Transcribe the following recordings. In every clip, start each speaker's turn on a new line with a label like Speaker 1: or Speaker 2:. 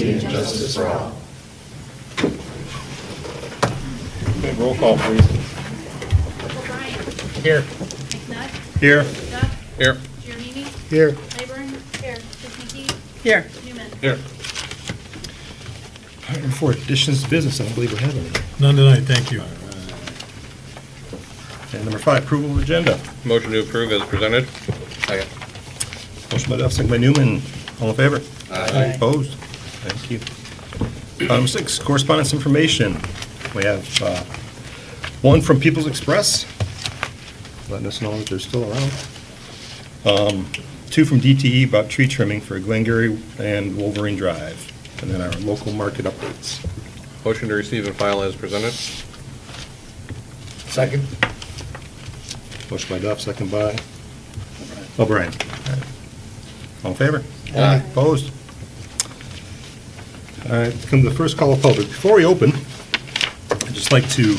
Speaker 1: liberty and justice for all.
Speaker 2: Okay, roll call, please.
Speaker 3: O'Brien.
Speaker 2: Here.
Speaker 3: McNutt.
Speaker 2: Here.
Speaker 3: Duff.
Speaker 2: Here.
Speaker 3: Giannini.
Speaker 2: Here.
Speaker 3: Claiborne. Here. Kuznicki.
Speaker 4: Here.
Speaker 3: Newman.
Speaker 2: Here.
Speaker 5: Item 4, additions to business, I don't believe we have any.
Speaker 6: None tonight, thank you.
Speaker 5: And number 5, approval of agenda.
Speaker 2: Motion to approve as presented. Second.
Speaker 5: Motion by Duff, second by Newman. All in favor?
Speaker 2: Aye.
Speaker 5: Opposed? Thank you. Item 6, correspondence information. We have one from People's Express, letting us know that they're still around. 2 from DTE about tree trimming for Glengarry and Wolverine Drive. And then our local market updates.
Speaker 2: Motion to receive and file as presented.
Speaker 1: Second.
Speaker 5: Motion by Duff, second by O'Brien. All in favor?
Speaker 2: Aye.
Speaker 5: Opposed? All right, come to the first call of public. Before we open, I'd just like to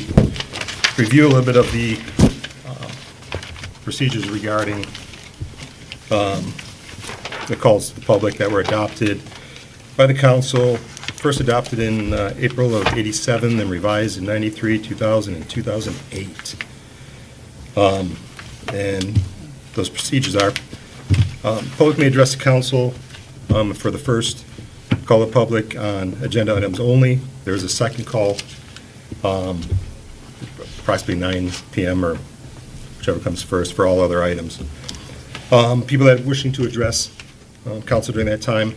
Speaker 5: review a little bit of the procedures regarding the calls to the public that were adopted by the council, first adopted in April of '87, then revised in '93, 2000, and 2008. And those procedures are, public may address the council for the first call of public on agenda items only. There's a second call, approximately 9 p.m. or whichever comes first for all other items. People that are wishing to address council during that time,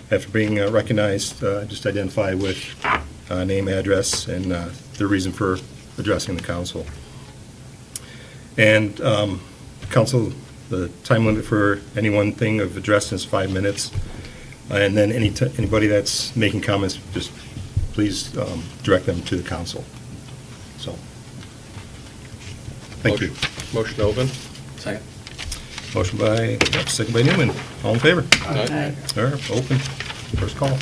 Speaker 5: after being recognized, just identify with name, address, and the reason for addressing the council. And council, the time limit for any one thing of address is 5 minutes. And then anybody that's making comments, just please direct them to the council. So, thank you.
Speaker 2: Motion to open.
Speaker 1: Second.
Speaker 5: Motion by, second by Newman. All in favor?
Speaker 2: Aye.
Speaker 5: All right, open. First call.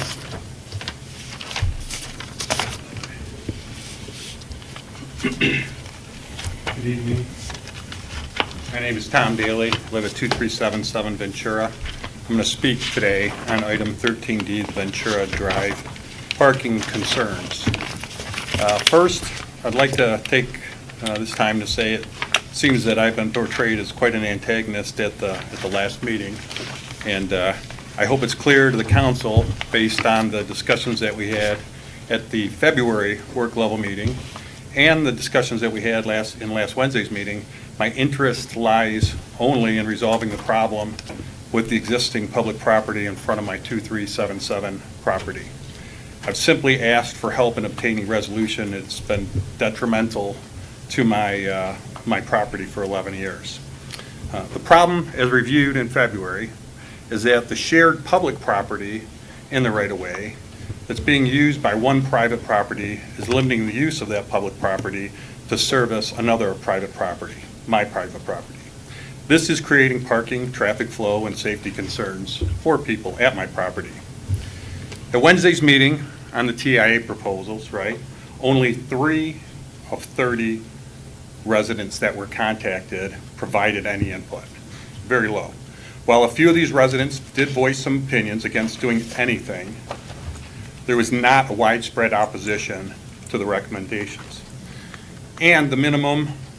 Speaker 7: Good evening. My name is Tom Daly, live at 2377 Ventura. I'm going to speak today on item 13D, Ventura Drive, parking concerns. First, I'd like to take this time to say it seems that I've been portrayed as quite an antagonist at the last meeting, and I hope it's clear to the council, based on the discussions that we had at the February work level meeting and the discussions that we had in last Wednesday's meeting, my interest lies only in resolving the problem with the existing public property in front of my 2377 property. I've simply asked for help in obtaining resolution. It's been detrimental to my my property for 11 years. The problem, as reviewed in February, is that the shared public property in the right-of-way that's being used by one private property is limiting the use of that public property to service another private property, my private property. This is creating parking, traffic flow, and safety concerns for people at my property. At Wednesday's meeting on the TIA proposals, right, only 3 of 30 residents that were contacted provided any input. Very low. While a few of these residents did voice some opinions against doing anything, there was not a widespread opposition to the recommendations. And the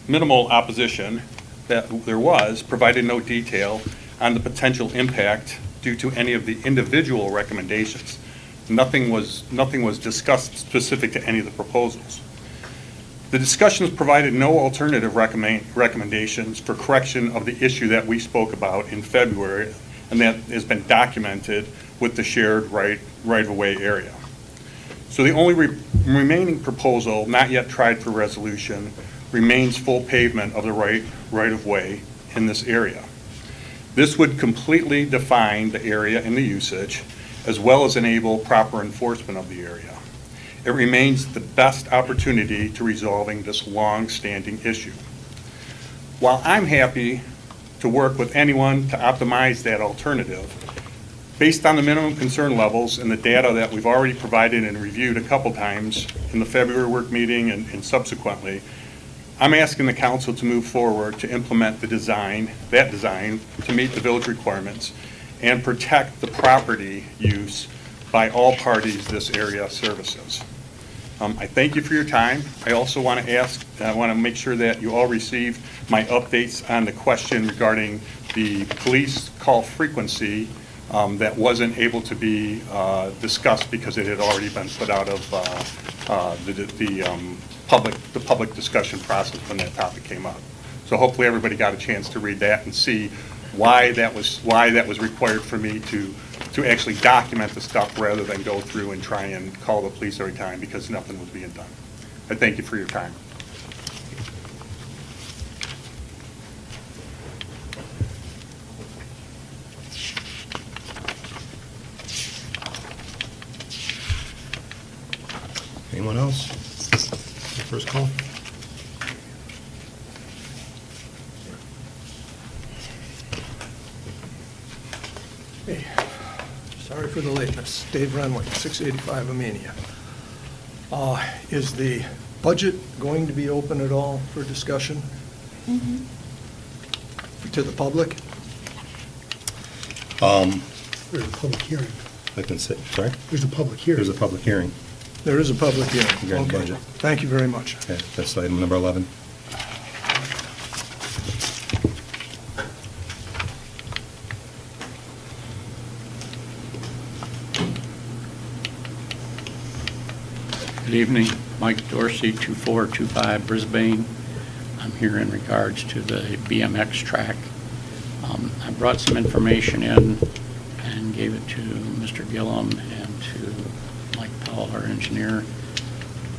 Speaker 7: minimal opposition that there was provided no detail on the potential impact due to any of the individual recommendations. Nothing was discussed specific to any of the proposals. The discussions provided no alternative recommendations for correction of the issue that we spoke about in February, and that has been documented with the shared right-of-way area. So the only remaining proposal not yet tried for resolution remains full pavement of the right-of-way in this area. This would completely define the area and the usage, as well as enable proper enforcement of the area. It remains the best opportunity to resolving this long-standing issue. While I'm happy to work with anyone to optimize that alternative, based on the minimum concern levels and the data that we've already provided and reviewed a couple times in the February work meeting and subsequently, I'm asking the council to move forward to implement that design to meet the village requirements and protect the property use by all parties this area services. I thank you for your time. I also want to make sure that you all received my updates on the question regarding the police call frequency that wasn't able to be discussed because it had already been put out of the public discussion process when that topic came up. So hopefully everybody got a chance to read that and see why that was required for me to actually document the stuff rather than go through and try and call the police every time because nothing was being done. I thank you for your time.
Speaker 5: Anyone else? First call?
Speaker 1: Hey, sorry for the lateness. Dave Renwick, 685 Amenia. Is the budget going to be open at all for discussion? To the public?
Speaker 4: There's a public hearing.
Speaker 5: I can say, sorry?
Speaker 4: There's a public hearing.
Speaker 5: There's a public hearing.
Speaker 1: There is a public hearing.
Speaker 5: Regarding
Speaker 1: Okay.
Speaker 5: budget.
Speaker 1: Thank you very much.
Speaker 5: Okay, that's item number 11.
Speaker 6: Good evening, Mike Dorsey, 2425 Brisbane. I'm here in regards to the BMX track. I brought some information in and gave it to Mr. Gillum and to Mike Powell, our engineer.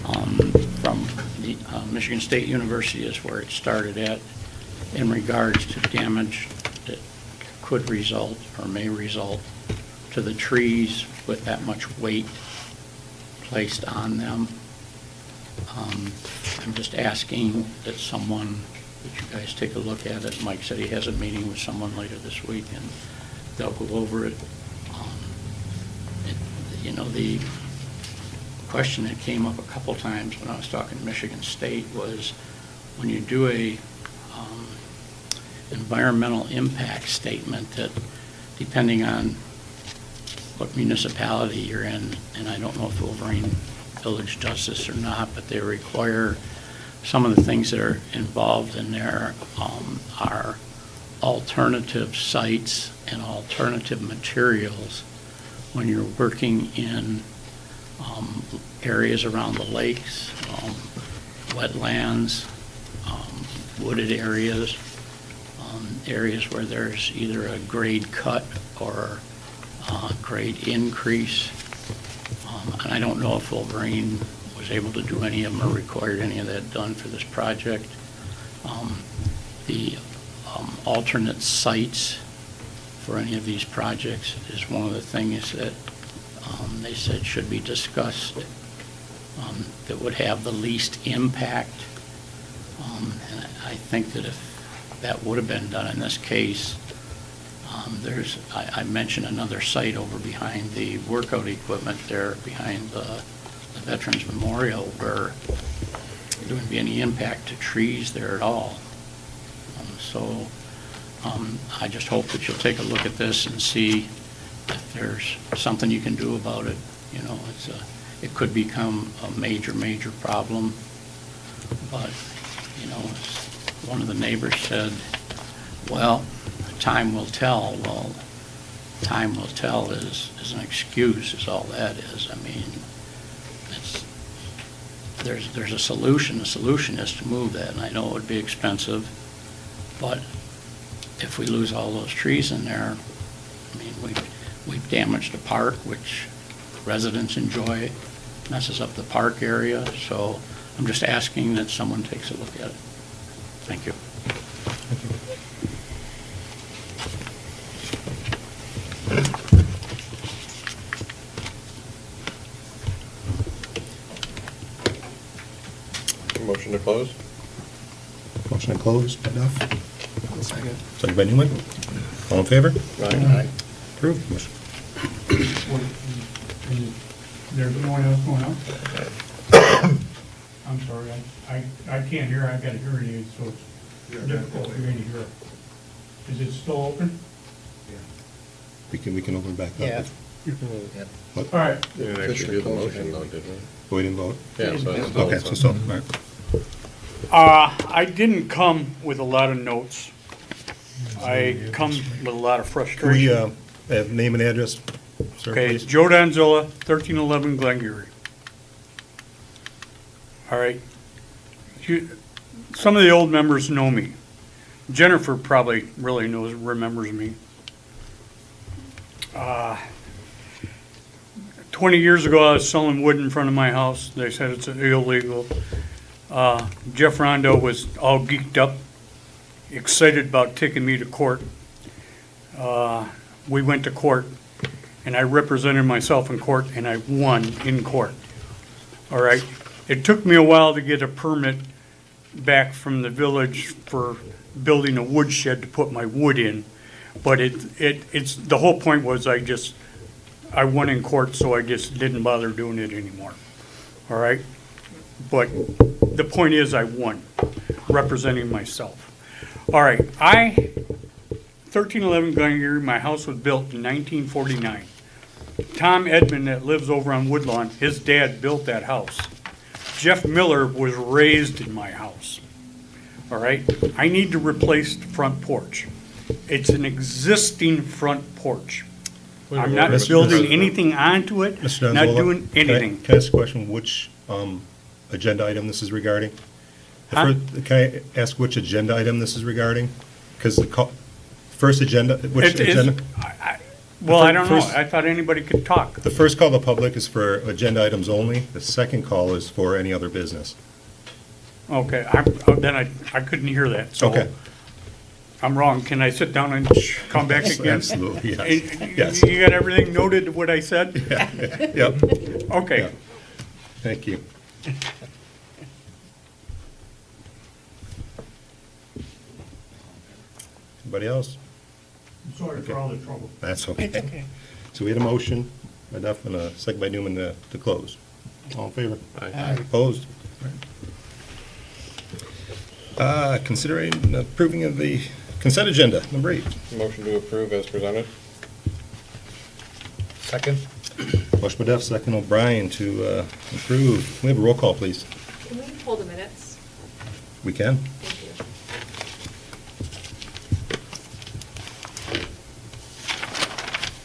Speaker 6: From the Michigan State University is where it started at in regards to damage that could result or may result to the trees with that much weight placed on them. I'm just asking that someone, that you guys take a look at it. Mike said he has a meeting with someone later this week, and they'll go over it. You know, the question that came up a couple times when I was talking to Michigan State was, when you do a environmental impact statement, that depending on what municipality you're in, and I don't know if Wolverine Village does this or not, but they require some of the things that are involved in there are alternative sites and alternative materials when you're working in areas around the lakes, wetlands, wooded areas, areas where there's either a grade cut or grade increase. And I don't know if Wolverine was able to do any of them or required any of that done for this project. The alternate sites for any of these projects is one of the things that they said should be discussed, that would have the least impact. And I think that if that would have been done in this case, I mentioned another site over behind the workout equipment there, behind the Veterans Memorial, where there wouldn't be any impact to trees there at all. So I just hope that you'll take a look at this and see if there's something you can do about it. You know, it could become a major, major problem. But, you know, as one of the neighbors said, well, time will tell. Well, time will tell is an excuse, is all that is. I mean, there's a solution. The solution is to move that, and I know it would be expensive, but if we lose all those trees in there, I mean, we've damaged a park, which residents enjoy, messes up the park area, so I'm just asking that someone takes a look at it. Thank you.
Speaker 2: Motion to close?
Speaker 5: Motion to close, Duff.
Speaker 1: Second.
Speaker 5: Second by Newman. All in favor?
Speaker 2: Aye.
Speaker 5: Approved. Motion.
Speaker 8: There's no one else going on? I'm sorry, I can't hear, I've got a hearing aid, so it's difficult for me to hear. Is it still open?
Speaker 5: We can open back up.
Speaker 9: Yeah,
Speaker 8: All right,
Speaker 2: We didn't actually do the motion though, did we?
Speaker 5: We didn't vote?
Speaker 2: Yeah, so it's still.
Speaker 5: Okay, so still, all right.
Speaker 8: I didn't come with a lot of notes. I come with a lot of
Speaker 5: Can we
Speaker 8: frustration.
Speaker 5: have name and address, sir,
Speaker 8: Okay,
Speaker 5: please?
Speaker 8: Joe Donzilla, 1311 Glengarry. All right. Some of the old members know me. Jennifer probably really remembers me. 20 years ago, I was selling wood in front of my house. They said it's illegal. Jeff Rondo was all geeked up, excited about taking me to court. We went to court, and I represented myself in court, and I won in court. All right? It took me a while to get a permit back from the village for building a woodshed to put my wood in, but it's, the whole point was I won in court, so I just didn't bother doing it anymore. All right? But the point is I won, representing myself. All right, 1311 Glengarry, my house was built in 1949. Tom Edmond that lives over on Woodlawn, his dad built that house. Jeff Miller was raised in my house. All right, I need to replace the front porch. It's an existing front porch. I'm not
Speaker 5: Mr.
Speaker 8: building
Speaker 5: President.
Speaker 8: anything onto it,
Speaker 5: Mr.
Speaker 8: not
Speaker 5: Donzola,
Speaker 8: doing
Speaker 5: can I-
Speaker 8: anything.
Speaker 5: Can I ask a question, which agenda item this is regarding?
Speaker 8: Huh?
Speaker 5: Can I ask which agenda item this is regarding? Because the first agenda, which
Speaker 8: It is-
Speaker 5: agenda?
Speaker 8: Well, I don't know,
Speaker 5: First-
Speaker 8: I thought anybody could talk.
Speaker 5: The first call to the public is for agenda items only. The second call is for any other business.
Speaker 8: Okay, then I couldn't hear that, so.
Speaker 5: Okay.
Speaker 8: I'm wrong, can I sit down and come back again?
Speaker 5: Absolutely, yes.
Speaker 8: Eh,
Speaker 5: Yes.
Speaker 8: You got everything noted, what I said?
Speaker 5: Yep,
Speaker 8: Okay,
Speaker 5: Yeah. Thank you. Anybody else?
Speaker 8: sorry for all the trouble.
Speaker 5: That's okay. So we had a motion by Duff and a second by Newman to close. All in favor?
Speaker 2: Aye.
Speaker 5: Opposed? Considering approving of the consent agenda, number 8.
Speaker 2: Motion to approve as presented?
Speaker 1: Second?
Speaker 5: Motion by Duff, second O'Brien to approve. We have a roll call, please.
Speaker 9: Can we hold the minutes?
Speaker 5: We can?
Speaker 9: Thank you.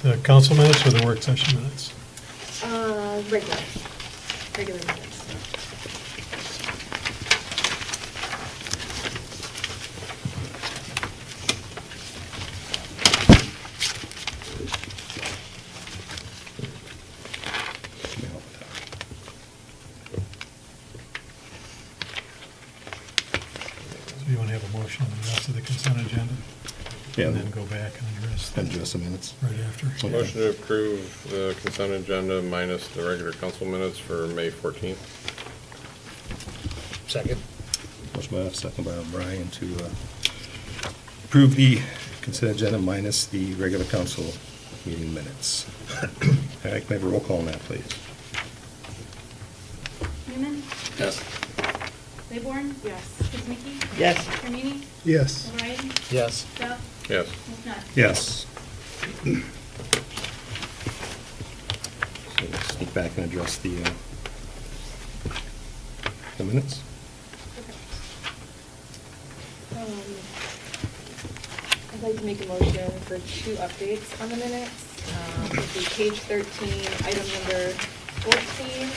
Speaker 10: The council minutes or the work session minutes?
Speaker 9: Regular minutes.
Speaker 10: So you want to have a motion on the rest of the consent agenda?
Speaker 5: Yeah.
Speaker 10: And then go back and address that
Speaker 5: Address the minutes.
Speaker 10: right after?
Speaker 5: Okay.
Speaker 2: Motion to approve the consent agenda minus the regular council minutes for May 14th?
Speaker 1: Second.
Speaker 5: Motion by Duff, second by O'Brien to approve the consent agenda minus the regular council meeting minutes. All right, can I have a roll call on that, please?
Speaker 3: Newman?
Speaker 6: Yes.
Speaker 3: Claiborne?
Speaker 9: Yes.
Speaker 3: Kuzmicki?
Speaker 9: Yes.
Speaker 3: Carmini?
Speaker 4: Yes.
Speaker 3: O'Brien?
Speaker 1: Yes.
Speaker 3: Duff?
Speaker 2: Yes.
Speaker 3: Knut?
Speaker 5: Yes. So let's sneak back and address the minutes.
Speaker 9: I'd like to make a motion for 2 updates on the minutes. It'd be page 13, item number 14.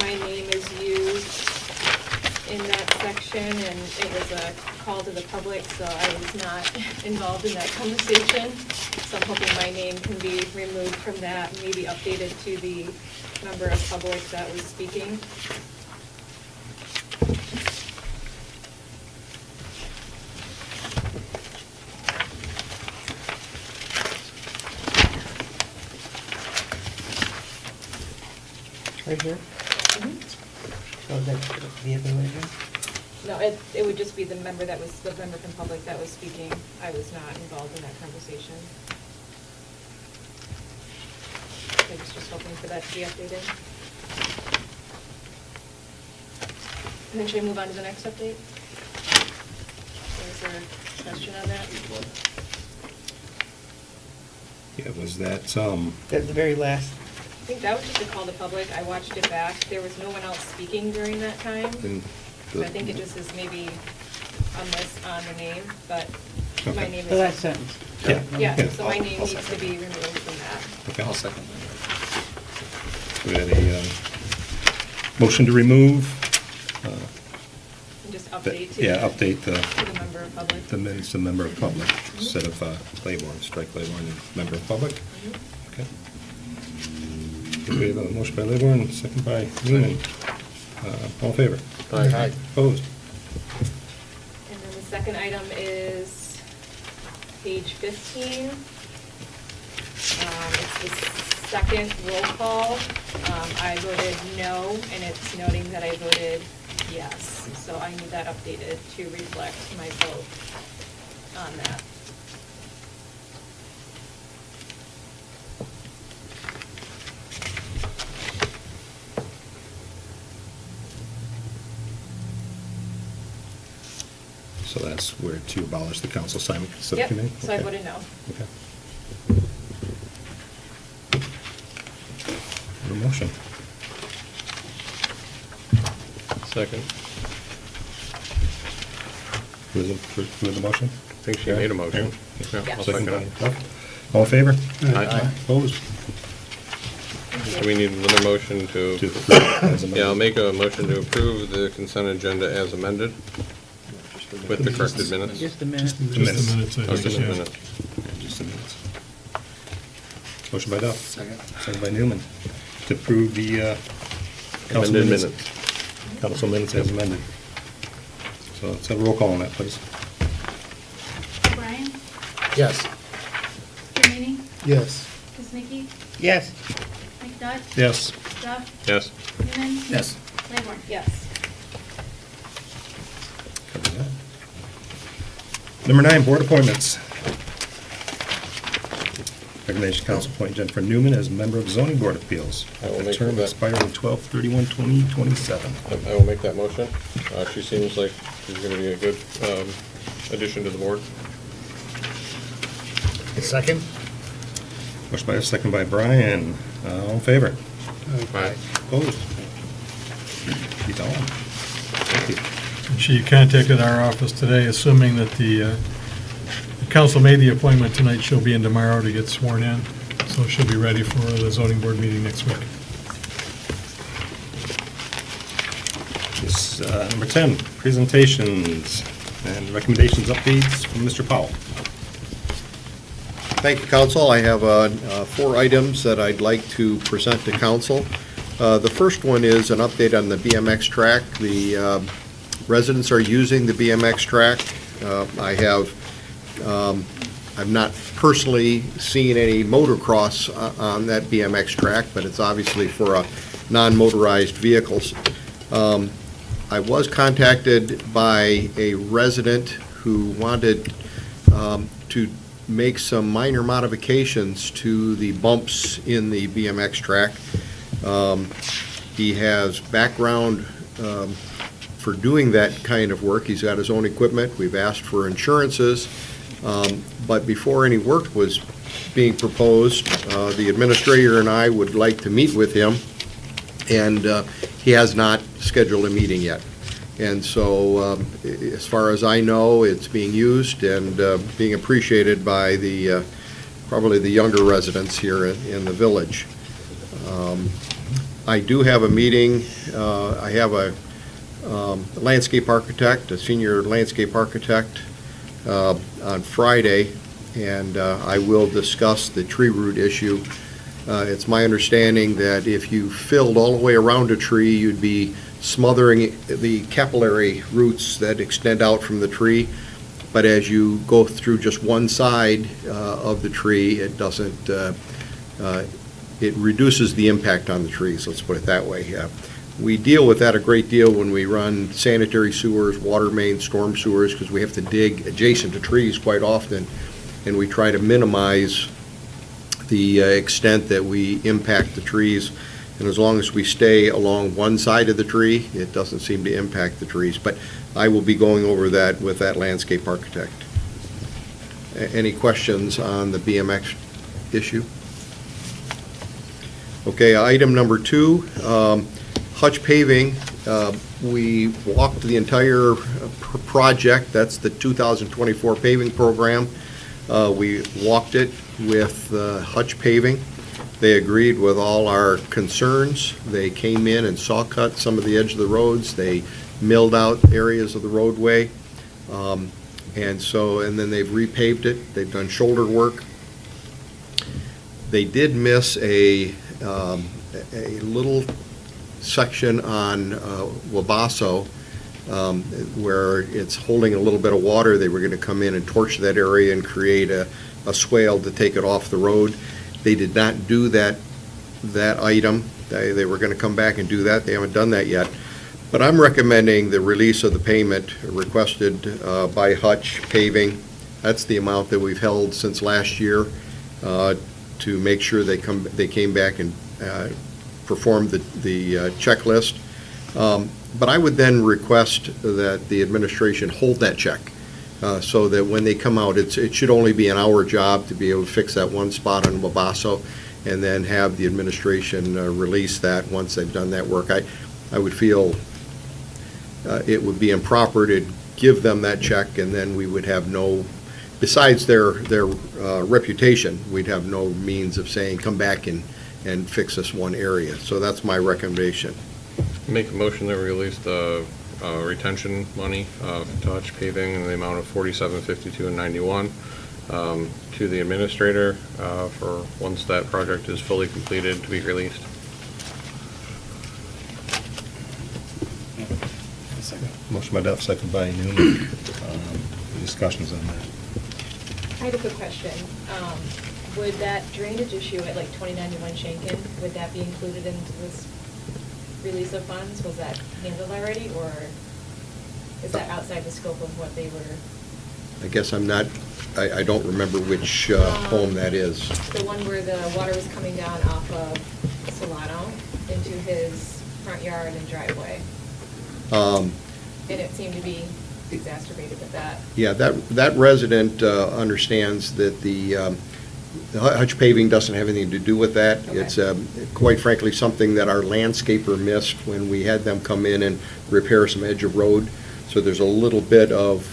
Speaker 9: My name is used in that section, and it was a call to the public, so I was not involved in that conversation. So I'm hoping my name can be removed from that, and maybe updated to the member of public that was speaking.
Speaker 11: Right here?
Speaker 9: Mhm.
Speaker 11: Oh, that's the other way around?
Speaker 9: No, it would just be the member from public that was speaking. I was not involved in that conversation. I was just hoping for that to be updated. And then should I move on to the next update? Or is there a question on that?
Speaker 5: Yeah, was that,
Speaker 11: That's the very last.
Speaker 9: I think that was just a call to public. I watched it back. There was no one else speaking during that time.
Speaker 5: in
Speaker 9: So
Speaker 5: the-
Speaker 9: I think it just is maybe a miss on the name, but my
Speaker 5: Okay.
Speaker 9: name
Speaker 11: The last
Speaker 9: is,
Speaker 11: sentence.
Speaker 5: Yeah.
Speaker 9: yeah, so my
Speaker 5: I'll-
Speaker 9: name
Speaker 5: I'll
Speaker 9: needs to
Speaker 5: second.
Speaker 9: be removed from that.
Speaker 5: Okay. We had a motion to remove,
Speaker 9: And just
Speaker 5: the-
Speaker 9: update to.
Speaker 5: yeah, update
Speaker 9: To the member of public.
Speaker 5: the minutes to member of public instead of Claiborne, strike Claiborne and member of public. Okay. We have a motion by Claiborne, second by Newman. All in favor?
Speaker 2: Aye.
Speaker 5: Opposed?
Speaker 9: And then the second item is page 15. It's the second roll call. I voted no, and it's noting that I voted yes. So I need that updated to reflect my vote on that.
Speaker 5: So that's where to abolish the council assignment
Speaker 9: Yep,
Speaker 5: subcommittee?
Speaker 9: so I
Speaker 5: Okay.
Speaker 9: voted no.
Speaker 5: Okay. A motion.
Speaker 2: Second.
Speaker 5: Who is the motion?
Speaker 2: I think she made a motion. Yeah, I'll
Speaker 5: Second
Speaker 2: second
Speaker 5: by
Speaker 2: it.
Speaker 5: Buck. All in favor?
Speaker 2: Aye.
Speaker 5: Opposed?
Speaker 2: Do we need another motion to?
Speaker 5: To approve as amended.
Speaker 2: Yeah, I'll make a motion to approve the consent agenda as amended with the corrected minutes.
Speaker 11: Just a minute.
Speaker 10: Just the minutes, I
Speaker 2: Oh,
Speaker 10: think,
Speaker 2: just the
Speaker 10: yeah.
Speaker 2: minutes.
Speaker 5: Yeah, just the minutes. Motion by Duff. Second by Newman. To approve the council
Speaker 2: Amended
Speaker 5: minutes.
Speaker 2: minutes.
Speaker 5: Council minutes as amended. So let's have a roll call on that, please.
Speaker 3: O'Brien,
Speaker 1: Yes.
Speaker 3: Jermaine,
Speaker 4: Yes.
Speaker 3: Kuznicki,
Speaker 11: Yes.
Speaker 3: McDutt,
Speaker 5: Yes.
Speaker 3: Duff,
Speaker 2: Yes.
Speaker 3: Newman.
Speaker 1: Yes.
Speaker 3: Claiborne.
Speaker 9: Yes.
Speaker 5: Cover that. Number 9, board appointments. Recommendation council appoint Jennifer Newman as member of zoning board of appeals.
Speaker 2: I will
Speaker 5: The
Speaker 2: make
Speaker 5: term
Speaker 2: that.
Speaker 5: expiring 12/31/2027.
Speaker 2: I will make that motion. She seems like she's going to be a good addition to the board.
Speaker 1: Second?
Speaker 5: Motion by, second by Brian. All in favor?
Speaker 2: Aye.
Speaker 5: Opposed? Keep on. Thank you.
Speaker 10: She contacted our office today, assuming that the council made the appointment tonight. She'll be in tomorrow to get sworn in, so she'll be ready for the zoning board meeting next week.
Speaker 5: This, number 10, presentations and recommendations, updates from Mr. Powell.
Speaker 12: Thank you, council. I have 4 items that I'd like to present to council. The first one is an update on the BMX track. The residents are using the BMX track. I've not personally seen any motocross on that BMX track, but it's obviously for non-motorized vehicles. I was contacted by a resident who wanted to make some minor modifications to the bumps in the BMX track. He has background for doing that kind of work. He's got his own equipment. We've asked for insurances. But before any work was being proposed, the administrator and I would like to meet with him, and he has not scheduled a meeting yet. And so, as far as I know, it's being used and being appreciated by the, probably the younger residents here in the village. I do have a meeting, I have a landscape architect, a senior landscape architect, on Friday, and I will discuss the tree root issue. It's my understanding that if you filled all the way around a tree, you'd be smothering the capillary roots that extend out from the tree. But as you go through just one side of the tree, it doesn't, it reduces the impact on the trees, let's put it that way. We deal with that a great deal when we run sanitary sewers, water mains, storm sewers, because we have to dig adjacent to trees quite often, and we try to minimize the extent that we impact the trees. And as long as we stay along one side of the tree, it doesn't seem to impact the trees. But I will be going over that with that landscape architect. Any questions on the BMX issue. Okay, item number 2, Hutch Paving. We walked the entire project, that's the 2024 paving program. We walked it with Hutch Paving. They agreed with all our concerns. They came in and saw cut some of the edge of the roads. They milled out areas of the roadway. And then they've repaved it. They've done shoulder work. They did miss a little section on Wabasso where it's holding a little bit of water. They were going to come in and torch that area and create a swale to take it off the road. They did not do that item. They were going to come back and do that. They haven't done that yet. But I'm recommending the release of the payment requested by Hutch Paving. That's the amount that we've held since last year to make sure they came back and performed the checklist. But I would then request that the administration hold that check so that when they come out, it should only be an hour job to be able to fix that one spot on Wabasso and then have the administration release that once they've done that work. I would feel it would be improper to give them that check and then we would have no, besides their reputation, we'd have no means of saying, come back and fix this one area. So that's my recommendation.
Speaker 2: Make a motion that we release the retention money to Hutch Paving in the amount of $47.5291 to the administrator for once that project is fully completed to be released.
Speaker 5: Motion by Duff, second by Newman. Discussions on that.
Speaker 9: I had a quick question. Would that drainage issue at like 2091 Shankin, would that be included into this release of funds? Was that handled already, or is that outside the scope of what they were?
Speaker 12: I guess I don't remember which home that is.
Speaker 9: The one where the water was coming down off of Solano into his front yard and driveway. And it seemed to be exacerbated with that.
Speaker 12: Yeah, that resident understands that the Hutch Paving doesn't have anything to do with that.
Speaker 9: Okay.
Speaker 12: It's quite frankly something that our landscaper missed when we had them come in and repair some edge of road. So there's a little bit of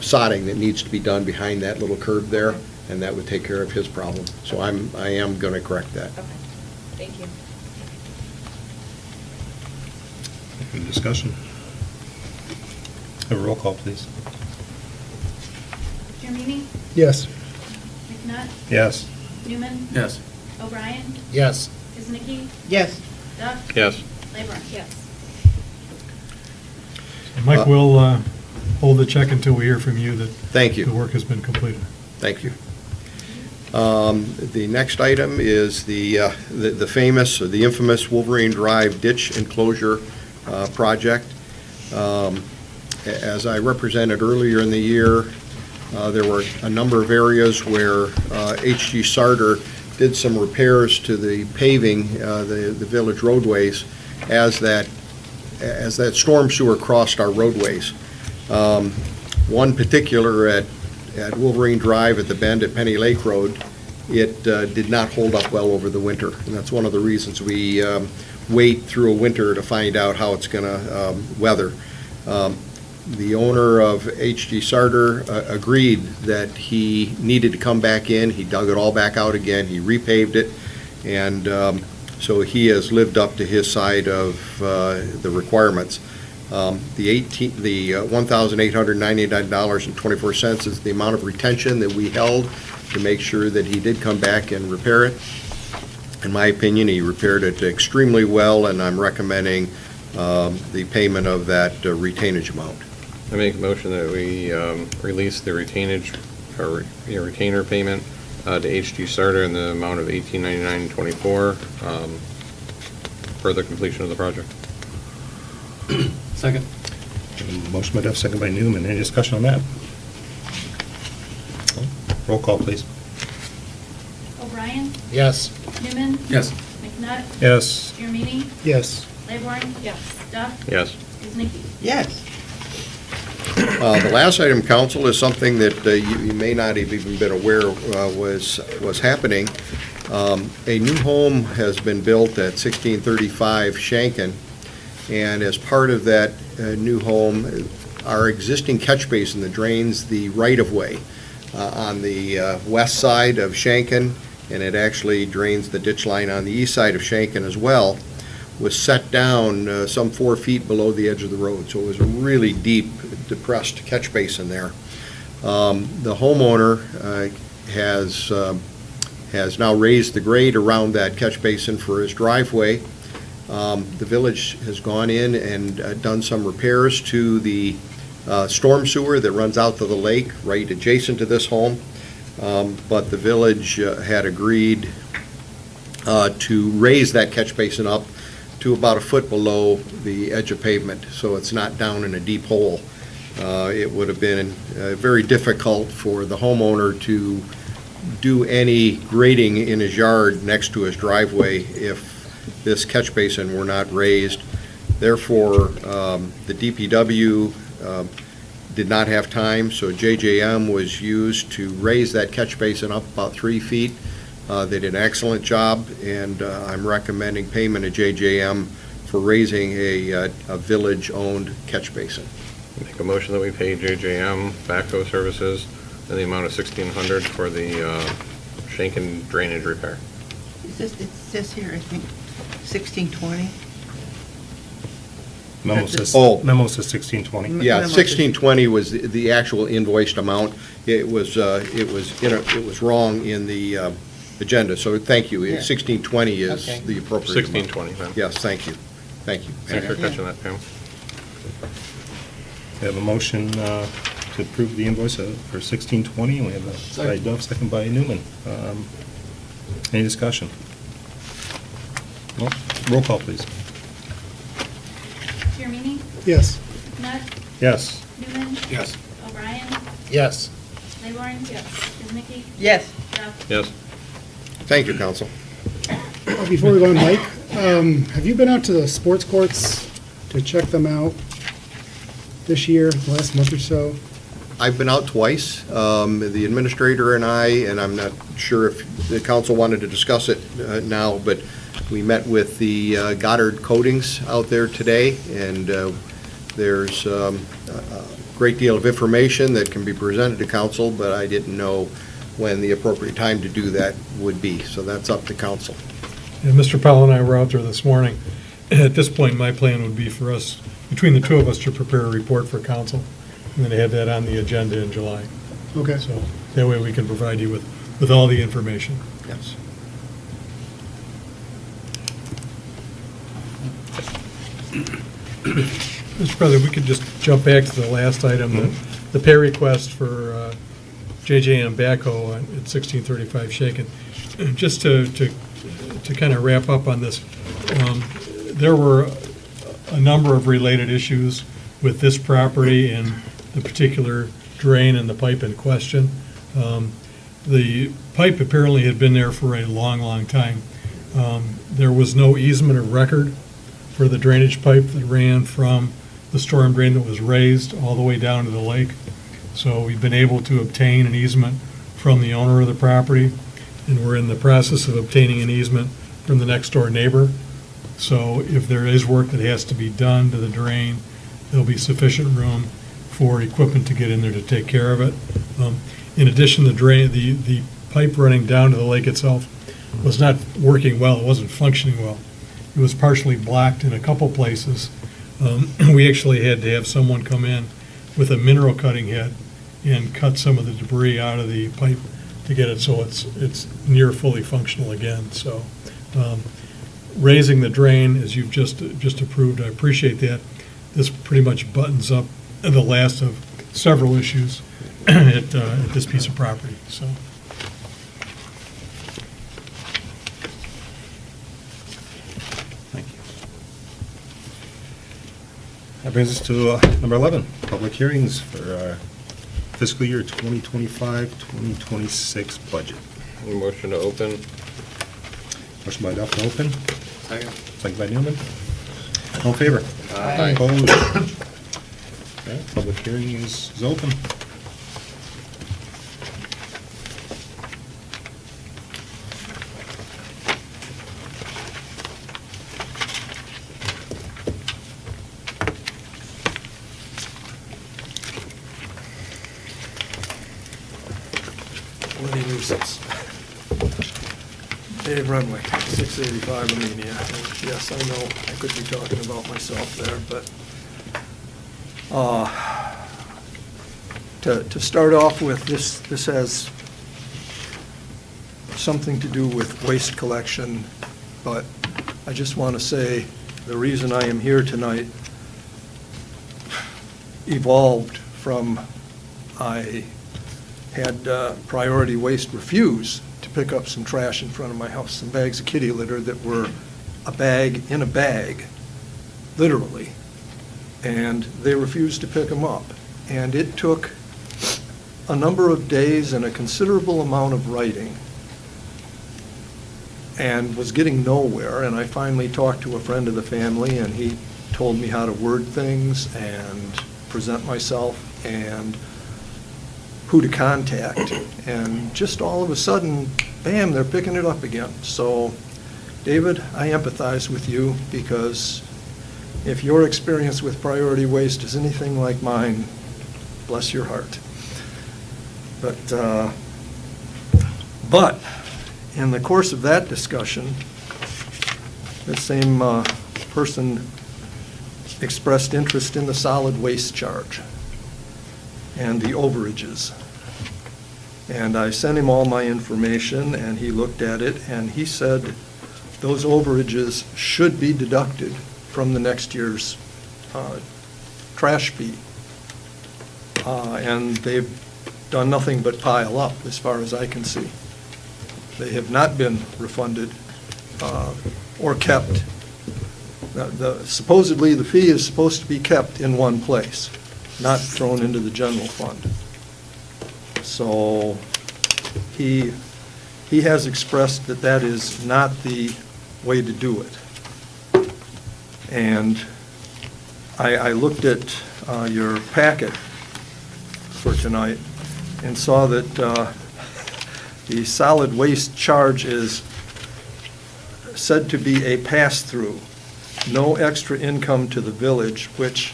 Speaker 12: sodding that needs to be done behind that little curb there,
Speaker 9: Okay.
Speaker 12: and that would take care of his problem. So I am going to correct that.
Speaker 9: Okay, thank you.
Speaker 5: Any discussion? Have a roll call, please.
Speaker 3: Jermeany?
Speaker 4: Yes.
Speaker 3: McNutt?
Speaker 5: Yes.
Speaker 3: Newman?
Speaker 6: Yes.
Speaker 3: O'Brien?
Speaker 4: Yes.
Speaker 3: Kuznicki?
Speaker 11: Yes.
Speaker 3: Duff?
Speaker 2: Yes.
Speaker 3: Claiborne?
Speaker 9: Yes.
Speaker 10: Mike, we'll hold the check until we hear from you that
Speaker 12: Thank you.
Speaker 10: the work has been completed.
Speaker 12: Thank you. The next item is the famous, or the infamous Wolverine Drive ditch enclosure project. As I represented earlier in the year, there were a number of areas where H.G. Sarter did some repairs to the paving, the village roadways, as that storm sewer crossed our roadways. One particular at Wolverine Drive at the bend at Penny Lake Road, it did not hold up well over the winter. And that's one of the reasons we wait through a winter to find out how it's going to weather. The owner of H.G. Sarter agreed that he needed to come back in. He dug it all back out again. He repaved it. And so he has lived up to his side of the requirements. The $1,899.24 is the amount of retention that we held to make sure that he did come back and repair it. In my opinion, he repaired it extremely well, and I'm recommending the payment of that retainage amount.
Speaker 2: I make a motion that we release the retainage, or retainer payment to H.G. Sarter in the amount of $1899.24 for the completion of the project.
Speaker 6: Second.
Speaker 5: Motion by Duff, second by Newman. Any discussion on that? Roll call, please.
Speaker 3: O'Brien?
Speaker 4: Yes.
Speaker 3: Newman?
Speaker 6: Yes.
Speaker 3: McNutt?
Speaker 5: Yes.
Speaker 3: Jermeany?
Speaker 4: Yes.
Speaker 3: Claiborne?
Speaker 9: Yes.
Speaker 3: Duff?
Speaker 2: Yes.
Speaker 3: Kuznicki?
Speaker 11: Yes.
Speaker 12: The last item, council, is something that you may not have even been aware was happening. A new home has been built at 1635 Shanken, and as part of that new home, our existing catch basin that drains the right-of-way on the west side of Shanken, and it actually drains the ditch line on the east side of Shanken as well, was set down some 4 feet below the edge of the road. So it was a really deep, depressed catch basin there. The homeowner has now raised the grade around that catch basin for his driveway. The village has gone in and done some repairs to the storm sewer that runs out to the lake right adjacent to this home. But the village had agreed to raise that catch basin up to about a foot below the edge of pavement, so it's not down in a deep hole. It would have been very difficult for the homeowner to do any grading in his yard next to his driveway if this catch basin were not raised. Therefore, the DPW did not have time, so JJM was used to raise that catch basin up about 3 feet. They did an excellent job, and I'm recommending payment of JJM for raising a village-owned catch basin.
Speaker 2: Make a motion that we pay JJM backhoe services in the amount of $1,600 for the Shanken drainage repair.
Speaker 11: It says here, I think, 1620.
Speaker 5: Memo says,
Speaker 12: Oh.
Speaker 5: memo says 1620.
Speaker 12: Yeah,
Speaker 11: Memo says-
Speaker 12: 1620 was the actual invoiced amount. It was wrong in the agenda, so thank you.
Speaker 11: Yeah.
Speaker 12: 1620 is
Speaker 11: Okay.
Speaker 12: the appropriate amount.
Speaker 2: 1620, Pam.
Speaker 12: Yes, thank you. Thank you.
Speaker 2: Thanks for
Speaker 11: Yeah.
Speaker 2: catching that, Pam.
Speaker 5: We have a motion to approve the invoice for 1620, and we have a by Dove, second by Newman. Any discussion? Well, roll call, please.
Speaker 3: Jeremy,
Speaker 4: Yes.
Speaker 3: McNutt,
Speaker 5: Yes.
Speaker 3: Newman,
Speaker 7: Yes.
Speaker 3: O'Brien,
Speaker 10: Yes.
Speaker 3: Claiborne, Kuznicki,
Speaker 11: Yes.
Speaker 3: Duff.
Speaker 2: Yes.
Speaker 12: Thank you, council.
Speaker 4: Before we go on, Mike, have you been out to the sports courts to check them out this year, the last month or so?
Speaker 12: I've been out twice, the administrator and I'm not sure if the council wanted to discuss it now, but we met with the Goddard Coatings out there today, and there's a great deal of information that can be presented to council, but I didn't know when the appropriate time to do that would be, so that's up to council.
Speaker 10: And Mr. Powell and I were out there this morning. At this point, my plan would be for us, between the two of us, to prepare a report for council, and then have that on the agenda in July.
Speaker 4: Okay.
Speaker 10: So that way we can provide you with all the information.
Speaker 12: Yes.
Speaker 10: Mr. President, we could just jump back to the last item, the pay request for JJM backhoe at 1635 Shaken. Just to kind of wrap up on this, there were a number of related issues with this property and the particular drain and the pipe in question. The pipe apparently had been there for a long, long time. There was no easement of record for the drainage pipe that ran from the storm drain that was raised all the way down to the lake. So we've been able to obtain an easement from the owner of the property, and we're in the process of obtaining an easement from the next door neighbor. So if there is work that has to be done to the drain, there'll be sufficient room for equipment to get in there to take care of it. In addition, the pipe running down to the lake itself was not working well, it wasn't functioning well. It was partially blocked in a couple places. We actually had to have someone come in with a mineral cutting head and cut some of the debris out of the pipe to get it so it's near fully functional again. So raising the drain, as you've just approved, I appreciate that. This pretty much buttons up the last of several issues at this piece of property, so.
Speaker 5: Thank you. That brings us to number 11, public hearings for fiscal year 2025-2026 budget.
Speaker 2: Motion to open.
Speaker 5: Motion by Duff to open,
Speaker 7: Second.
Speaker 5: second by Newman. All in favor?
Speaker 2: Aye.
Speaker 5: Opposed? Okay, public hearing is open.
Speaker 1: Lenny Nuisance. Dave Renwick, 685 Amenia. And yes, I know I could be talking about myself there, but to start off with, this has something to do with waste collection, but I just want to say the reason I am here tonight evolved from I had Priority Waste refuse to pick up some trash in front of my house, some bags of kitty litter that were a bag in a bag, literally, and they refused to pick them up. And it took a number of days and a considerable amount of writing and was getting nowhere, and I finally talked to a friend of the family, and he told me how to word things and present myself and who to contact, and just all of a sudden, bam, they're picking it up again. So, David, I empathize with you, because if your experience with Priority Waste is anything like mine, bless your heart. But in the course of that discussion, the same person expressed interest in the solid waste charge and the overages. And I sent him all my information, and he looked at it, and he said those overages should be deducted from the next year's trash fee. And they've done nothing but pile up, as far as I can see. They have not been refunded or kept. Supposedly, the fee is supposed to be kept in one place, not thrown into the general fund. So he has expressed that that is not the way to do it. And I looked at your packet for tonight and saw that the solid waste charge is said to be a pass-through, no extra income to the village, which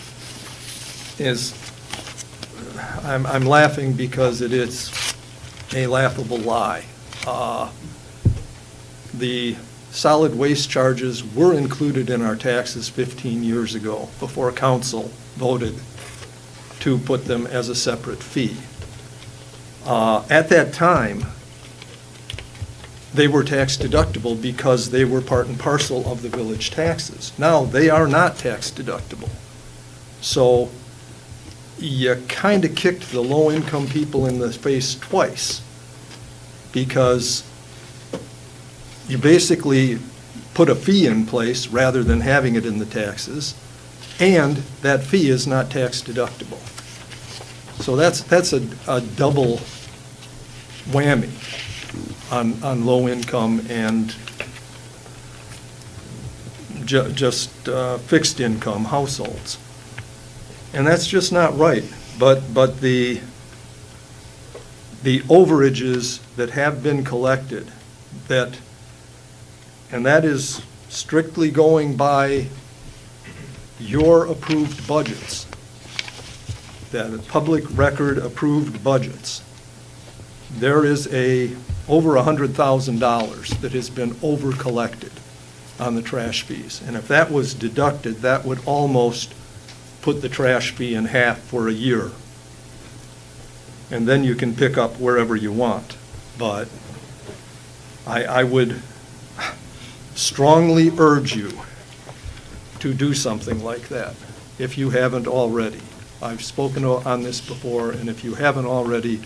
Speaker 1: is, I'm laughing because it is a laughable lie. The solid waste charges were included in our taxes 15 years ago, before council voted to put them as a separate fee. At that time, they were tax deductible because they were part and parcel of the village taxes. Now, they are not tax deductible. So you kind of kicked the low-income people in the face twice, because you basically put a fee in place rather than having it in the taxes, and that fee is not tax deductible. So that's a double whammy on low income and just fixed income households. And that's just not right. But the overages that have been collected, and that is strictly going by your approved budgets, that public record approved budgets, there is over $100,000 that has been over-collected on the trash fees. And if that was deducted, that would almost put the trash fee in half for a year. And then you can pick up wherever you want. But I would strongly urge you to do something like that, if you haven't already. I've spoken on this before, and if you haven't already,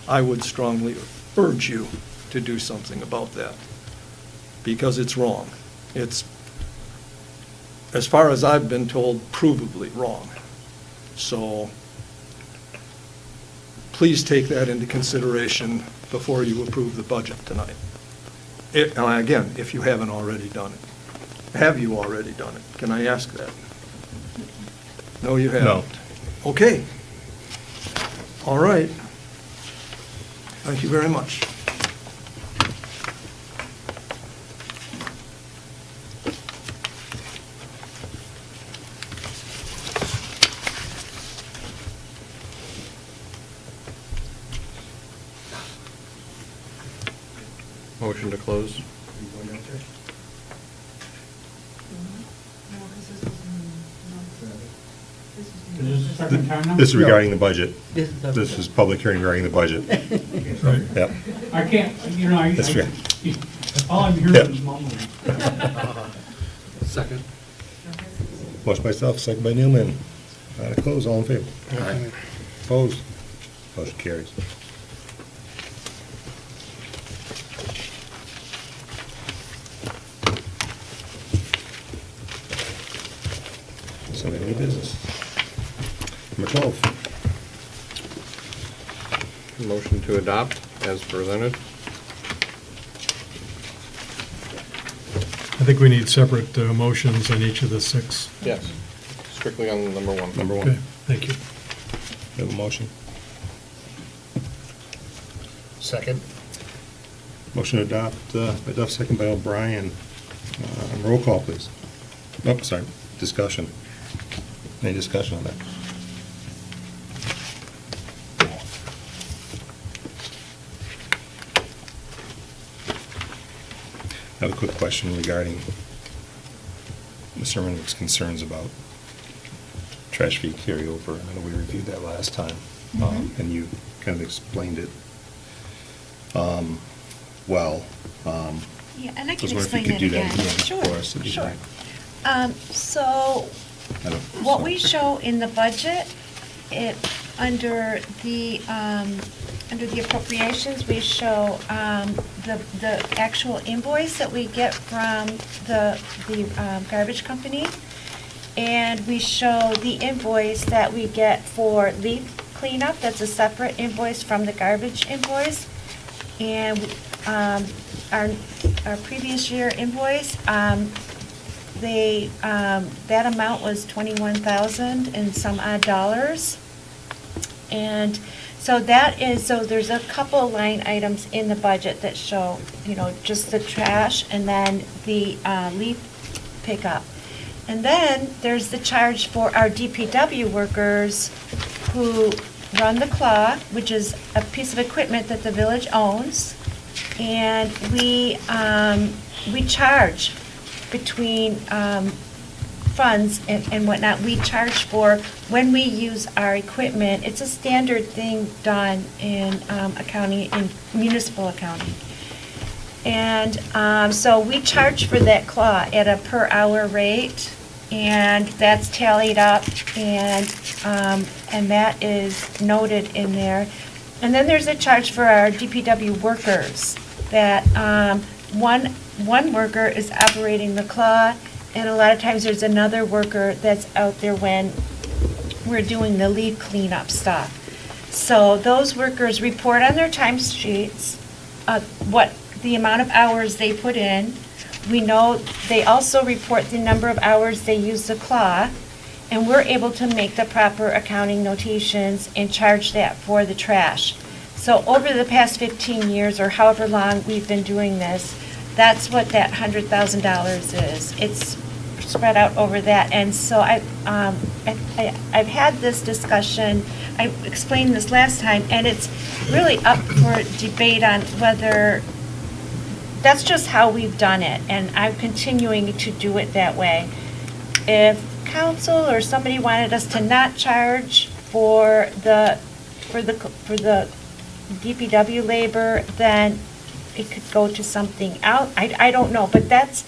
Speaker 1: I would strongly urge you to do something about that, because it's wrong. It's, as far as I've been told, provably wrong. So please take that into consideration before you approve the budget tonight. Again, if you haven't already done it. Have you already done it? Can I ask that? No, you haven't.
Speaker 5: No.
Speaker 1: Okay. All right. Thank you very much.
Speaker 2: Motion to close.
Speaker 8: Is this the second time now?
Speaker 5: This is regarding the budget.
Speaker 11: This is the-
Speaker 5: This is public hearing regarding the budget.
Speaker 10: Right.
Speaker 5: Yep.
Speaker 8: I can't, you know,
Speaker 5: That's fair.
Speaker 8: all I'm hearing
Speaker 5: Yep.
Speaker 8: is mumbling.
Speaker 10: Second.
Speaker 5: Motion by myself, second by Newman. To close, all in favor? Aye. Opposed? Motion carries. So we have new business. Number 12.
Speaker 2: Motion to adopt as presented.
Speaker 10: I think we need separate motions on each of the 6.
Speaker 2: Yes. Strictly on number 1.
Speaker 5: Number
Speaker 10: Okay,
Speaker 5: 1.
Speaker 10: thank you.
Speaker 5: We have a motion.
Speaker 12: Second.
Speaker 5: Motion to adopt by Duff, second by O'Brien. Roll call, please. Oh, sorry, discussion. Any discussion on that? I have a quick question regarding Mr. Renwick's concerns about trash fee carryover. I know we reviewed that last time, and you kind of explained it well.
Speaker 13: Yeah, and I
Speaker 5: I
Speaker 13: can
Speaker 5: was wondering if you
Speaker 13: explain
Speaker 5: could
Speaker 13: it
Speaker 5: do that
Speaker 13: again.
Speaker 5: again
Speaker 13: Sure,
Speaker 5: for us, that'd be
Speaker 13: sure.
Speaker 5: great.
Speaker 13: So
Speaker 5: I don't-
Speaker 13: what we show in the budget, it, under the appropriations, we show the actual invoice that we get from the garbage company. And we show the invoice that we get for leaf cleanup, that's a separate invoice from the garbage invoice. And our previous year invoice, that amount was 21,000 and some odd dollars. And so there's a couple line items in the budget that show, just the trash and then the leaf pickup. And then there's the charge for our DPW workers who run the claw, which is a piece of equipment that the village owns. And we charge between funds and whatnot. We charge for when we use our equipment. It's a standard thing done in accounting, in municipal accounting. And so we charge for that claw at a per hour rate, and that's tallied up, and that is noted in there. And then there's a charge for our DPW workers, that one worker is operating the claw, and a lot of times there's another worker that's out there when we're doing the leaf cleanup stuff. So those workers report on their time sheets what the amount of hours they put in. We know they also report the number of hours they use the claw, and we're able to make the proper accounting notations and charge that for the trash. So over the past 15 years, or however long we've been doing this, that's what that $100,000 is. It's spread out over that. And so I've had this discussion, I explained this last time, and it's really up for debate on whether, that's just how we've done it, and I'm continuing to do it that way. If council or somebody wanted us to not charge for the DPW labor, then it could go to something else. I don't know, but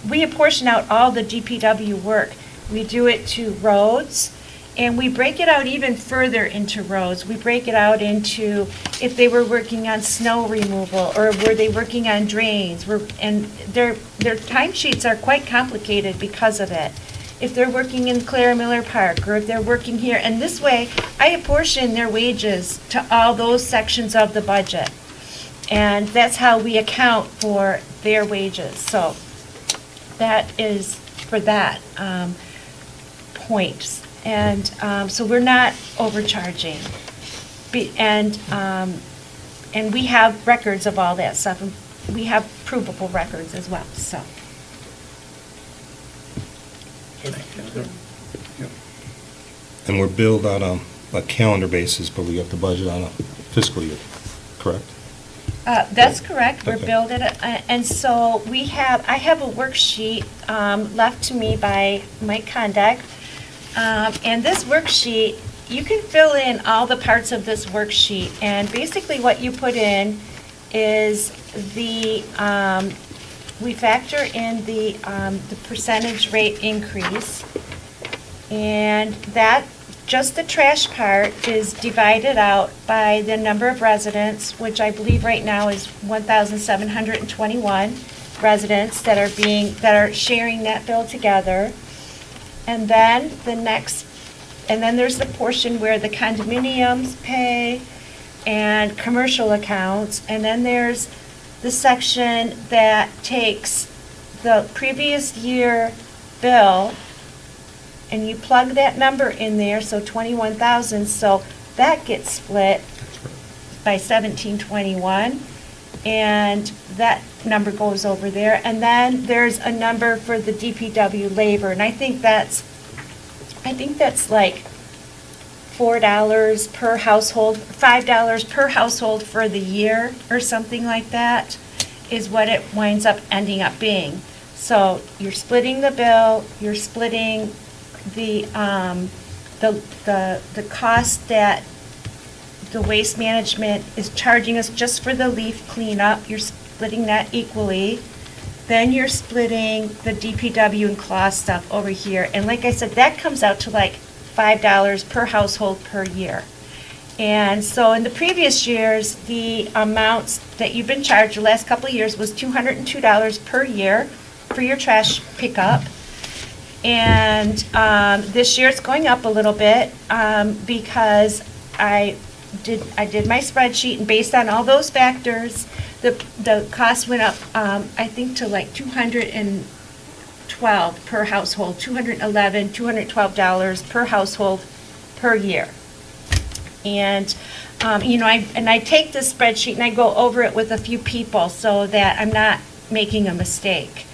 Speaker 13: we apportion out all the DPW work. We do it to roads, and we break it out even further into roads. We break it out into if they were working on snow removal, or were they working on drains, and their timesheets are quite complicated because of it. If they're working in Clara Miller Park, or if they're working here, and this way, I apportion their wages to all those sections of the budget. And that's how we account for their wages. So that is for that point. And so we're not overcharging. And we have records of all that stuff. And we have provable records as well, so.
Speaker 5: And we're billed on a calendar basis, but we got the budget on a fiscal year, correct?
Speaker 13: That's correct, we're
Speaker 5: Okay.
Speaker 13: billed at, and so I have a worksheet left to me by Mike Conduct. And this worksheet, you can fill in all the parts of this worksheet, and basically what you put in is we factor in the percentage rate increase, and that, just the trash part is divided out by the number of residents, which I believe right now is 1,721 residents that are sharing that bill together. And then there's the portion where the condominiums pay and commercial accounts. And then there's the section that takes the previous year bill and you plug that number in there, so 21,000, so that gets split by 1721, and that number goes over there. And then there's a number for the DPW labor, and I think that's like $4 per household, $5 per household for the year, or something like that, is what it winds up ending up being. So you're splitting the bill, you're splitting the cost that the waste management is charging us just for the leaf cleanup, you're splitting that equally. Then you're splitting the DPW and claw stuff over here. And like I said, that comes out to like $5 per household per year. And so in the previous years, the amounts that you've been charged the last couple of years was $202 per year for your trash pickup. And this year it's going up a little bit because I did my spreadsheet, and based on all those factors, the cost went up, I think, to like $212 per household, $212 per household per year. And I take this spreadsheet and I go over it with a few people so that I'm not making a mistake.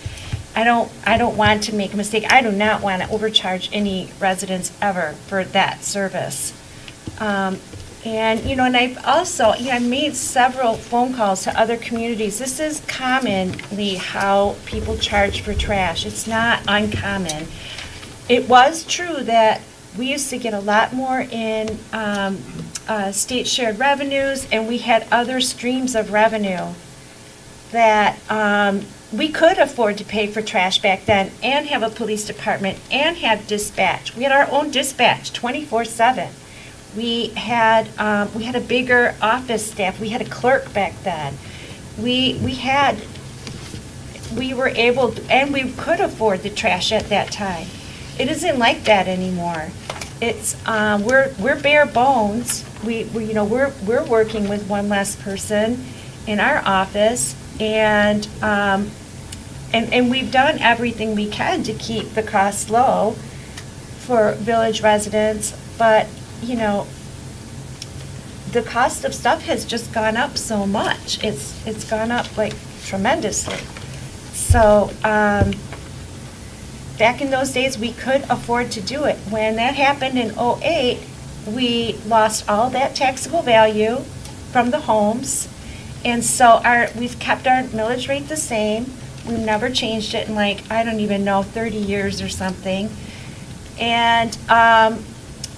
Speaker 13: I don't want to make a mistake. I do not want to overcharge any residents ever for that service. And I've also, I made several phone calls to other communities. This is commonly how people charge for trash. It's not uncommon. It was true that we used to get a lot more in state shared revenues, and we had other streams of revenue that we could afford to pay for trash back then and have a police department and have dispatch. We had our own dispatch 24/7. We had a bigger office staff. We had a clerk back then. We were able to, and we could afford the trash at that time. It isn't like that anymore. It's we're bare bones. We're working with one less person in our office, and we've done everything we can to keep the costs low for village residents, but the cost of stuff has just gone up so much. It's gone up like tremendously. So back in those days, we could afford to do it. When that happened in '08, we lost all that taxable value from the homes, and so we've kept our millage rate the same. We've never changed it in I don't even know, 30 years or something. And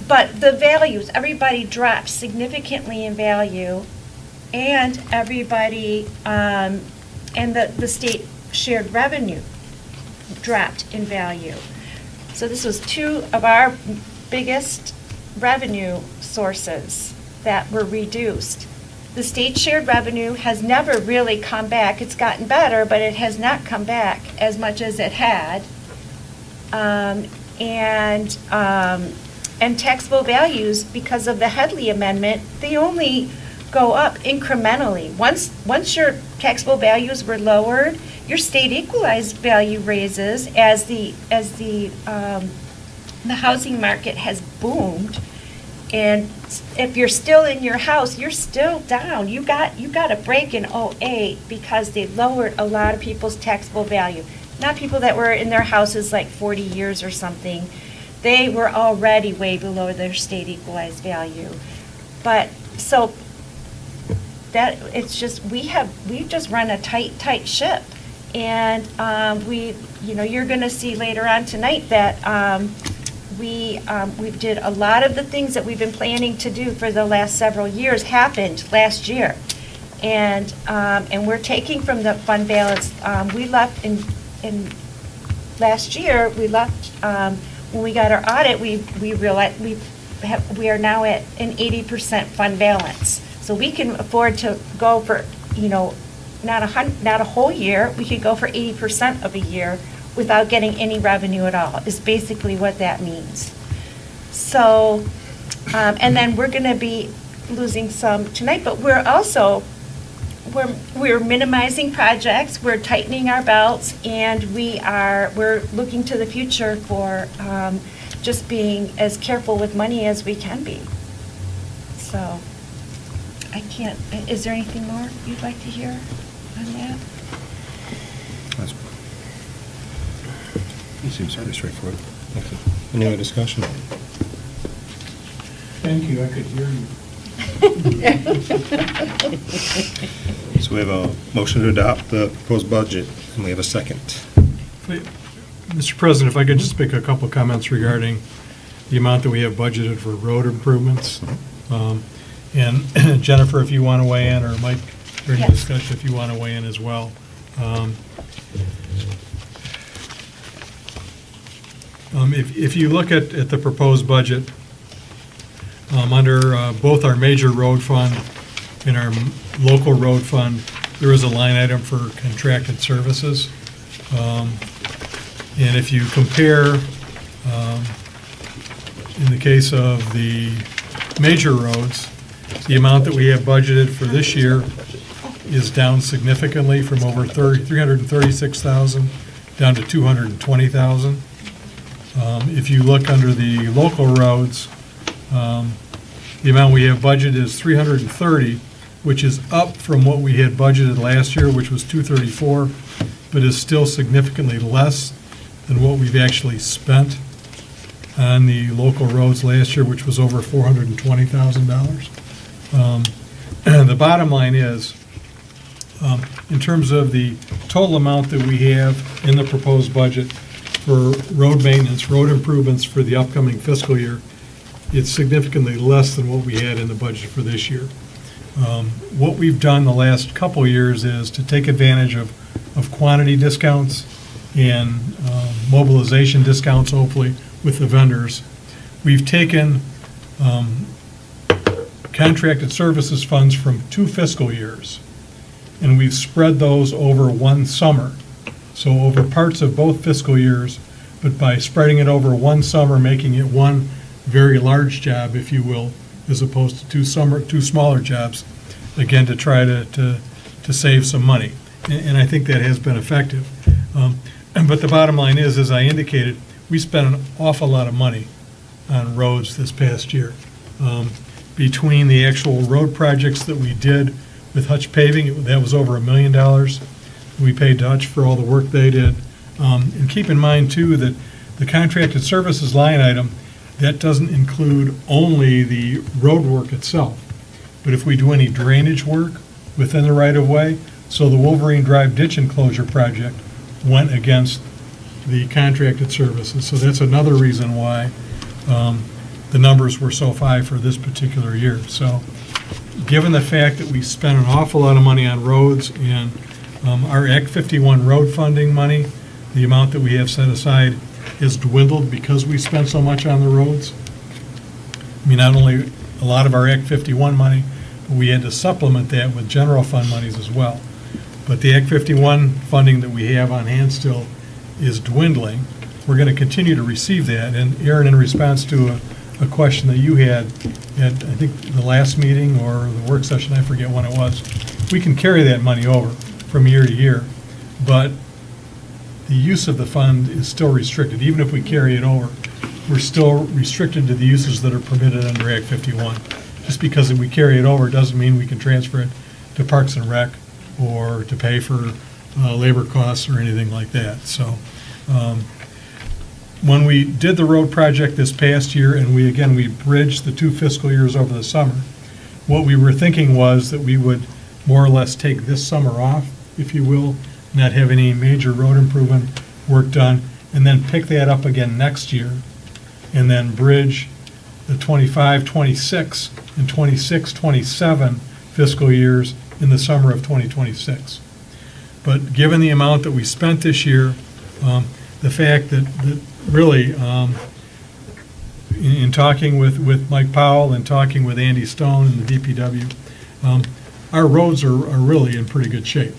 Speaker 13: but the values, everybody dropped significantly in value, and everybody, and the state shared revenue dropped in value. So this was two of our biggest revenue sources that were reduced. The state shared revenue has never really come back. It's gotten better, but it has not come back as much as it had. And taxable values, because of the Headley Amendment, they only go up incrementally. Once your taxable values were lowered, your state equalized value raises as the the housing market has boomed, and if you're still in your house, you're still down. You got a break in '08 because they lowered a lot of people's taxable value. Not people that were in their houses like 40 years or something. They were already way below their state equalized value. But, so, that, it's just, we just run a tight ship. And you're going to see later on tonight that we did a lot of the things that we've been planning to do for the last several years happened last year. And we're taking from the fund balance. We left in last year, when we got our audit, we realized we are now at an 80% fund balance. So we can afford to go for, not a whole year, we could go for 80% of a year without getting any revenue at all, is basically what that means. So, and then we're going to be losing some tonight, but we're also, we're minimizing projects, we're tightening our belts, and we're looking to the future for just being as careful with money as we can be. So, is there anything more you'd like to hear on that?
Speaker 5: It seems pretty straightforward. Okay. Any other discussion?
Speaker 10: Thank you, I could hear you.
Speaker 5: So we have a motion to adopt the proposed budget, and we have a second.
Speaker 10: Mr. President, if I could just make a couple comments regarding the amount that we have budgeted for road improvements. And Jennifer, if you want to weigh in, or Mike, during the
Speaker 13: Yes.
Speaker 10: discussion, if you want to weigh in as well. If you look at the proposed budget, under both our major road fund and our local road fund, there is a line item for contracted services. And if you compare, in the case of the major roads, the amount that we have budgeted for this year is down significantly from over 336,000 down to 220,000. If you look under the local roads, the amount we have budgeted is 330, which is up from what we had budgeted last year, which was 234, but is still significantly less than what we've actually spent on the local roads last year, which was over $420,000. The bottom line is, in terms of the total amount that we have in the proposed budget for road maintenance, road improvements for the upcoming fiscal year, it's significantly less than what we had in the budget for this year. What we've done the last couple of years is to take advantage of quantity discounts and mobilization discounts, hopefully, with the vendors. We've taken contracted services funds from 2 fiscal years, and we've spread those over one summer. So over parts of both fiscal years, but by spreading it over one summer, making it one very large job, if you will, as opposed to two smaller jobs, again, to try to save some money. And I think that has been effective. But the bottom line is, as I indicated, we spent an awful lot of money on roads this past year. Between the actual road projects that we did with Hutch Paving, that was over $1 million. We paid to Hutch for all the work they did. And keep in mind, too, that the contracted services line item, that doesn't include only the road work itself, but if we do any drainage work within the right-of-way, so the Wolverine Drive ditch enclosure project went against the contracted services. So that's another reason why the numbers were so high for this particular year. So given the fact that we spent an awful lot of money on roads and our Act 51 road funding money, the amount that we have set aside has dwindled because we spent so much on the roads. I mean, not only a lot of our Act 51 money, but we had to supplement that with general fund monies as well. But the Act 51 funding that we have on hand still is dwindling. We're going to continue to receive that. And Aaron, in response to a question that you had at, I think, the last meeting or the work session, I forget when it was, we can carry that money over from year to year, but the use of the fund is still restricted. Even if we carry it over, we're still restricted to the uses that are permitted under Act 51. Just because we carry it over doesn't mean we can transfer it to Parks and Rec or to pay for labor costs or anything like that. So when we did the road project this past year, and we bridged the 2 fiscal years over the summer, what we were thinking was that we would more or less take this summer off, if you will, not have any major road improvement work done, and then pick that up again next year, and then bridge the 25, 26, and 26, 27 fiscal years in the summer of 2026. But given the amount that we spent this year, the fact that really, in talking with Mike Powell and talking with Andy Stone and the DPW, our roads are really in pretty good shape.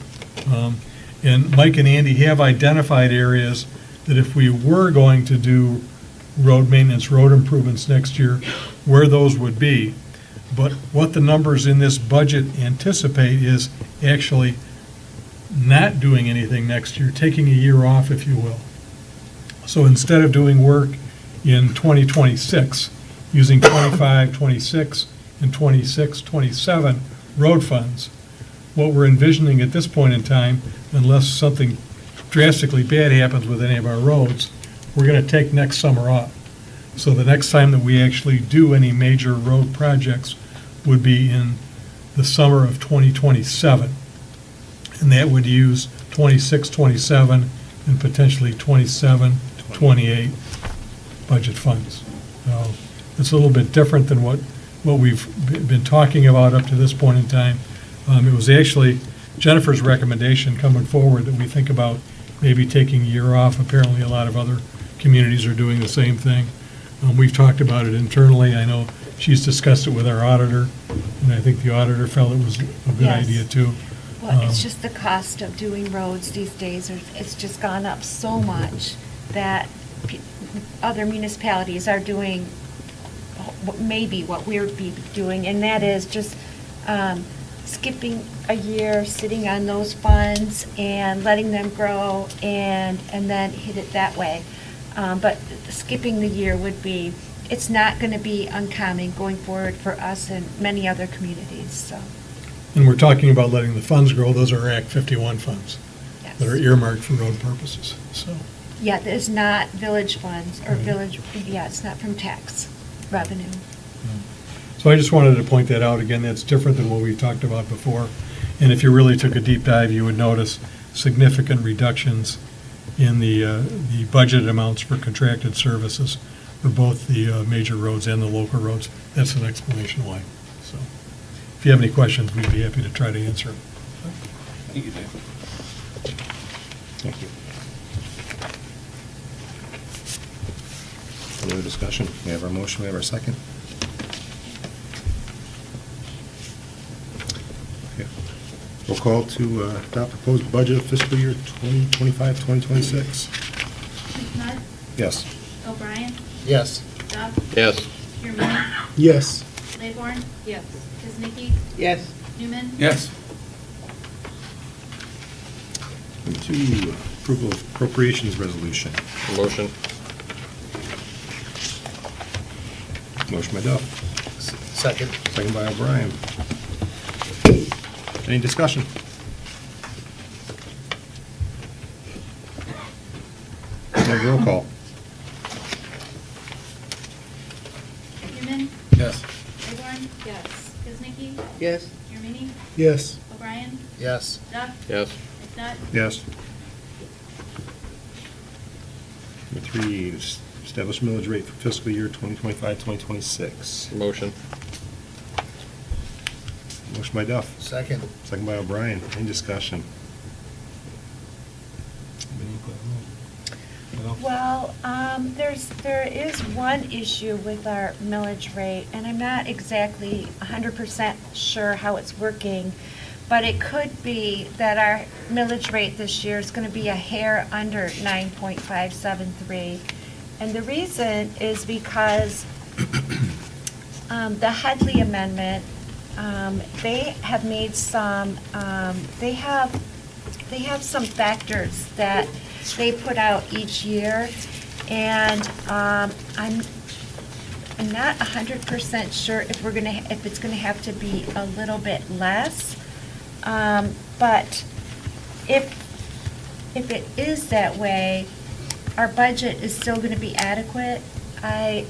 Speaker 10: And Mike and Andy have identified areas that if we were going to do road maintenance, road improvements next year, where those would be. But what the numbers in this budget anticipate is actually not doing anything next year, taking a year off, if you will. So instead of doing work in 2026, using 25, 26, and 26, 27 road funds, what we're envisioning at this point in time, unless something drastically bad happens with any of our roads, we're going to take next summer off. So the next time that we actually do any major road projects would be in the summer of 2027. And that would use 26, 27, and potentially 27, 28 budget funds. So it's a little bit different than what we've been talking about up to this point in time. It was actually Jennifer's recommendation coming forward that we think about maybe taking a year off. Apparently, a lot of other communities are doing the same thing. We've talked about it internally. I know she's discussed it with our auditor, and I think the auditor felt it was a good
Speaker 13: Yes.
Speaker 10: idea too.
Speaker 13: Well, it's just the cost of doing roads these days, it's just gone up so much that other municipalities are doing maybe what we're be doing, and that is just skipping a year, sitting on those funds and letting them grow and then hit it that way. But skipping the year would be, it's not going to be uncommon going forward for us and many other communities, so.
Speaker 10: And we're talking about letting the funds grow. Those are Act 51 funds
Speaker 13: Yes.
Speaker 10: that are earmarked for road purposes, so.
Speaker 13: Yeah, it's not village funds or
Speaker 10: Right.
Speaker 13: village, yeah, it's not from tax revenue.
Speaker 10: So I just wanted to point that out. Again, that's different than what we talked about before. And if you really took a deep dive, you would notice significant reductions in the budget amounts for contracted services for both the major roads and the local roads. That's an explanation why. So if you have any questions, we'd be happy to try to answer them.
Speaker 5: Thank you, Dave. Thank you. Any other discussion? We have our motion, we have our second. Okay. Roll call to adopt proposed budget of fiscal year 2025, 2026.
Speaker 3: McNutt?
Speaker 5: Yes.
Speaker 3: O'Brien?
Speaker 12: Yes.
Speaker 3: Duff?
Speaker 2: Yes.
Speaker 3: Herman?
Speaker 4: Yes.
Speaker 3: Claiborne?
Speaker 9: Yes.
Speaker 3: Kiznicki?
Speaker 11: Yes.
Speaker 3: Newman?
Speaker 7: Yes.
Speaker 5: Number 2, approval of appropriations resolution.
Speaker 2: Motion.
Speaker 5: Motion by Duff.
Speaker 12: Second.
Speaker 5: Second by O'Brien. Any discussion? Have roll call.
Speaker 3: Newman?
Speaker 7: Yes.
Speaker 3: Claiborne?
Speaker 9: Yes.
Speaker 3: Kiznicki?
Speaker 11: Yes.
Speaker 3: Hermini?
Speaker 4: Yes.
Speaker 3: O'Brien?
Speaker 12: Yes.
Speaker 3: Duff?
Speaker 2: Yes.
Speaker 3: McNutt?
Speaker 5: Yes. Number 3, establish millage rate for fiscal year 2025, 2026.
Speaker 2: Motion.
Speaker 5: Motion by Duff.
Speaker 12: Second.
Speaker 5: Second by O'Brien. Any discussion?
Speaker 13: Well, there is one issue with our millage rate, and I'm not exactly 100% sure how it's working, but it could be that our millage rate this year is going to be a hair under 9.573. And the reason is because the Headley Amendment, they have made some, they have some factors that they put out each year, And I'm not 100% sure if it's gonna have to be a little bit less. But if it is that way, our budget is still gonna be adequate. We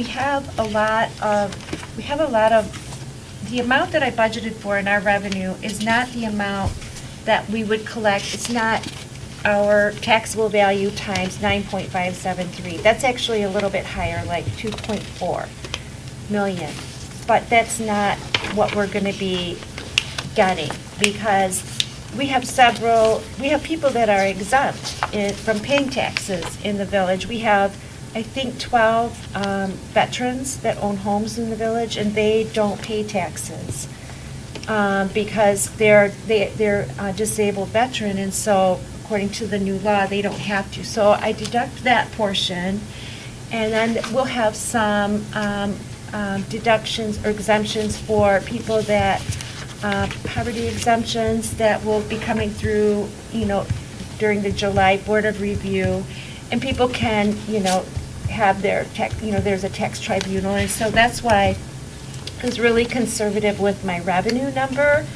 Speaker 13: have a lot of, the amount that I budgeted for in our revenue is not the amount that we would collect. It's not our taxable value times 9.573. That's actually a little bit higher, like 2.4 million. But that's not what we're gonna be getting, because we have people that are exempt from paying taxes in the village. We have, I think, 12 veterans that own homes in the village, and they don't pay taxes because they're a disabled veteran, and so according to the new law, they don't have to. So I deduct that portion, and then we'll have some deductions or exemptions for people that, poverty exemptions that will be coming through, during the July Board of Review. And people can, have their tax, there's a tax tribunal. And so that's why I was really conservative with my revenue number.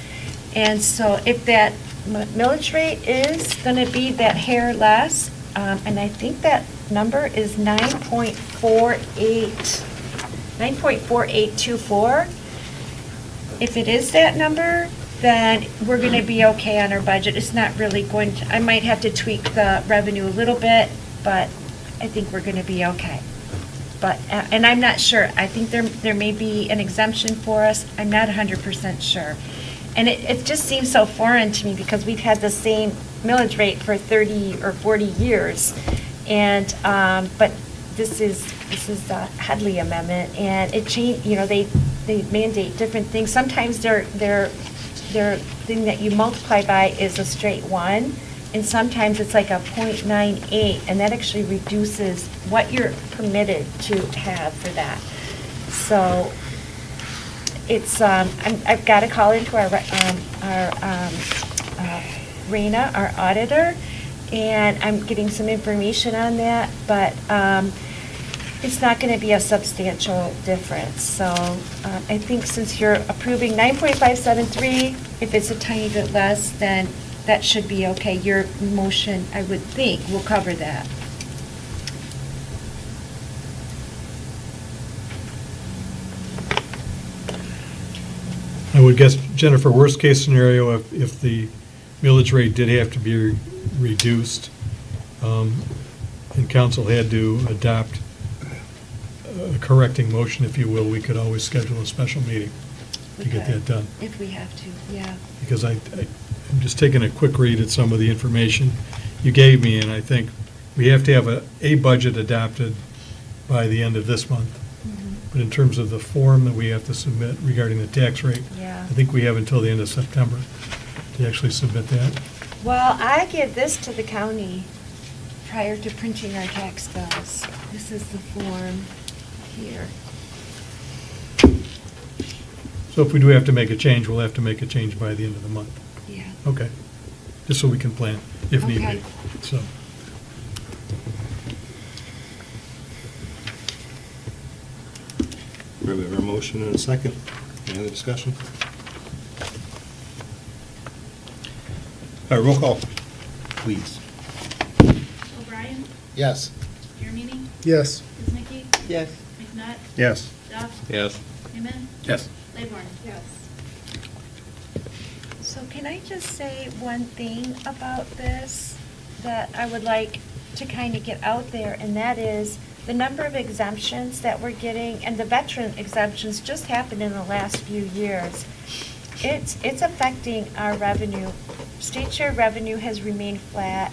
Speaker 13: And so if that millage rate is going to be that hair less, and I think that number is 9.4824. If it is that number, then we're going to be okay on our budget. It's not really going to, I might have to tweak the revenue a little bit, but I think we're going to be okay. But, and I'm not sure. I think there may be an exemption for us. I'm not 100% sure. And it just seems so foreign to me because we've had the same millage rate for 30 or 40 years. And, but this is the Headley Amendment, and it changed, they mandate different things. Sometimes their thing that you multiply by is a straight 1, and sometimes it's like a 0.98, and that actually reduces what you're permitted to have for that. So it's, I've got to call into our Raina, our auditor, and I'm getting some information on that, but it's not going to be a substantial difference. So I think since you're approving 9.573, if it's a tiny bit less, then that should be okay. Your motion, I would think, will cover that.
Speaker 10: I would guess, Jennifer, worst case scenario, if the millage rate did have to be reduced, and council had to adopt a correcting motion, if you will, we could always schedule a special meeting to get that done.
Speaker 13: If we have to, yeah.
Speaker 10: Because I'm just taking a quick read at some of the information you gave me, and I think we have to have a budget adopted by the end of this month.
Speaker 13: Mhm.
Speaker 10: But in terms of the form that we have to submit regarding the tax rate,
Speaker 13: Yeah.
Speaker 10: I think we have until the end of September to actually submit that.
Speaker 13: Well, I give this to the county prior to printing our tax bills. This is the form here.
Speaker 10: So if we do have to make a change, we'll have to make a change by the end of the month.
Speaker 13: Yeah.
Speaker 10: Okay. Just so we can plan if need
Speaker 13: Okay.
Speaker 10: be. So.
Speaker 5: We have a motion and a second. Any other discussion? All right, roll call, please.
Speaker 3: O'Brien,
Speaker 12: Yes.
Speaker 3: Jeremini,
Speaker 4: Yes.
Speaker 3: Kuznicki,
Speaker 11: Yes.
Speaker 3: McNutt,
Speaker 5: Yes.
Speaker 3: Duff,
Speaker 2: Yes.
Speaker 3: Newman,
Speaker 5: Yes.
Speaker 3: Claiborne.
Speaker 9: Yes.
Speaker 13: So can I just say one thing about this that I would like to kind of get out there, and that is the number of exemptions that we're getting, and the veteran exemptions just happened in the last few years. It's affecting our revenue. State share revenue has remained flat.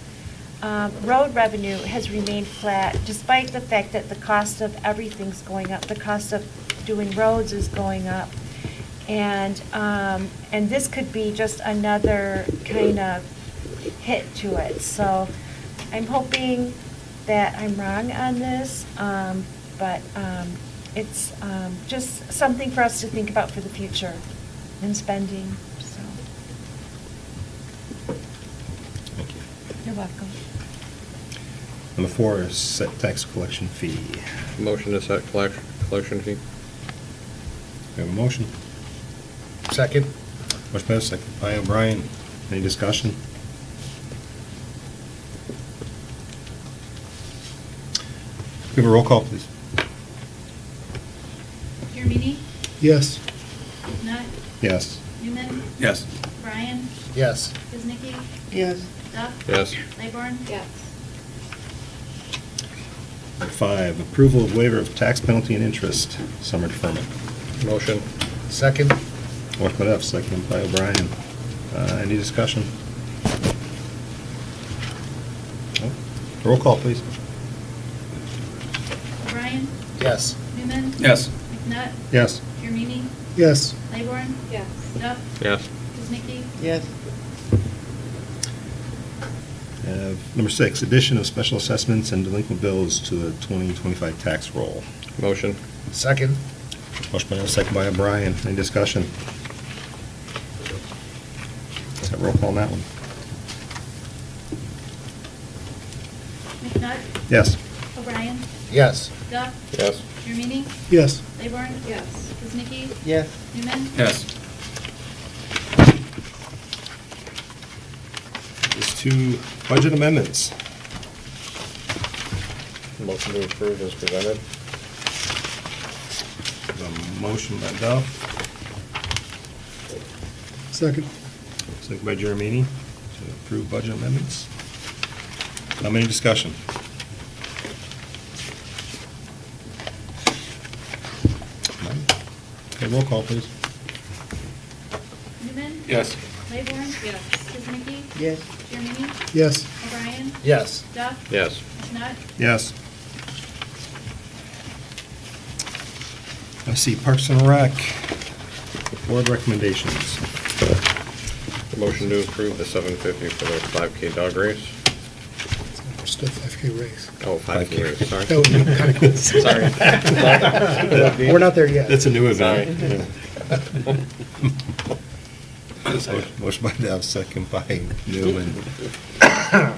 Speaker 13: Road revenue has remained flat, despite the fact that the cost of everything's going up. The cost of doing roads is going up. And this could be just another kind of hit to it. So I'm hoping that I'm wrong on this, but it's just something for us to think about for the future and spending, so.
Speaker 5: Thank you.
Speaker 13: You're welcome.
Speaker 5: Number 4 is set tax collection fee.
Speaker 2: Motion to set collection fee.
Speaker 5: We have a motion.
Speaker 14: Second.
Speaker 5: Motion by second by O'Brien. Any discussion? We have a roll call, please.
Speaker 3: Jeremy,
Speaker 4: Yes.
Speaker 3: Knut,
Speaker 5: Yes.
Speaker 3: Newman,
Speaker 7: Yes.
Speaker 3: O'Brien,
Speaker 14: Yes.
Speaker 3: Kuznicki,
Speaker 11: Yes.
Speaker 3: Duff,
Speaker 2: Yes.
Speaker 3: Claiborne,
Speaker 9: Yes.
Speaker 5: Number 5, approval of waiver of tax penalty and interest, summer deferment.
Speaker 2: Motion.
Speaker 14: Second.
Speaker 5: Motion by Duff, second by O'Brien. Any discussion? No? Roll call, please.
Speaker 3: O'Brien,
Speaker 14: Yes.
Speaker 3: Newman,
Speaker 7: Yes.
Speaker 3: McNutt,
Speaker 5: Yes.
Speaker 3: Jeremy,
Speaker 4: Yes.
Speaker 3: Claiborne,
Speaker 9: Yes.
Speaker 3: Duff,
Speaker 2: Yes.
Speaker 3: Kuznicki,
Speaker 11: Yes.
Speaker 5: Number 6, addition of special assessments and delinquent bills to the 2025 tax roll.
Speaker 2: Motion.
Speaker 14: Second.
Speaker 5: Motion by Duff, second by O'Brien. Any discussion? Is that roll call on that one?
Speaker 3: McNutt,
Speaker 5: Yes.
Speaker 3: O'Brien,
Speaker 14: Yes.
Speaker 3: Duff,
Speaker 2: Yes.
Speaker 3: Jeremy,
Speaker 4: Yes.
Speaker 3: Claiborne,
Speaker 9: Yes.
Speaker 3: Kuznicki,
Speaker 11: Yes.
Speaker 3: Newman,
Speaker 7: Yes.
Speaker 5: Is to budget amendments.
Speaker 2: Motion to approve is presented.
Speaker 5: A motion by Duff,
Speaker 4: Second.
Speaker 5: second by Jeremini to approve budget amendments. How many discussion? None? Okay, roll call, please.
Speaker 3: Newman,
Speaker 7: Yes.
Speaker 3: Claiborne,
Speaker 9: Yes.
Speaker 3: Kuznicki,
Speaker 11: Yes.
Speaker 3: Jeremy,
Speaker 4: Yes.
Speaker 3: O'Brien,
Speaker 14: Yes.
Speaker 3: Duff,
Speaker 2: Yes.
Speaker 3: McNutt,
Speaker 5: Yes. I see Parks and Rec, board recommendations.
Speaker 2: Motion to approve the 750 for the 5K dog race.
Speaker 4: Still 5K race.
Speaker 2: Oh, 5K race, sorry.
Speaker 4: That would be kind of cool.
Speaker 2: Sorry.
Speaker 14: We're not there yet.
Speaker 5: That's a new event.
Speaker 2: Sorry.
Speaker 5: Motion by Dow, second by Newman.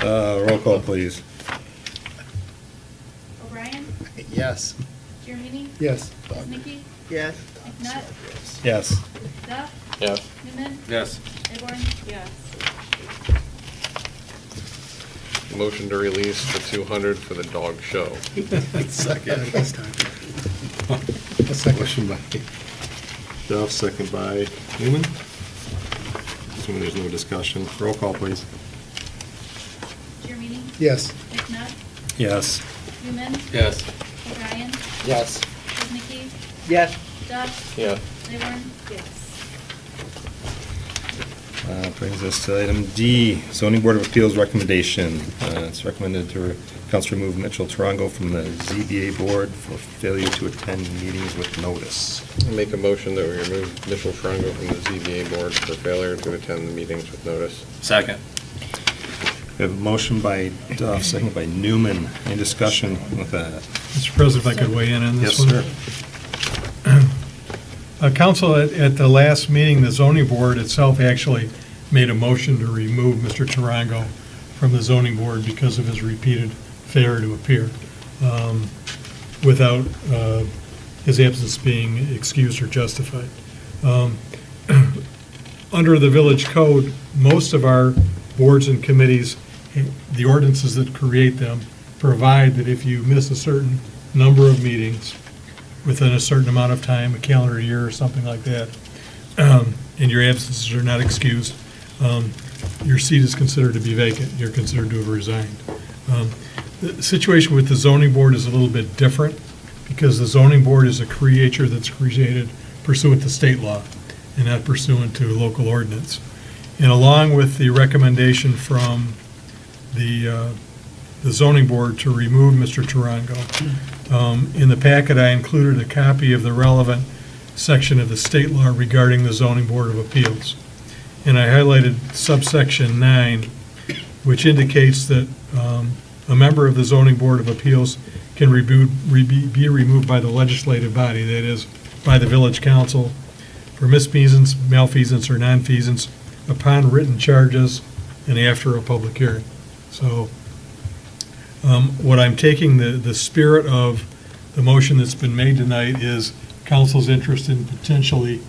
Speaker 5: Roll call, please.
Speaker 3: O'Brien,
Speaker 14: Yes.
Speaker 3: Jeremy,
Speaker 4: Yes.
Speaker 3: Kuznicki,
Speaker 11: Yes.
Speaker 3: McNutt,
Speaker 5: Yes.
Speaker 3: Duff,
Speaker 2: Yes.
Speaker 3: Newman,
Speaker 7: Yes.
Speaker 3: Claiborne,
Speaker 9: Yes.
Speaker 2: Motion to release the 200 for the dog show.
Speaker 4: Second. This time. A second.
Speaker 5: Motion by Dow, second by Newman. Assuming there's no discussion. Roll call, please.
Speaker 3: Jeremy,
Speaker 4: Yes.
Speaker 3: McNutt,
Speaker 5: Yes.
Speaker 3: Newman,
Speaker 7: Yes.
Speaker 3: O'Brien,
Speaker 14: Yes.
Speaker 3: Kuznicki,
Speaker 11: Yes.
Speaker 3: Duff,
Speaker 2: Yes.
Speaker 3: Claiborne,
Speaker 9: Yes.
Speaker 5: Brings us to item D, zoning board of appeals recommendation. It's recommended to council remove Mitchell Tarango from the ZBA board for failure to attend meetings with notice.
Speaker 2: Make a motion that we remove Mitchell Tarango from the ZBA board for failure to attend the meetings with notice.
Speaker 7: Second.
Speaker 5: We have a motion by Duff, second by Newman. Any discussion with that?
Speaker 10: Mr. President, if I could weigh in on
Speaker 5: Yes,
Speaker 10: this one?
Speaker 5: sir.
Speaker 10: Council, at the last meeting, the zoning board itself actually made a motion to remove Mr. Tarango from the zoning board because of his repeated failure to appear, without his absence being excused or justified. Under the village code, most of our boards and committees, the ordinances that create them, provide that if you miss a certain number of meetings within a certain amount of time, a calendar year or something like that, and your absences are not excused, your seat is considered to be vacant. You're considered to have resigned. The situation with the zoning board is a little bit different because the zoning board is a creature that's created pursuant to state law and not pursuant to local ordinance. And along with the recommendation from the zoning board to remove Mr. Tarango, in the packet, I included a copy of the relevant section of the state law regarding the zoning board of appeals. And I highlighted subsection 9, which indicates that a member of the zoning board of appeals can be removed by the legislative body, that is, by the village council, for misfeasance, malfeasance, or nonfeasance upon written charges and after a public hearing. So What I'm taking, the spirit of the motion that's been made tonight is council's interest in potentially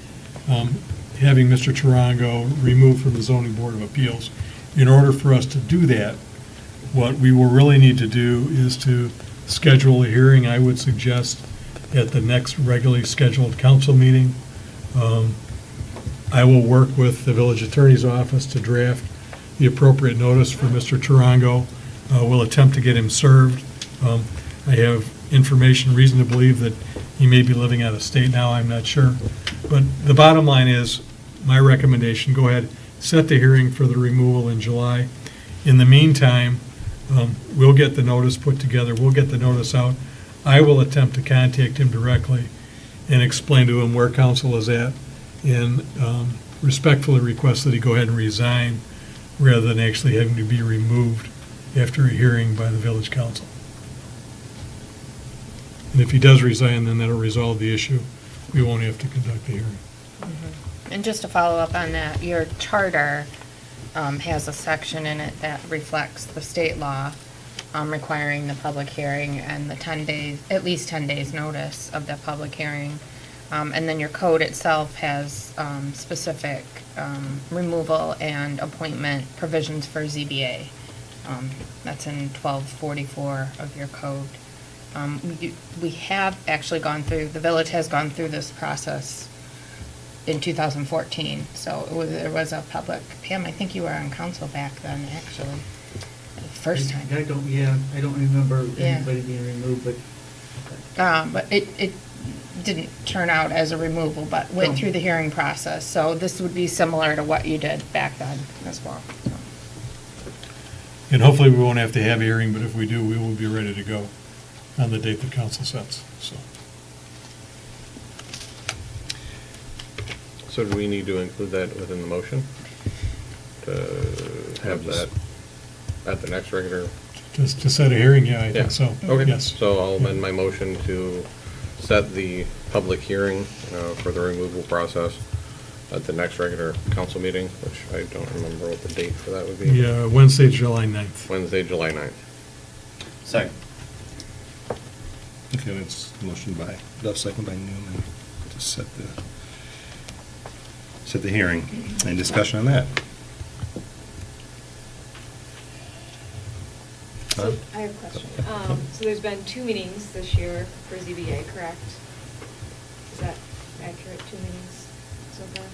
Speaker 10: having Mr. Tarango removed from the zoning board of appeals. In order for us to do that, what we will really need to do is to schedule a hearing, I would suggest, at the next regularly scheduled council meeting. I will work with the village attorney's office to draft the appropriate notice for Mr. Tarango. We'll attempt to get him served. I have information, reason to believe that he may be living out of state now, I'm not sure. But the bottom line is, my recommendation, go ahead, set the hearing for the removal in July. In the meantime, we'll get the notice put together, we'll get the notice out. I will attempt to contact him directly and explain to him where council is at, and respectfully request that he go ahead and resign rather than actually having to be removed after a hearing by the village council. And if he does resign, then that'll resolve the issue. We won't have to conduct the hearing.
Speaker 15: And just to follow up on that, your charter has a section in it that reflects the state law requiring the public hearing and the 10 days, at least 10 days notice of the public hearing. And then your code itself has specific removal and appointment provisions for ZBA. That's in 1244 of your code. We have actually gone through, the village has gone through this process in 2014, so there was a public, Pam, I think you were on council back then, actually, the first time.
Speaker 16: I don't remember
Speaker 15: Yeah.
Speaker 16: anybody being removed, but.
Speaker 15: But it didn't turn out as a removal, but went through the hearing process, so this would be similar to what you did back then as well.
Speaker 10: And hopefully, we won't have to have a hearing, but if we do, we will be ready to go on the date that council sets, so.
Speaker 2: So do we need to include that within the motion? To have that at the next regular?
Speaker 10: Just to set a hearing, yeah, I
Speaker 2: Yeah.
Speaker 10: think so.
Speaker 2: Okay.
Speaker 10: Yes.
Speaker 2: So I'll amend my motion to set the public hearing for the removal process at the next regular council meeting, which I don't remember what the date for that would be.
Speaker 10: Yeah, Wednesday, July 9th.
Speaker 2: Wednesday, July 9th.
Speaker 5: Second. Okay, that's motion by Duff, second by Newman to set the hearing. Any discussion on that?
Speaker 9: So I have a question. So there's been 2 meetings this year for ZBA, correct? Is that accurate, 2 meetings so far?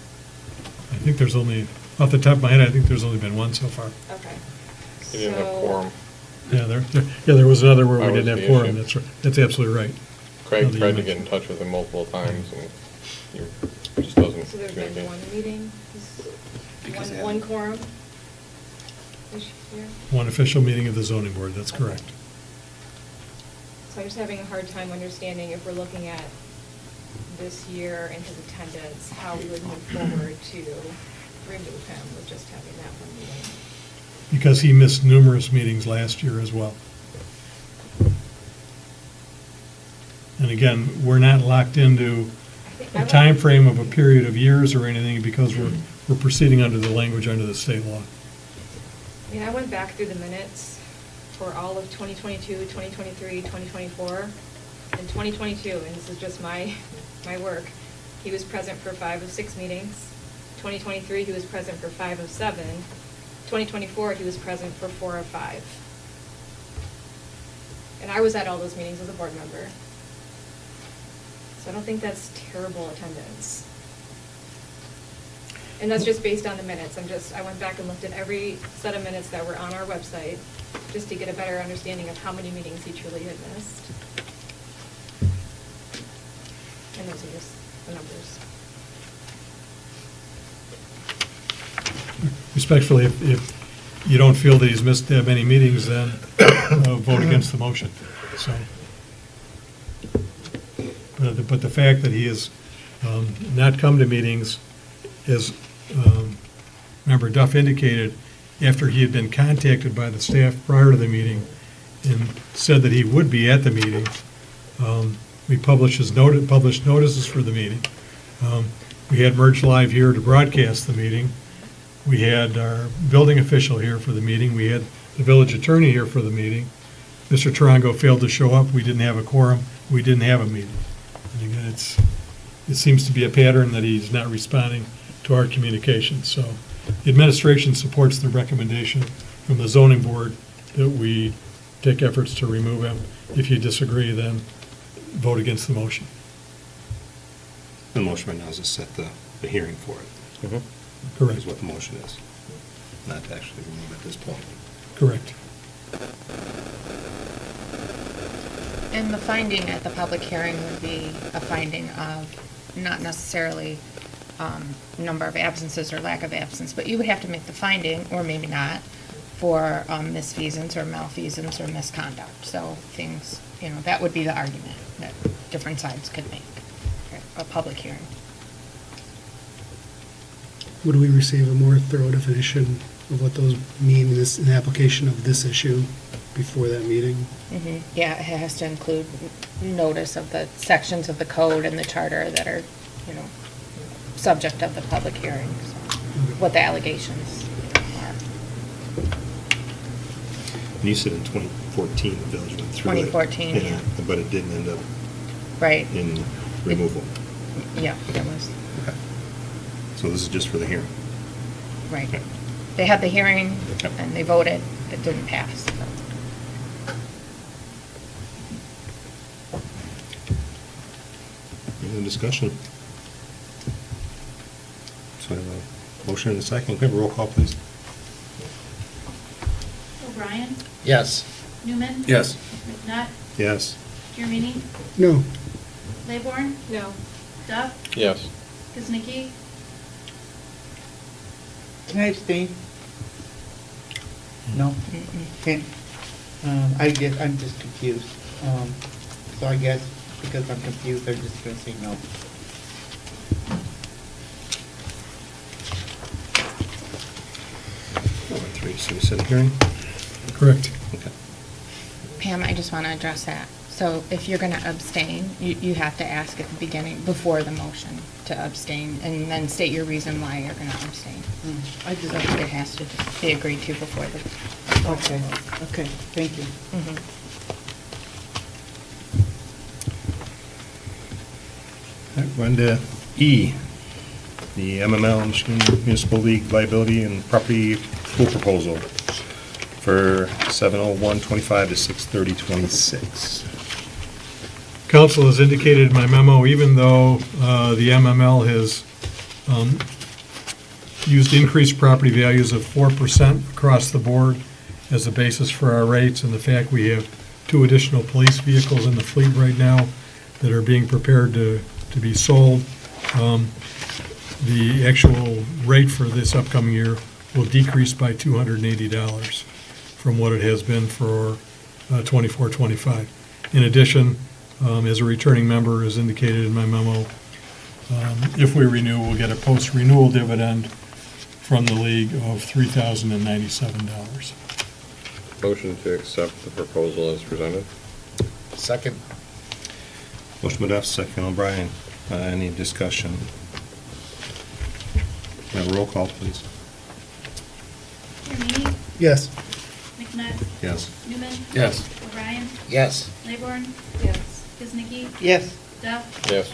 Speaker 10: I think there's only, off the top of my head, I think there's only been one so far.
Speaker 9: Okay.
Speaker 2: You didn't have quorum.
Speaker 10: Yeah, there was another where
Speaker 2: That
Speaker 10: we
Speaker 2: was
Speaker 10: didn't have
Speaker 2: the
Speaker 10: quorum,
Speaker 2: issue.
Speaker 10: that's right, that's absolutely right.
Speaker 2: Craig
Speaker 10: Now that you
Speaker 2: tried to get
Speaker 10: mention-
Speaker 2: in touch with him multiple times, and he just doesn't
Speaker 9: So there's been
Speaker 2: communicate.
Speaker 9: 1 meeting,
Speaker 5: Because they
Speaker 9: one
Speaker 5: haven't-
Speaker 9: quorum this year?
Speaker 10: One official meeting of the zoning board, that's correct.
Speaker 9: So I'm just having a hard time understanding if we're looking at this year and his attendance, how we would move forward to remove him with just having that 1 meeting.
Speaker 10: Because he missed numerous meetings last year as well. And again, we're not locked into a time frame of a period of years or anything, because we're proceeding under the language under the state law.
Speaker 9: I mean, I went back through the minutes for all of 2022, 2023, 2024. In 2022, and this is just my work, he was present for 5 of 6 meetings. 2023, he was present for 5 of 7. 2024, he was present for 4 of 5. And I was at all those meetings as a board member. So I don't think that's terrible attendance. And that's just based on the minutes. I went back and looked at every set of minutes that were on our website, just to get a better understanding of how many meetings he truly had missed. And those are just the numbers.
Speaker 10: Respectfully, if you don't feel that he's missed that many meetings, then vote against the motion, so. But the fact that he has not come to meetings, as Member Duff indicated, after he had been contacted by the staff prior to the meeting and said that he would be at the meeting, we published notices for the meeting. We had Merge Live here to broadcast the meeting. We had our building official here for the meeting. We had the village attorney here for the meeting. Mr. Tarango failed to show up, we didn't have a quorum, we didn't have a meeting. And again, it seems to be a pattern that he's not responding to our communications. So the administration supports the recommendation from the zoning board that we take efforts to remove him. If you disagree, then vote against the motion.
Speaker 5: The motion right now is to set the hearing for it.
Speaker 10: Correct.
Speaker 5: Is what the motion is. Not to actually remove at this point.
Speaker 10: Correct.
Speaker 15: And the finding at the public hearing would be a finding of not necessarily number of absences or lack of absence, but you would have to make the finding, or maybe not, for misfeasance or malfeasance or misconduct. So things, that would be the argument that different sides could make at a public hearing.
Speaker 4: Would we receive a more thorough definition of what those mean in the application of this issue before that meeting?
Speaker 15: Yeah, it has to include notice of the sections of the code and the charter that are, subject of the public hearing, so what the allegations are.
Speaker 5: And you said in 2014, the village went through it.
Speaker 15: 2014, yeah.
Speaker 5: But it didn't end up
Speaker 15: Right,
Speaker 5: in removal.
Speaker 15: yeah, it was,
Speaker 5: Okay. So this is just for the hearing?
Speaker 15: right.
Speaker 5: Okay.
Speaker 15: They had the hearing,
Speaker 5: Yep.
Speaker 15: and they voted, it didn't pass, so.
Speaker 5: Any other discussion? So I have a motion and a second. Can we have a roll call, please?
Speaker 3: O'Brien,
Speaker 14: Yes.
Speaker 3: Newman.
Speaker 14: Yes.
Speaker 3: McNutt,
Speaker 5: Yes.
Speaker 3: Jeremini,
Speaker 4: No.
Speaker 3: Layborn,
Speaker 9: No.
Speaker 3: Duff,
Speaker 2: Yes.
Speaker 3: Kuznicki,
Speaker 16: Can I abstain? No? Can't. I'm just confused. So I guess because I'm confused, I'm just gonna say no.
Speaker 5: Three, so we set a hearing?
Speaker 10: Correct.
Speaker 5: Okay.
Speaker 15: Pam, I just want to address that. So if you're going to abstain, you have to ask at the beginning, before the motion, to abstain, and then state your reason why you're going to abstain.
Speaker 16: I just,
Speaker 15: So it has to just be agreed to before the.
Speaker 16: okay, thank you.
Speaker 15: Mhm.
Speaker 5: All right, we're on to E, the MML Michigan Municipal League Liability and Property Pool Proposal for 7/01/25 to 6/30/26.
Speaker 10: Council has indicated in my memo, even though the MML has used increased property values of 4% across the board as the basis for our rates, and the fact we have 2 additional police vehicles in the fleet right now that are being prepared to be sold, the actual rate for this upcoming year will decrease by $280 from what it has been for 24-25. In addition, as a returning member, as indicated in my memo, if we renew, we'll get a post-renewal dividend from the league of $3,097.
Speaker 2: Motion to accept the proposal as presented.
Speaker 14: Second.
Speaker 5: Motion by Duff, second O'Brien. Any discussion? Can I have a roll call, please?
Speaker 3: Jeremini,
Speaker 4: Yes.
Speaker 3: McNutt,
Speaker 5: Yes.
Speaker 3: Newman.
Speaker 14: Yes.
Speaker 3: O'Brien,
Speaker 14: Yes.
Speaker 3: Layborn,
Speaker 9: Yes.
Speaker 3: Kuznicki,
Speaker 16: Yes.
Speaker 3: Duff,
Speaker 2: Yes.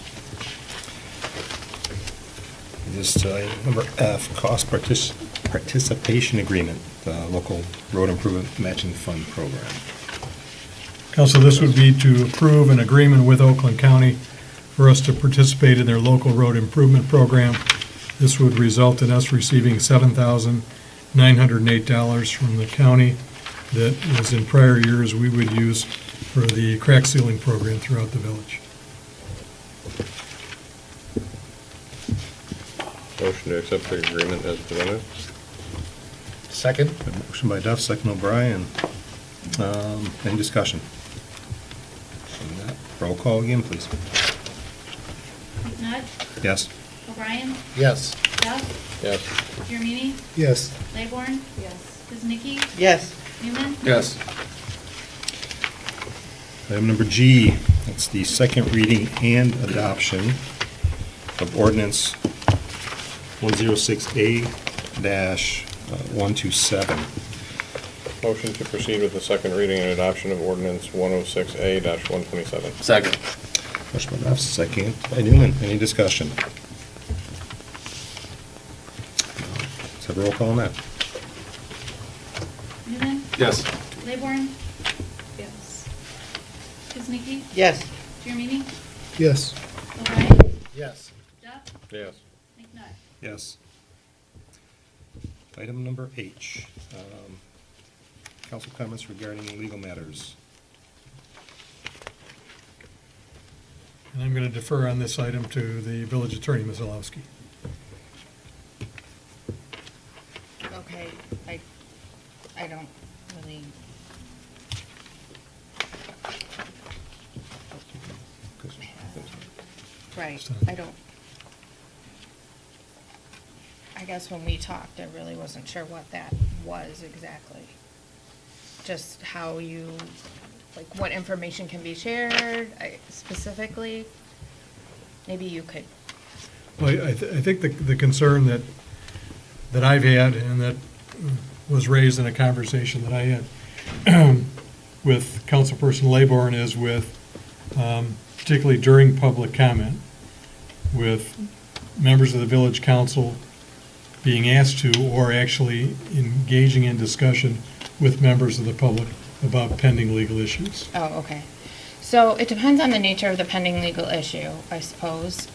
Speaker 5: This number F, cost participation agreement, local road improvement matching fund program.
Speaker 10: Council, this would be to approve an agreement with Oakland County for us to participate in their local road improvement program. This would result in us receiving $7,908 from the county that was in prior years we would use for the crack sealing program throughout the village.
Speaker 2: Motion to accept the agreement as presented.
Speaker 14: Second.
Speaker 5: Motion by Duff, second O'Brien. Any discussion? Seeing that, roll call again, please.
Speaker 3: McNutt,
Speaker 5: Yes.
Speaker 3: O'Brien,
Speaker 14: Yes.
Speaker 3: Duff,
Speaker 2: Yes.
Speaker 3: Jeremini,
Speaker 4: Yes.
Speaker 3: Layborn,
Speaker 9: Yes.
Speaker 3: Kuznicki,
Speaker 16: Yes.
Speaker 3: Newman.
Speaker 14: Yes.
Speaker 5: Item number G, that's the second reading and adoption of ordinance 106A-127.
Speaker 2: Motion to proceed with the second reading and adoption of ordinance 106A-127.
Speaker 14: Second.
Speaker 5: Motion by Duff, second by Newman. Any discussion? Let's have a roll call on that.
Speaker 3: Newman?
Speaker 14: Yes.
Speaker 3: Layborn?
Speaker 9: Yes.
Speaker 3: Kuznicki?
Speaker 16: Yes.
Speaker 3: Jeremini?
Speaker 4: Yes.
Speaker 3: O'Brien?
Speaker 14: Yes.
Speaker 3: Duff?
Speaker 2: Yes.
Speaker 3: McNutt?
Speaker 5: Yes. Item number H, council comments regarding legal matters.
Speaker 10: And I'm going to defer on this item to the village attorney, Ms. Olowski.
Speaker 15: Okay, I don't really, right, I don't. I guess when we talked, I really wasn't sure what that was exactly. Just how you, like, what information can be shared specifically? Maybe you could.
Speaker 10: Well, I think the concern that I've had and that was raised in a conversation that I had with Councilperson Layborn is with, particularly during public comment, with members of the village council being asked to or actually engaging in discussion with members of the public about pending legal issues.
Speaker 15: Oh, okay. So it depends on the nature of the pending legal issue, I suppose.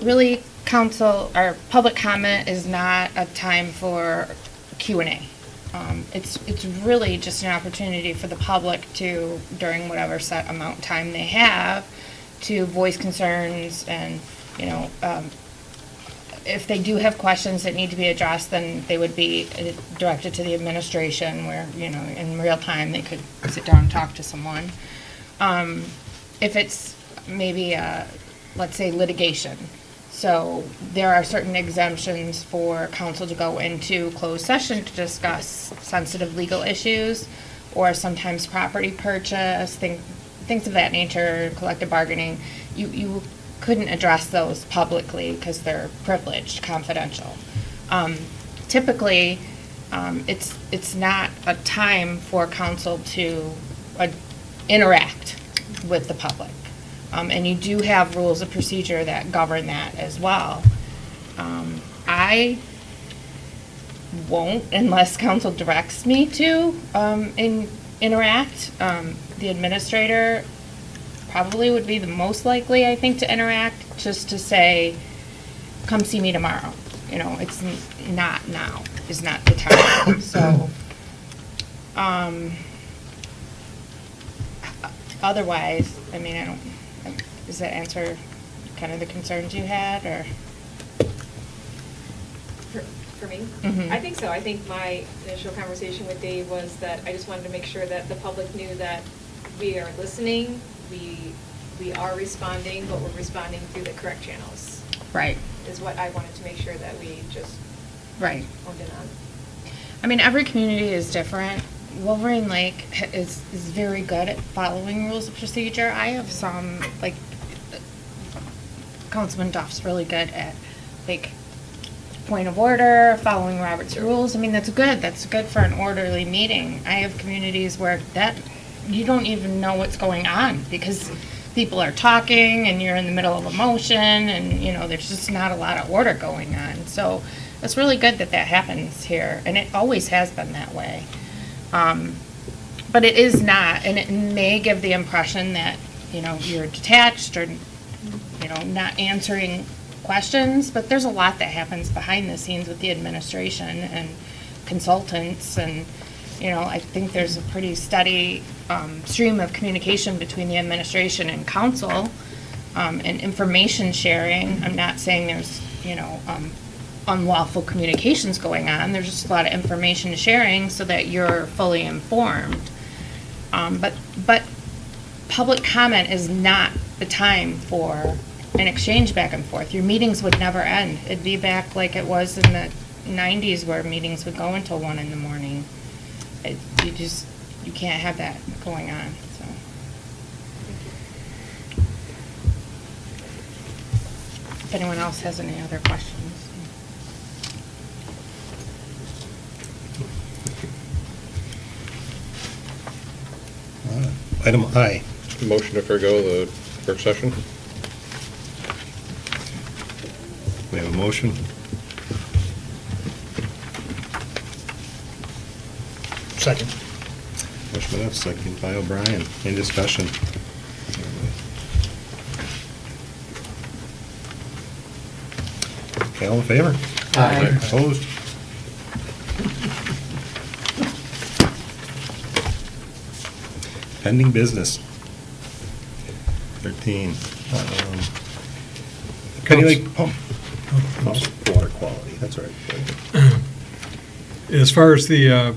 Speaker 15: Really, council, or public comment is not a time for Q&A. It's really just an opportunity for the public to, during whatever set amount of time they have, to voice concerns and, you know, if they do have questions that need to be addressed, then they would be directed to the administration where, you know, in real time, they could sit down and talk to someone. If it's maybe, let's say litigation, so there are certain exemptions for council to go into closed session to discuss sensitive legal issues, or sometimes property purchase, things of that nature, collective bargaining. You couldn't address those publicly because they're privileged, confidential. Typically, it's not a time for council to interact with the public. And you do have rules of procedure that govern that as well. I won't unless council directs me to interact. The administrator probably would be the most likely, I think, to interact, just to say, come see me tomorrow. You know, it's not now, is not the time. So, otherwise, I mean, I don't, does that answer kind of the concerns you had, or?
Speaker 9: For me?
Speaker 15: Mhm.
Speaker 9: I think so. I think my initial conversation with Dave was that I just wanted to make sure that the public knew that we are listening, we are responding, but we're responding through the correct channels.
Speaker 15: Right.
Speaker 9: Is what I wanted to make sure that we just
Speaker 15: Right.
Speaker 9: honed in on.
Speaker 15: I mean, every community is different. Wolverine Lake is very good at following rules of procedure. I have some, like, Councilman Duff's really good at, like, point of order, following Robert's rules. I mean, that's good. That's good for an orderly meeting. I have communities where you don't even know what's going on because people are talking and you're in the middle of a motion and, you know, there's just not a lot of order going on. So it's really good that that happens here, and it always has been that way. But it is not, and it may give the impression that, you know, you're detached or, you know, not answering questions, but there's a lot that happens behind the scenes with the administration and consultants, and, you know, I think there's a pretty steady stream of communication between the administration and council, and information sharing. I'm not saying there's, you know, unlawful communications going on. There's just a lot of information sharing so that you're fully informed. But public comment is not the time for an exchange back and forth. Your meetings would never end. It'd be back like it was in the 90s where meetings would go until 1 in the morning. You can't have that going on, so. If anyone else has any other questions.
Speaker 5: Item I.
Speaker 2: Motion to forego the work session?
Speaker 5: We have a motion.
Speaker 14: Second.
Speaker 5: Motion by F, second by O'Brien. Any discussion? Okay, all in favor?
Speaker 14: Aye.
Speaker 5: Opposed? Pending business. 13. Penny Lake Pump. Water quality, that's right.
Speaker 10: As far as the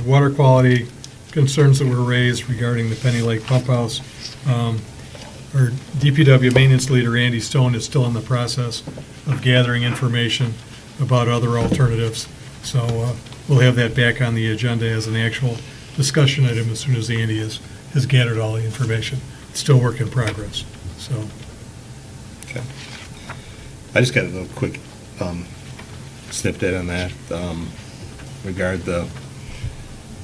Speaker 10: water quality concerns that were raised regarding the Penny Lake Pump House, our DPW maintenance leader, Andy Stone, is still in the process of gathering information about other alternatives. So we'll have that back on the agenda as an actual discussion item as soon as Andy has gathered all the information. It's still work in progress, so.
Speaker 5: Okay. I just got a little quick snippet on that. Regard the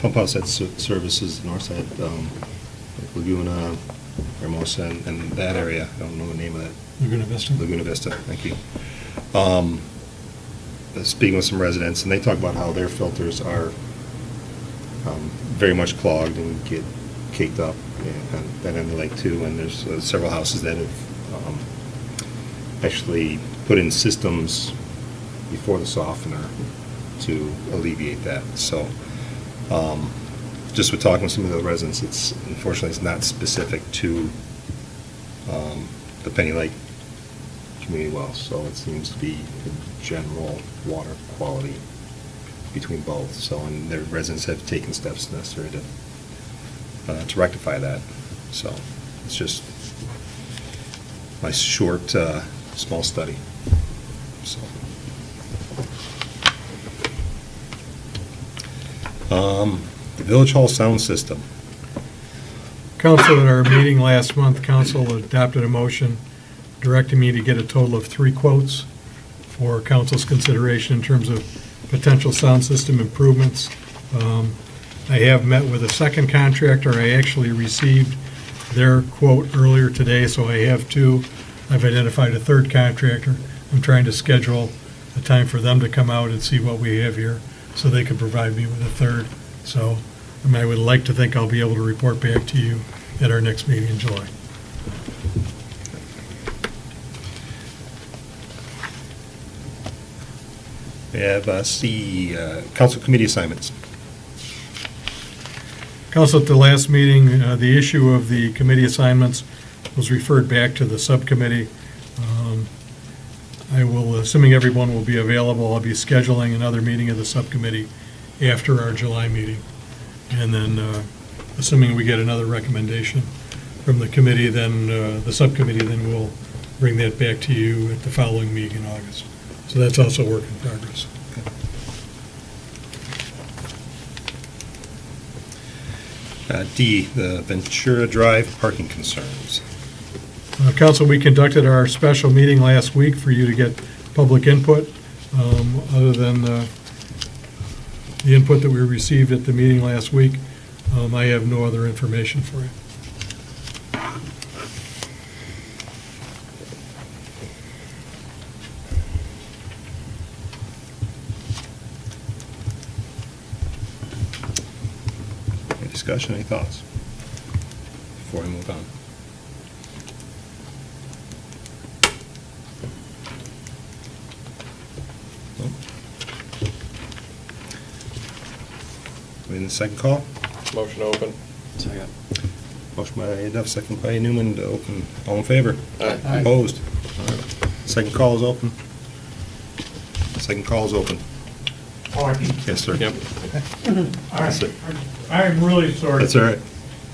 Speaker 5: pump house that services the north side, Laguna, Hermosa, and that area. I don't know the name of that.
Speaker 10: Laguna Vista?
Speaker 5: Laguna Vista, thank you. Speaking with some residents, and they talk about how their filters are very much clogged and get caked up on that end of the lake too. And there's several houses that have actually put in systems before the softener to alleviate that. So just with talking with some of the residents, unfortunately it's not specific to the Penny Lake community wells, so it seems to be general water quality between both. So, and their residents have taken steps necessary to rectify that. So it's just my short, small study. So. The Village Hall sound system.
Speaker 10: Council, at our meeting last month, council adopted a motion directing me to get a total of 3 quotes for council's consideration in terms of potential sound system improvements. I have met with a second contractor. I actually received their quote earlier today, so I have 2. I've identified a third contractor. I'm trying to schedule a time for them to come out and see what we have here, so they can provide me with a third. So I would like to think I'll be able to report back to you at our next meeting in July.
Speaker 5: We have council committee assignments.
Speaker 10: Council, at the last meeting, the issue of the committee assignments was referred back to the subcommittee. I will, assuming everyone will be available, I'll be scheduling another meeting of the subcommittee after our July meeting. And then, assuming we get another recommendation from the committee, then the subcommittee, then we'll bring that back to you at the following meeting in August. So that's also work in progress.
Speaker 5: D, the Ventura Drive parking concerns.
Speaker 10: Council, we conducted our special meeting last week for you to get public input. Other than the input that we received at the meeting last week, I have no other information for you.
Speaker 5: Any discussion, any thoughts before we move on? We in the second call?
Speaker 2: Motion to open. Second.
Speaker 5: Motion by Duff, second by Newman to open. All in favor?
Speaker 2: Aye.
Speaker 5: Opposed? All right. Second call is open. Second call is open. Yes, sir.
Speaker 2: Yep.
Speaker 5: That's it.
Speaker 8: I'm really sorry.
Speaker 5: That's all right.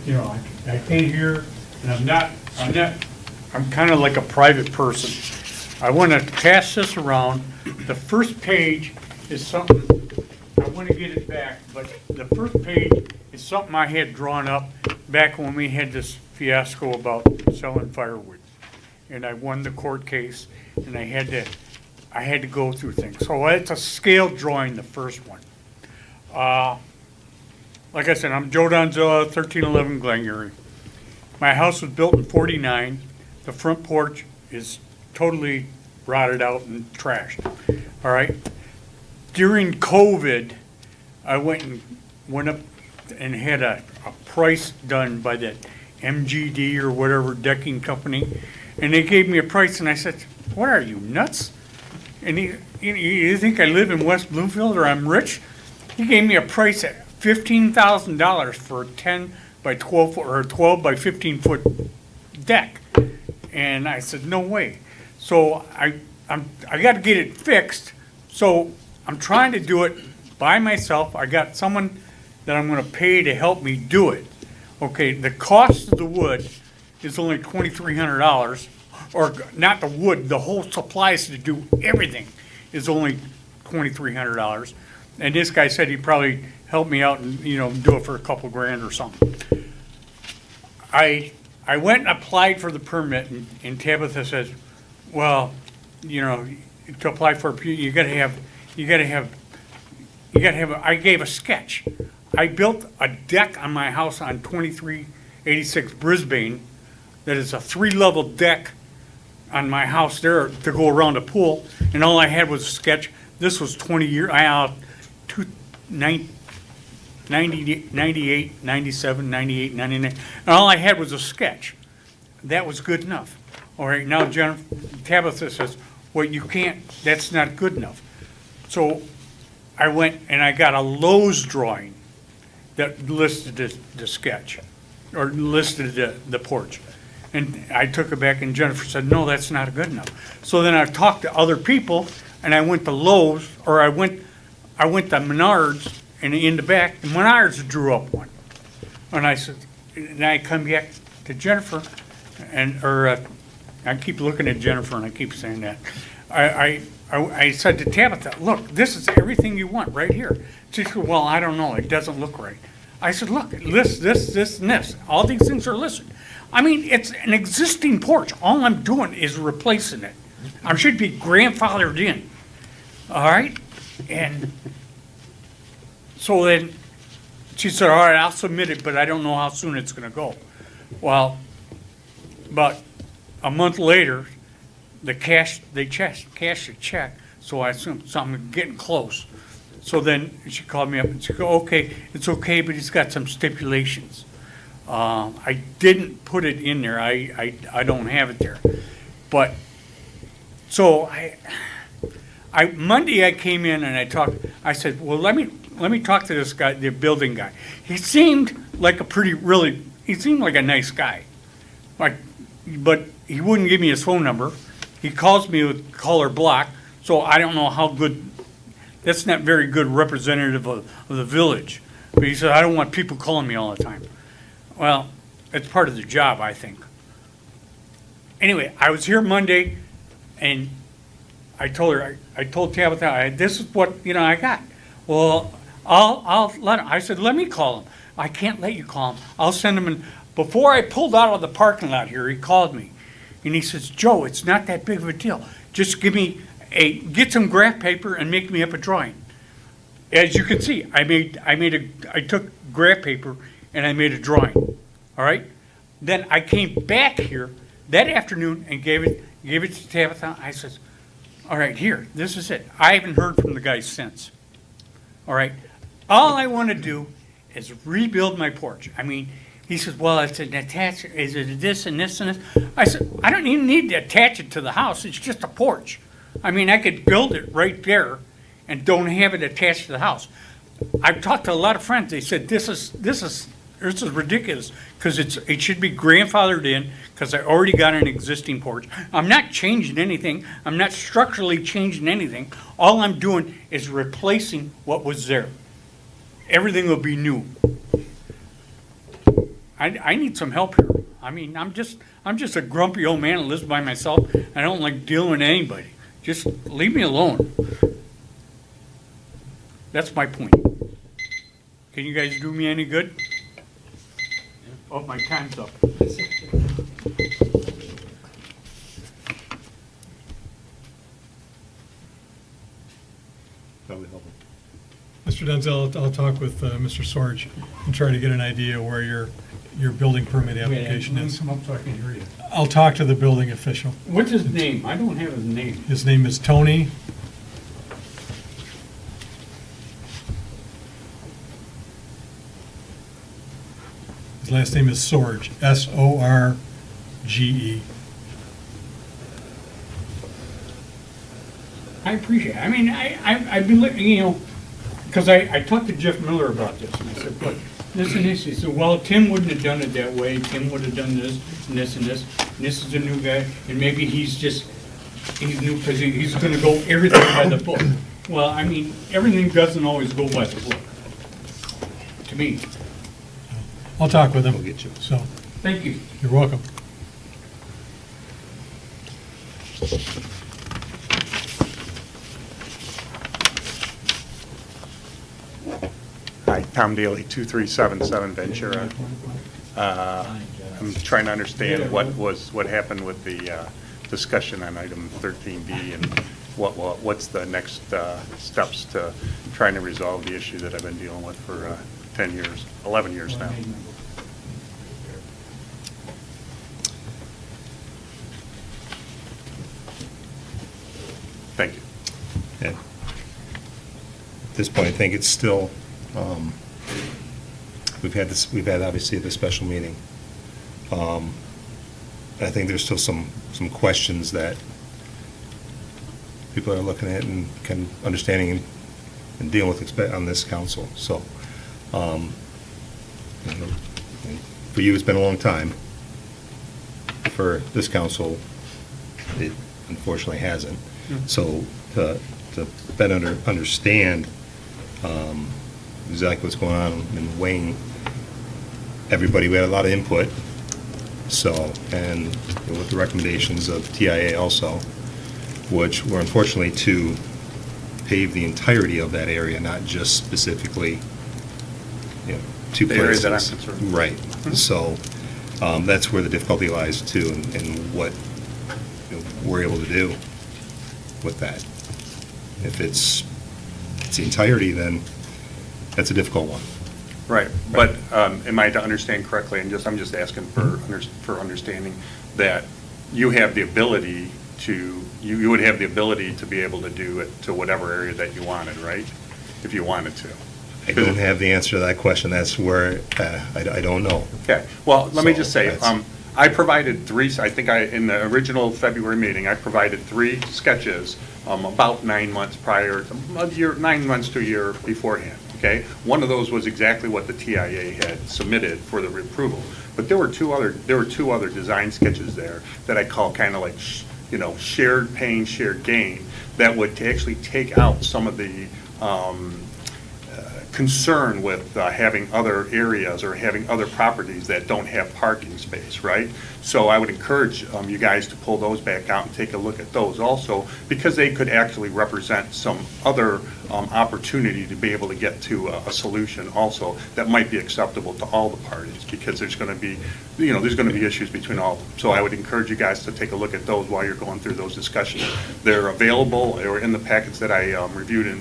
Speaker 8: You know, I came here, and I'm kind of like a private person. I want to pass this around. The first page is something, I want to get it back, but the first page is something I had drawn up back when we had this fiasco about selling firewood. And I won the court case, and I had to go through things. So it's a scale drawing, the first one. Like I said, I'm Joe Donzella, 1311 Glengarry. My house was built in 49. The front porch is totally rotted out and trashed. All right? During COVID, I went up and had a price done by the MGD or whatever decking company, and they gave me a price, and I said, "What are you, nuts? And you think I live in West Bloomfield or I'm rich?" He gave me a price at $15,000 for a 10 by 12 foot or a 12 by 15 foot deck, and I said, "No way." So I got to get it fixed. So I'm trying to do it by myself. I got someone that I'm going to pay to help me do it. Okay, the cost of the wood is only $2,300, or not the wood, the whole supplies to do everything is only $2,300. And this guy said he'd probably help me out and, do it for a couple grand or something. I went and applied for the permit, and Tabitha says, "Well, to apply for a, you gotta have, I gave a sketch. I built a deck on my house on 2386 Brisbane that is a 3-level deck on my house there to go around a pool, and all I had was a sketch. This was 98, 97, 98, 99, and all I had was a sketch. That was good enough. All right, now Tabitha says, "Well, you can't, that's not good enough." So I went and I got a Lowe's drawing that listed the sketch, or listed the porch. And I took it back, and Jennifer said, "No, that's not good enough." So then I talked to other people, and I went to Lowe's, or I went to Menards, and in the back, the Menards drew up one. And I said, and I come back to Jennifer, I keep looking at Jennifer, and I keep saying that. I said to Tabitha, "Look, this is everything you want right here." She said, "Well, I don't know, it doesn't look right." I said, "Look, this, and this. All these things are listed. I mean, it's an existing porch. All I'm doing is replacing it. I should be grandfathered in." All right? And so then she said, "All right, I'll submit it, but I don't know how soon it's going to go." Well, about a month later, they cashed a check, so I assumed something getting close. So then she called me up and she said, "Okay, it's okay, but it's got some stipulations." I didn't put it in there. I don't have it there. But so Monday I came in and I said, "Well, let me talk to this guy, the building guy." He seemed like he seemed like a nice guy. But he wouldn't give me his phone number. He calls me with color block, so I don't know how good, that's not very good representative of the village. But he said, "I don't want people calling me all the time." Well, it's part of the job, I think. Anyway, I was here Monday, and I told Tabitha, "This is what, I got." "Well, I'll let him." I said, "Let me call him." "I can't let you call him. I'll send him in." Before I pulled out of the parking lot here, he called me, and he says, "Joe, it's not that big of a deal. Just get some graph paper and make me up a drawing." As you can see, I took graph paper and I made a drawing. All right. Then I came back here that afternoon and gave it to Tabitha. I says, "All right, here, this is it." I haven't heard from the guy since. All right. All I want to do is rebuild my porch. I mean, he says, "Well, it's an attachment. Is it this and this and this?" I said, "I don't even need to attach it to the house. It's just a porch. I mean, I could build it right there and don't have it attached to the house." I've talked to a lot of friends. They said, this is ridiculous, because it should be grandfathered in, because I already got an existing porch. I'm not changing anything. I'm not structurally changing anything. All I'm doing is replacing what was there. Everything will be new. I need some help here. I mean, I'm just a grumpy old man that lives by myself. I don't like dealing with anybody. Just leave me alone. That's my point. Can you guys do me any good? Oh, my time's up.
Speaker 10: Mr. Denzel, I'll talk with Mr. Sorge and try to get an idea where your building permit application is.
Speaker 8: Come up so I can hear you.
Speaker 10: I'll talk to the building official.
Speaker 8: What's his name? I don't have his name.
Speaker 10: His name is Tony. His last name is Sorge, S-O-R-G-E.
Speaker 8: I appreciate it. I mean, I've been looking, you know, because I talked to Jeff Miller about this, and I said, look, this and this. He said, well, Tim wouldn't have done it that way. Tim would have done this, and this, and this. And this is a new guy, and maybe he's new because he's going to go everything by the book. Well, I mean, everything doesn't always go by the book, to me.
Speaker 10: I'll talk with him.
Speaker 5: We'll get you.
Speaker 10: So,
Speaker 8: Thank you.
Speaker 10: you're welcome.
Speaker 7: Hi, Tom Daly, 2377 Ventura. I'm trying to understand what happened with the discussion on item 13D and what's the next steps to trying to resolve the issue that I've been dealing with for 10 years, 11 years now. Thank you.
Speaker 5: At this point, I think it's still, we've had obviously the special meeting. I think there's still some questions that people are looking at and can understanding and dealing with on this council. So, you know, for you, it's been a long time. For this council, it unfortunately hasn't. So to better understand exactly what's going on and weighing everybody, we had a lot of input. So, and with the recommendations of TIA also, which were unfortunately to pave the entirety of that area, not just specifically, you know, two
Speaker 7: The area
Speaker 5: places.
Speaker 7: that I'm concerned.
Speaker 5: Right. So that's where the difficulty lies too, and what, you know, we're able to do with that. If it's the entirety, then that's a difficult one.
Speaker 7: Right, but am I to understand correctly, and I'm just asking for understanding, that you have the ability to, you would have the ability to be able to do it to whatever area that you wanted, right? If you wanted to.
Speaker 5: I don't have the answer to that question. That's where I don't know.
Speaker 7: Okay, well, let me
Speaker 5: So
Speaker 7: just say,
Speaker 5: that's-
Speaker 7: I provided three, I think in the original February meeting, I provided 3 sketches about 9 months prior, 9 months to a year beforehand, okay? One of those was exactly what the TIA had submitted for the approval. But there were two other design sketches there that I call kind of like, shared pain, shared gain, that would actually take out some of the concern with having other areas or having other properties that don't have parking space, right? So I would encourage you guys to pull those back out and take a look at those also, because they could actually represent some other opportunity to be able to get to a solution also that might be acceptable to all the parties, because there's going to be, there's going to be issues between all of them. So I would encourage you guys to take a look at those while you're going through those discussions. They're available or in the packets that I reviewed in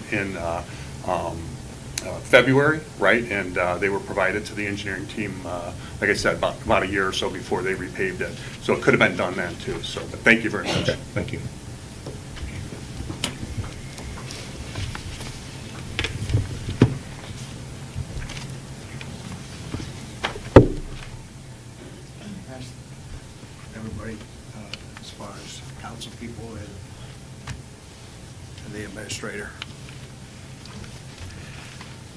Speaker 7: February, right? And they were provided to the engineering team, like I said, about a year or so before they repaved it. So it could have been done then too. So, but thank you very much.
Speaker 5: Okay, thank you.
Speaker 14: Everybody, as far as council people and the administrator.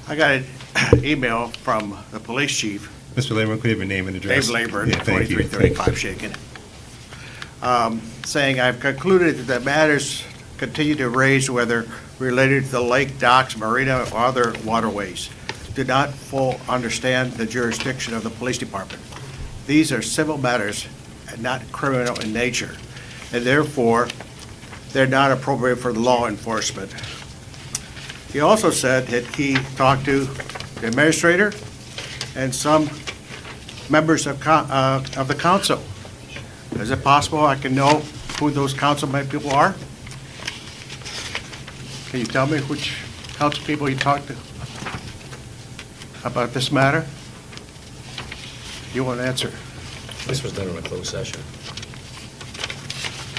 Speaker 14: I got an email from the police chief,
Speaker 5: Mr. Leyburn, could you have your name and address?
Speaker 14: Dave Leyburn,
Speaker 5: Yeah, thank you.
Speaker 14: 2335 Shaken, saying, "I've concluded that the matters continue to raise, whether related to the lake, docks, marina, or other waterways, do not full understand the jurisdiction of the police department. These are civil matters and not criminal in nature, and therefore, they're not appropriate for law enforcement." He also said that he talked to the administrator and some members of the council. Is it possible I can know who those council people are? Can you tell me which council people you talked to about this matter? You want to answer?
Speaker 17: This was done in a closed session.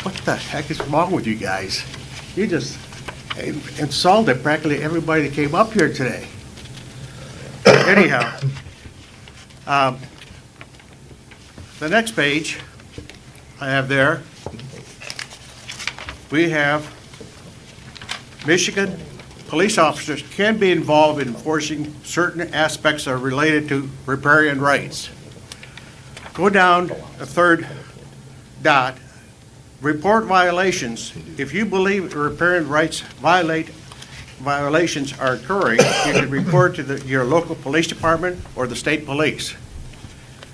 Speaker 14: What the heck is wrong with you guys? You just insulted practically everybody that came up here today. Anyhow, the next page I have there, we have Michigan police officers can be involved in enforcing certain aspects that are related to riparian rights. Go down the third dot. Report violations. If you believe riparian rights violations are occurring, you can report to your local police department or the state police.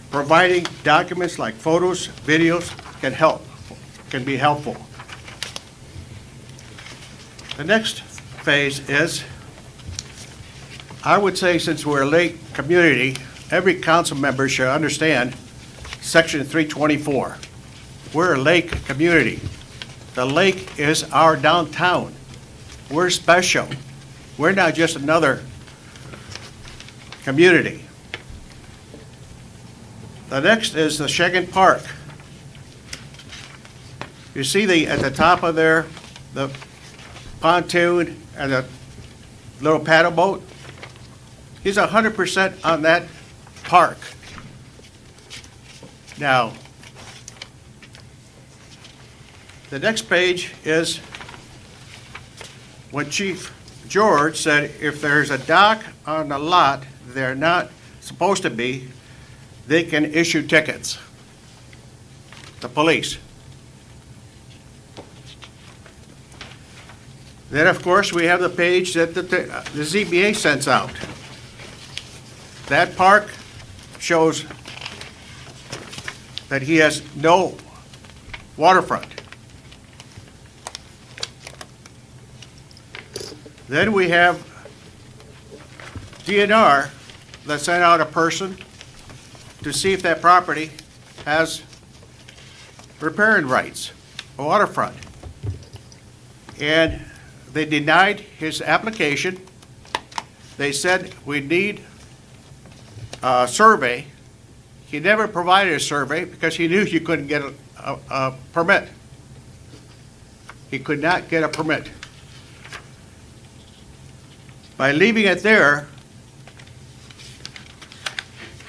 Speaker 14: Providing documents like photos, videos can be helpful. The next phase is, I would say since we're a lake community, every council member should understand Section 324. We're a lake community. The lake is our downtown. We're special. We're not just another community. The next is the Shagan Park. You see at the top of there, the pontoon and the little paddle boat? He's 100% on that park. Now, the next page is when Chief George said if there's a dock on the lot they're not supposed to be, they can issue tickets. The police. Then, of course, we have the page that the ZBA sends out. That park shows that he has no waterfront. Then we have DNR that sent out a person to see if that property has riparian rights, a waterfront. And they denied his application. They said we need a survey. He never provided a survey because he knew you couldn't get a permit. He could not get a permit. By leaving it there,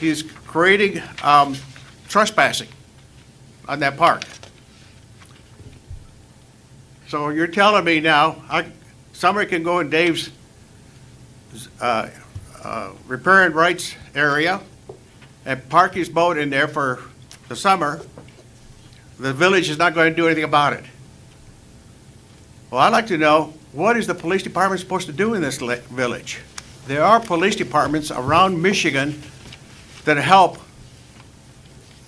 Speaker 14: he's creating trespassing on that park. So you're telling me now, somebody can go in Dave's riparian rights area and park his boat in there for the summer. The village is not going to do anything about it. Well, I'd like to know, what is the police department supposed to do in this village? There are police departments around Michigan that help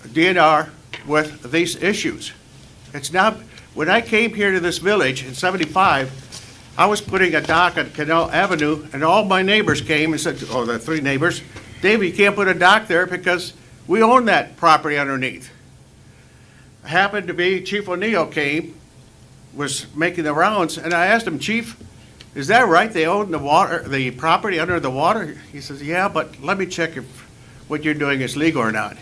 Speaker 14: DNR with these issues. It's not, when I came here to this village in '75, I was putting a dock on Canal Avenue, and all my neighbors came and said, oh, the three neighbors, David, you can't put a dock there because we own that property underneath. Happened to be Chief O'Neill came, was making the rounds, and I asked him, Chief, is that right? They own the property under the water? He says, yeah, but let me check if what you're doing is legal or not.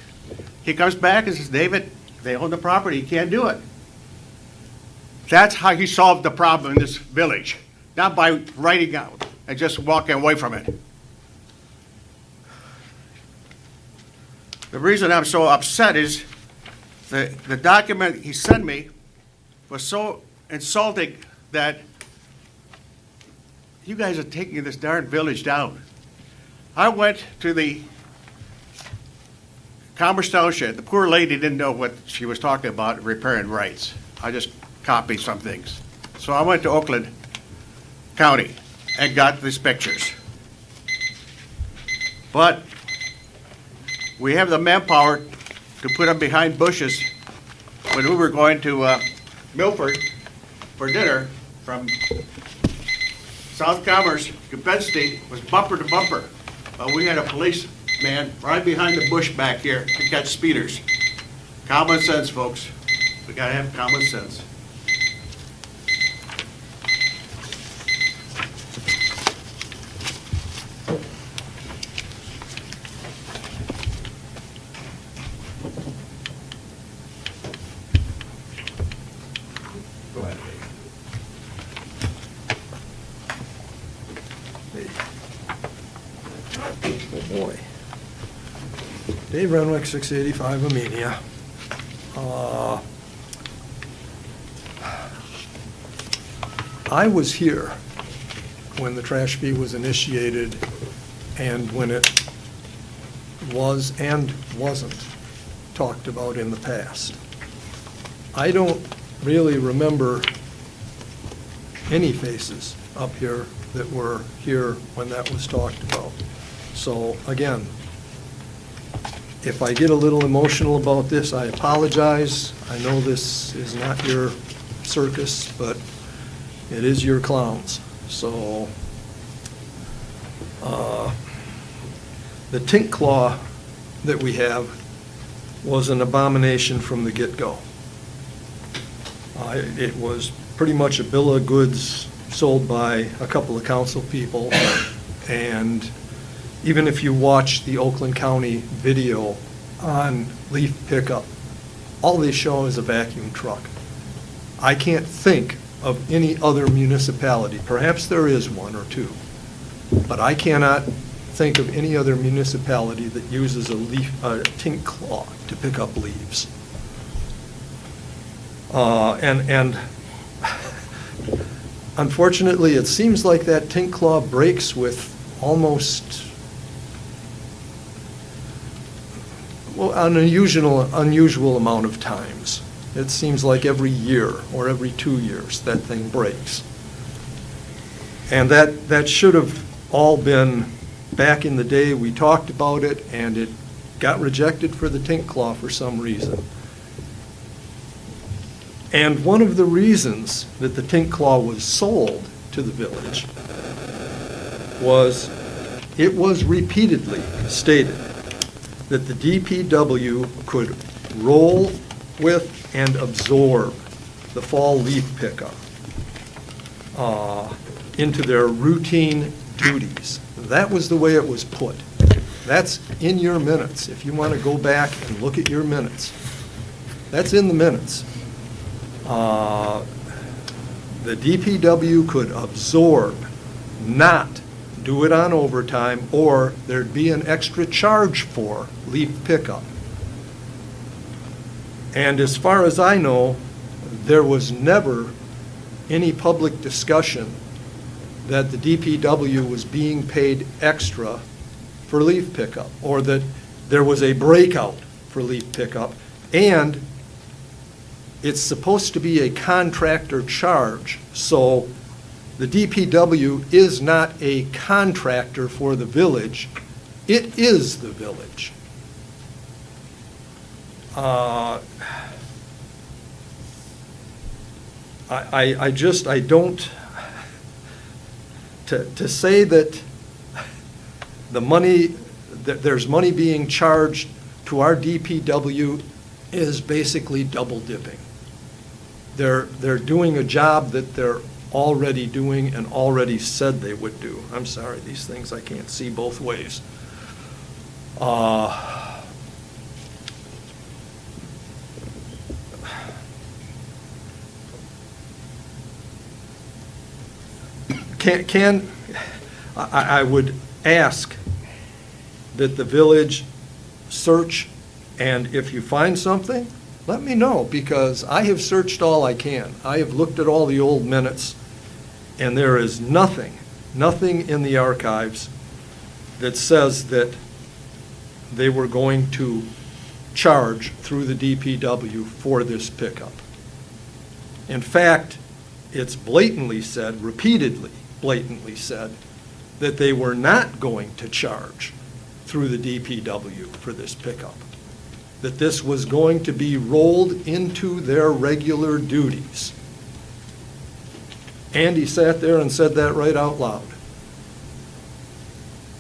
Speaker 14: He comes back and says, David, they own the property, you can't do it. That's how he solved the problem in this village, not by writing out and just walking away from it. The reason I'm so upset is the document he sent me was so insulting that you guys are taking this darn village down. I went to the Commerce Township. The poor lady didn't know what she was talking about, riparian rights. I just copied some things. So I went to Oakland County and got these pictures. But we have the manpower to put them behind bushes. When we were going to Milford for dinner from South Commerce to Penn State, was bumper to bumper. We had a policeman right behind the bush back here to catch speeders. Common sense, folks. We gotta have common sense.
Speaker 1: Dave Renwick, 685 Amenia. I was here when the trash fee was initiated and when it was and wasn't talked about in the past. I don't really remember any faces up here that were here when that was talked about. So again, if I get a little emotional about this, I apologize. I know this is not your circus, but it is your clowns. So the tink claw that we have was an abomination from the get-go. It was pretty much a bill of goods sold by a couple of council people, and even if you watch the Oakland County video on leaf pickup, all they show is a vacuum truck. I can't think of any other municipality, perhaps there is one or two, but I cannot think of any other municipality that uses a tink claw to pick up leaves. And unfortunately, it seems like that tink claw breaks with almost, well, an unusual amount of times. It seems like every year or every 2 years that thing breaks. And that should have all been, back in the day, we talked about it, and it got rejected for the tink claw for some reason. And one of the reasons that the tink claw was sold to the village was it was repeatedly stated that the DPW could roll with and absorb the fall leaf pickup into their routine duties. That was the way it was put. That's in your minutes. If you want to go back and look at your minutes, that's in the minutes. The DPW could absorb, not do it on overtime, or there'd be an extra charge for leaf pickup. And as far as I know, there was never any public discussion that the DPW was being paid extra for leaf pickup, or that there was a breakout for leaf pickup. And it's supposed to be a contractor charge, so the DPW is not a contractor for the village. It is the village. I don't, to say that the money, that there's money being charged to our DPW is basically double dipping. They're doing a job that they're already doing and already said they would do. I'm sorry, these things I can't see both ways. I would ask that the village search, and if you find something, let me know, because I have searched all I can. I have looked at all the old minutes, and there is nothing in the archives that says that they were going to charge through the DPW for this pickup. In fact, it's blatantly said, repeatedly blatantly said, that they were not going to charge through the DPW for this pickup. That this was going to be rolled into their regular duties. Andy sat there and said that right out loud.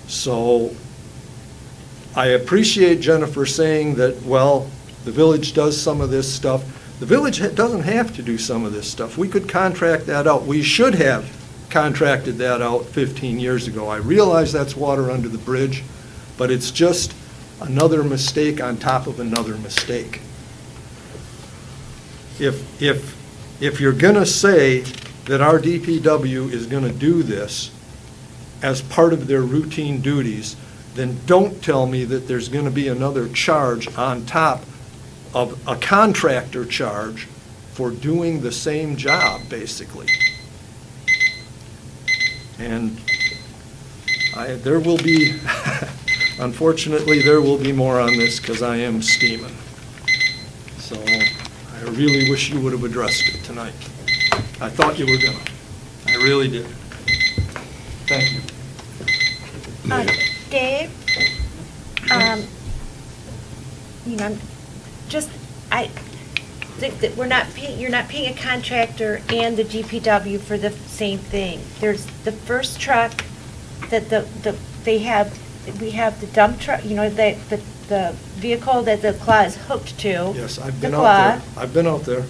Speaker 1: So I appreciate Jennifer saying that, well, the village does some of this stuff. The village doesn't have to do some of this stuff. We could contract that out. We should have contracted that out 15 years ago. I realize that's water under the bridge, but it's just another mistake on top of another mistake. If you're going to say that our DPW is going to do this as part of their routine duties, then don't tell me that there's going to be another charge on top of a contractor charge for doing the same job, basically. And there will be, unfortunately, there will be more on this because I am steaming. So I really wish you would have addressed it tonight. I thought you were gonna. I really did. Thank you.
Speaker 13: Dave, you know, we're not paying, you're not paying a contractor and the DPW for the same thing. There's the first truck that we have the dump truck, you know, the vehicle that the claw is hooked to.
Speaker 1: Yes, I've been
Speaker 13: the
Speaker 1: out
Speaker 13: claw.
Speaker 1: there. I've been out there.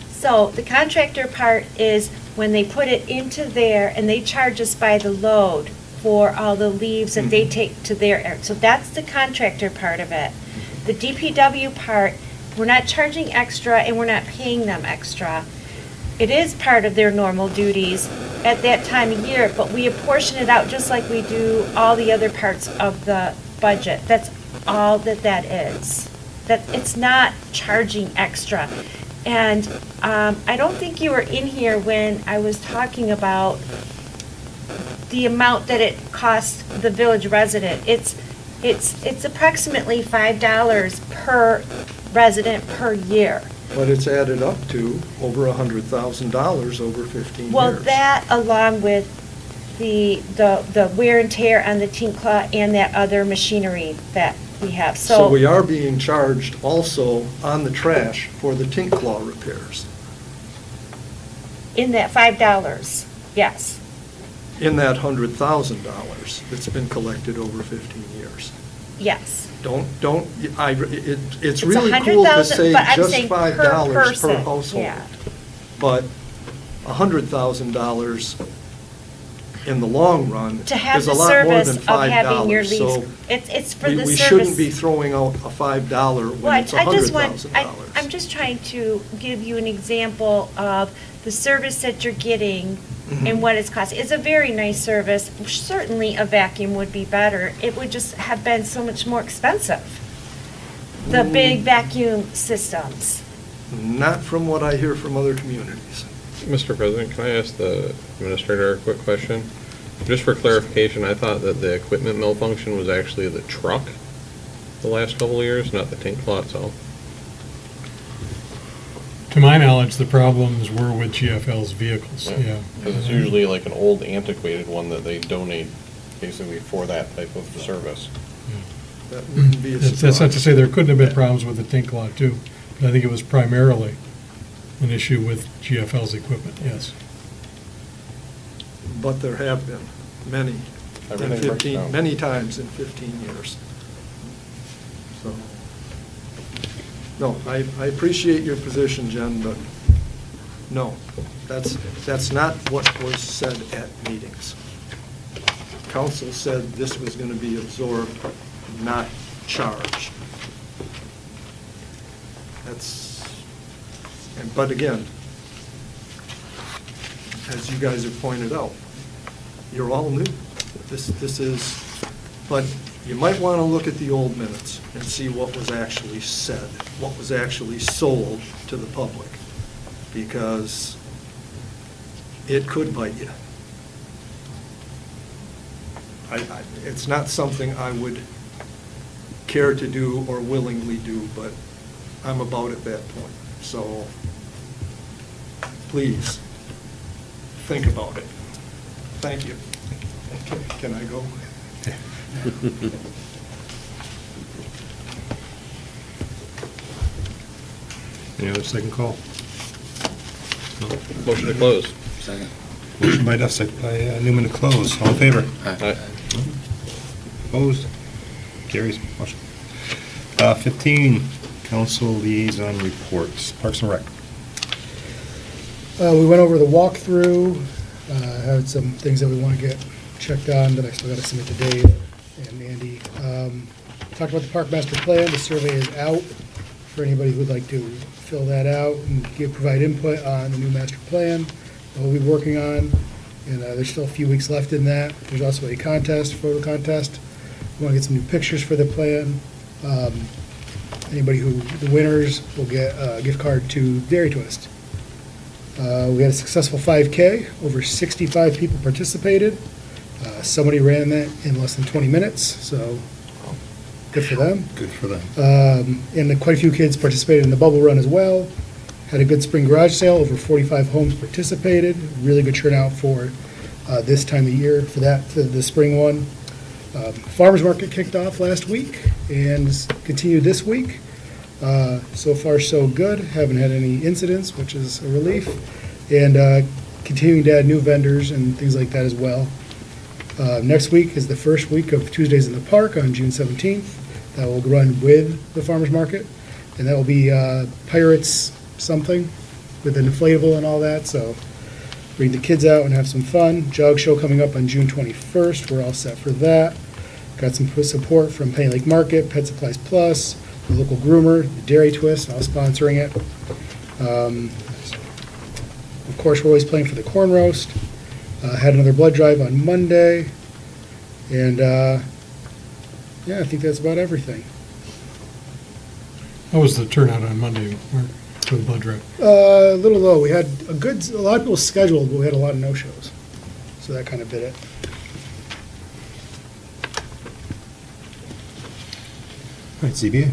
Speaker 13: So the contractor part is when they put it into there and they charge us by the load for all the leaves that they take to their, so that's the contractor part of it. The DPW part, we're not charging extra and we're not paying them extra. It is part of their normal duties at that time of year, but we apportion it out just like we do all the other parts of the budget. That's all that is. That it's not charging extra. And I don't think you were in here when I was talking about the amount that it costs the village resident. It's approximately $5 per resident per year.
Speaker 1: But it's added up to over $100,000 over 15 years.
Speaker 13: Well, that along with the wear and tear on the Tinkla and that other machinery that we have.
Speaker 1: So we are being charged also on the trash for the tink claw repairs.
Speaker 13: In that $5, yes.
Speaker 1: In that $100,000 that's been collected over 15 years.
Speaker 13: Yes.
Speaker 1: It's really cool to
Speaker 13: 100,000,
Speaker 1: say
Speaker 13: but I'm
Speaker 1: just
Speaker 13: saying per
Speaker 1: $5 per
Speaker 13: person,
Speaker 1: household.
Speaker 13: yeah.
Speaker 1: But $100,000 in the long run
Speaker 13: To have
Speaker 1: is a
Speaker 13: the
Speaker 1: lot more
Speaker 13: service
Speaker 1: than
Speaker 13: of having your
Speaker 1: $5.
Speaker 13: lease,
Speaker 1: So
Speaker 13: it's for the service.
Speaker 1: we shouldn't be throwing out a $5
Speaker 13: Well,
Speaker 1: when it's $100,000.
Speaker 13: I'm just trying to give you an example of the service that you're getting and what it's costing. It's a very nice service. Certainly a vacuum would be better. It would just have been so much more expensive. The big vacuum systems.
Speaker 1: Not from what I hear from other communities.
Speaker 2: Mr. President, can I ask the administrator a quick question? Just for clarification, I thought that the equipment malfunction was actually the truck the last couple of years, not the tank claw itself.
Speaker 10: To my knowledge, the problems were with GFL's vehicles, yeah.
Speaker 2: Because it's usually like an old antiquated one that they donate basically for that type of service.
Speaker 1: That wouldn't be a
Speaker 10: That's not
Speaker 1: surprise.
Speaker 10: to say there couldn't have been problems with the tank lot too, but I think it was primarily an issue with GFL's equipment, yes.
Speaker 1: But there have been many,
Speaker 2: Everything breaks down.
Speaker 1: many times in 15 years. So, no, I appreciate your position, Jen, but no, that's not what was said at meetings. Council said this was going to be absorbed, not charged. But again, as you guys have pointed out, you're all new. This is, but you might want to look at the old minutes and see what was actually said, what was actually sold to the public, because it could bite you. It's not something I would care to do or willingly do, but I'm about at that point. So please, think about it. Thank you. Can I go?
Speaker 5: Any other second call? No?
Speaker 2: Motion to close.
Speaker 17: Second.
Speaker 5: Motion by Duff, second by Newman to close. All in favor?
Speaker 2: Aye.
Speaker 5: Opposed? Carries. Motion. 15, council liaison reports. Parks and Rec.
Speaker 4: We went over the walkthrough, had some things that we want to get checked on that I still got to submit to Dave and Andy. Talked about the park master plan. The survey is out for anybody who'd like to fill that out and provide input on the new master plan that we'll be working on. And there's still a few weeks left in that. There's also a contest, photo contest, Want to get some new pictures for the plan. Anybody the winners will get a gift card to Dairy Twist. We had a successful 5K. Over 65 people participated. Somebody ran that in less than 20 minutes, so good for them.
Speaker 5: Good for them.
Speaker 4: And quite a few kids participated in the bubble run as well. Had a good spring garage sale. Over 45 homes participated. Really good turnout for this time of year for the spring one. Farmers market kicked off last week and continued this week. So far, so good. Haven't had any incidents, which is a relief. And continuing to add new vendors and things like that as well. Next week is the first week of Tuesdays in the Park on June 17th. That will run with the farmers market. And that will be Pirates something with an inflatable and all that. So bring the kids out and have some fun. Jog show coming up on June 21st. We're all set for that. Got some support from Penny Lake Market, Pet Supplies Plus, the local groomer, the Dairy Twist, all sponsoring it. Of course, we're always playing for the corn roast. Had another blood drive on Monday. And yeah, I think that's about everything.
Speaker 10: How was the turnout on Monday, Mark, for the blood drive?
Speaker 4: A little low. We had a lot of people scheduled, but we had a lot of no-shows. So that kind of did it.
Speaker 5: All right, ZBA.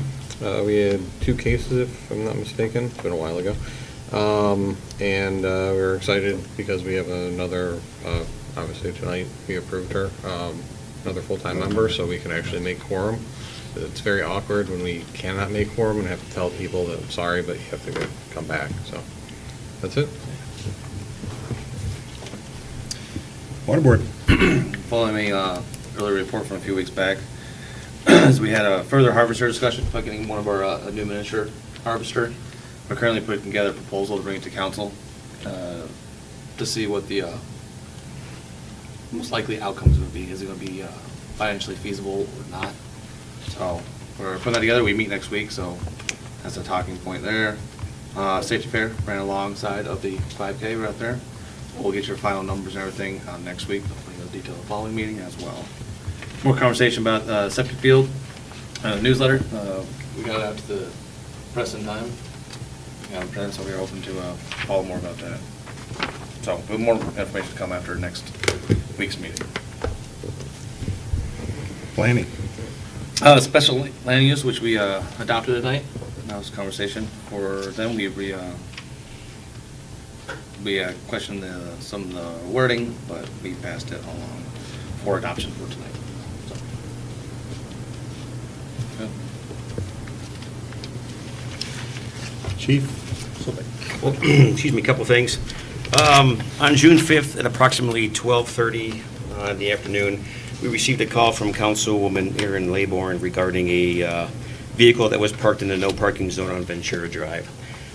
Speaker 2: We had 2 cases, if I'm not mistaken. It's been a while ago. And we're excited because we have another, obviously tonight, we approved her, another full-time member, so we can actually make quorum. It's very awkward when we cannot make quorum and have to tell people that, I'm sorry, but you have to come back, so that's it.
Speaker 5: Water Board.
Speaker 17: Following a earlier report from a few weeks back, as we had a further harvester discussion about getting one of our a new miniature harvester. We're currently putting together a proposal to bring it to council to see what the most likely outcomes would be. Is it going to be financially feasible or not? So we're putting that together. We meet next week, so that's a talking point there. Safety fair ran alongside of the 5K right there. We'll get your final numbers and everything next week. Hopefully in detail the following meeting as well. More conversation about septic field newsletter. We got it out to the press in time. So we're open to follow more about that. So more information to come after next week's meeting.
Speaker 5: Planning.
Speaker 17: Special land use, which we adopted tonight. That was a conversation for them. We questioned some of the wording, but we passed it along for adoption for tonight. So.
Speaker 5: Chief.
Speaker 18: Well, excuse me, a couple things. On June 5th at approximately 12:30 in the afternoon, we received a call from Councilwoman Erin Laybourne regarding a vehicle that was parked in the no parking zone on Ventura Drive.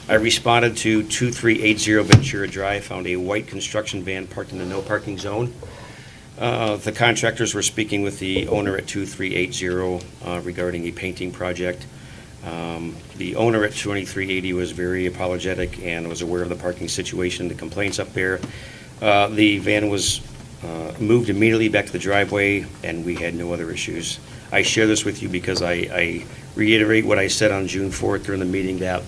Speaker 18: I responded to 2380 Ventura Drive, found a white construction van parked in the no parking zone. The contractors were speaking with the owner at 2380 regarding a painting project. The owner at 2380 was very apologetic and was aware of the parking situation, the complaints up there. The van was moved immediately back to the driveway, and we had no other issues. I share this with you because I reiterate what I said on June 4th during the meeting, that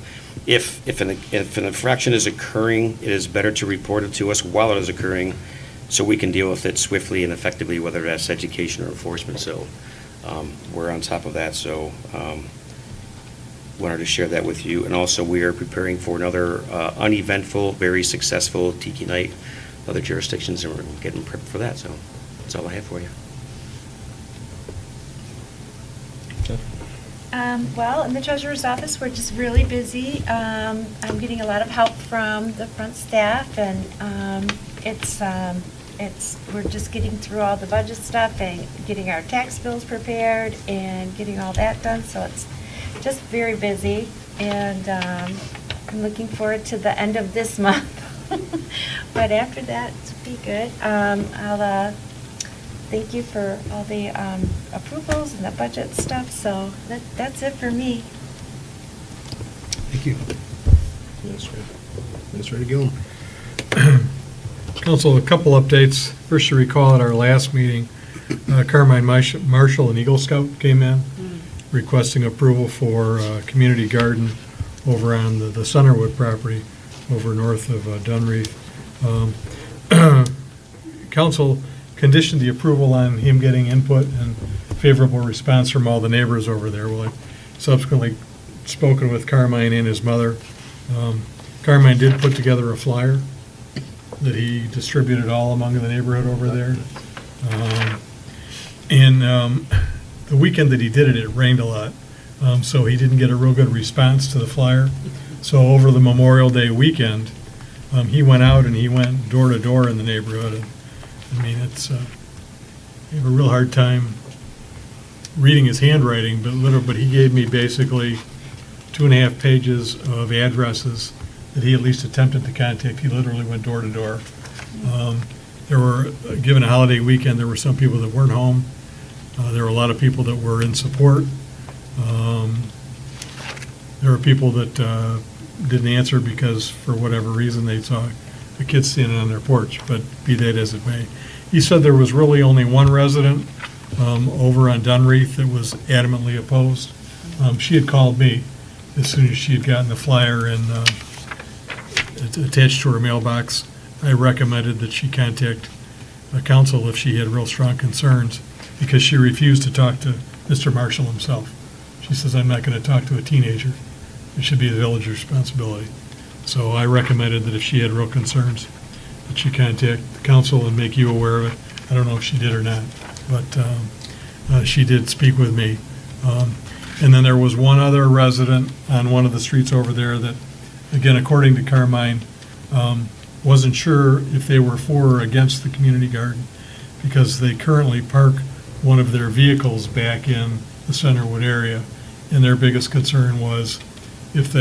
Speaker 18: if an infraction is occurring, it is better to report it to us while it is occurring so we can deal with it swiftly and effectively, whether that's education or enforcement. So we're on top of that. So wanted to share that with you. And also, we are preparing for another uneventful, very successful Tiki Night, other jurisdictions, and we're getting prepped for that. So that's all I have for you.
Speaker 13: Well, in the treasurer's office, we're just really busy. I'm getting a lot of help from the front staff, and we're just getting through all the budget stuff and getting our tax bills prepared and getting all that done. So it's just very busy, and I'm looking forward to the end of this month. But after that, it'll be good. I'll thank you for all the approvals and the budget stuff. So that's it for me.
Speaker 5: Thank you. Administrator Gillum.
Speaker 10: Council, a couple updates. First, you recall at our last meeting, Carmine Marshall, an Eagle Scout, came in requesting approval for a community garden over on the Centerwood property over north of Dunreath. Council conditioned the approval on him getting input and favorable response from all the neighbors over there. Well, I've subsequently spoken with Carmine and his mother. Carmine did put together a flyer that he distributed all among the neighborhood over there. The weekend that he did it, it rained a lot, so he didn't get a real good response to the flyer. So over the Memorial Day weekend, he went out and he went door to door in the neighborhood. And, I mean, it's, you have a real hard time reading his handwriting, but he gave me basically 2.5 pages of addresses that he at least attempted to contact. He literally went door to door. There were, given a holiday weekend, there were some people that weren't home. There were a lot of people that were in support. There were people that didn't answer because, for whatever reason, they saw a kid standing on their porch, but be that as it may. He said there was really only one resident over on Dunreath that was adamantly opposed. She had called me as soon as she had gotten the flyer and attached to her mailbox. I recommended that she contact council if she had real strong concerns, because she refused to talk to Mr. Marshall himself. She says, I'm not going to talk to a teenager. It should be the village's responsibility. So I recommended that if she had real concerns, that she contact the council and make you aware of it. I don't know if she did or not, but she did speak with me. And then there was one other resident on one of the streets over there that, again, according to Carmine, wasn't sure if they were for or against the community garden, because they currently park one of their vehicles back in the Centerwood area, and their biggest concern was if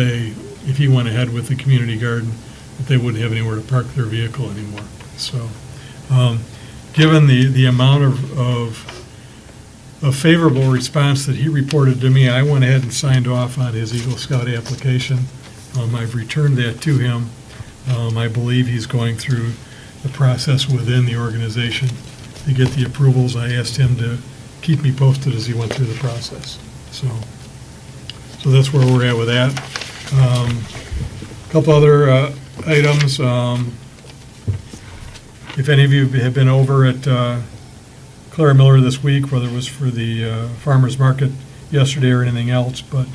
Speaker 10: he went ahead with the community garden, that they wouldn't have anywhere to park their vehicle anymore. So, given the amount of favorable response that he reported to me, I went ahead and signed off on his Eagle Scout application. I've returned that to him. I believe he's going through the process within the organization to get the approvals. I asked him to keep me posted as he went through the process. So that's where we're at with that. A couple other items. If any of you have been over at Clara Miller this week, whether it was for the farmer's market yesterday or anything else, but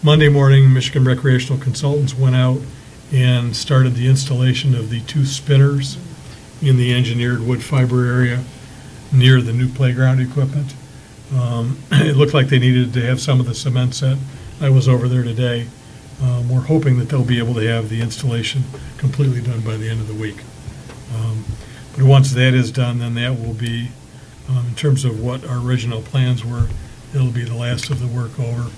Speaker 10: Monday morning, Michigan Recreational Consultants went out and started the installation of the 2 spinners in the engineered wood fiber area near the new playground equipment. It looked like they needed to have some of the cement set. I was over there today. We're hoping that they'll be able to have the installation completely done by the end of the week. But once that is done, then that will be, in terms of what our original plans were, it'll be the last of the work over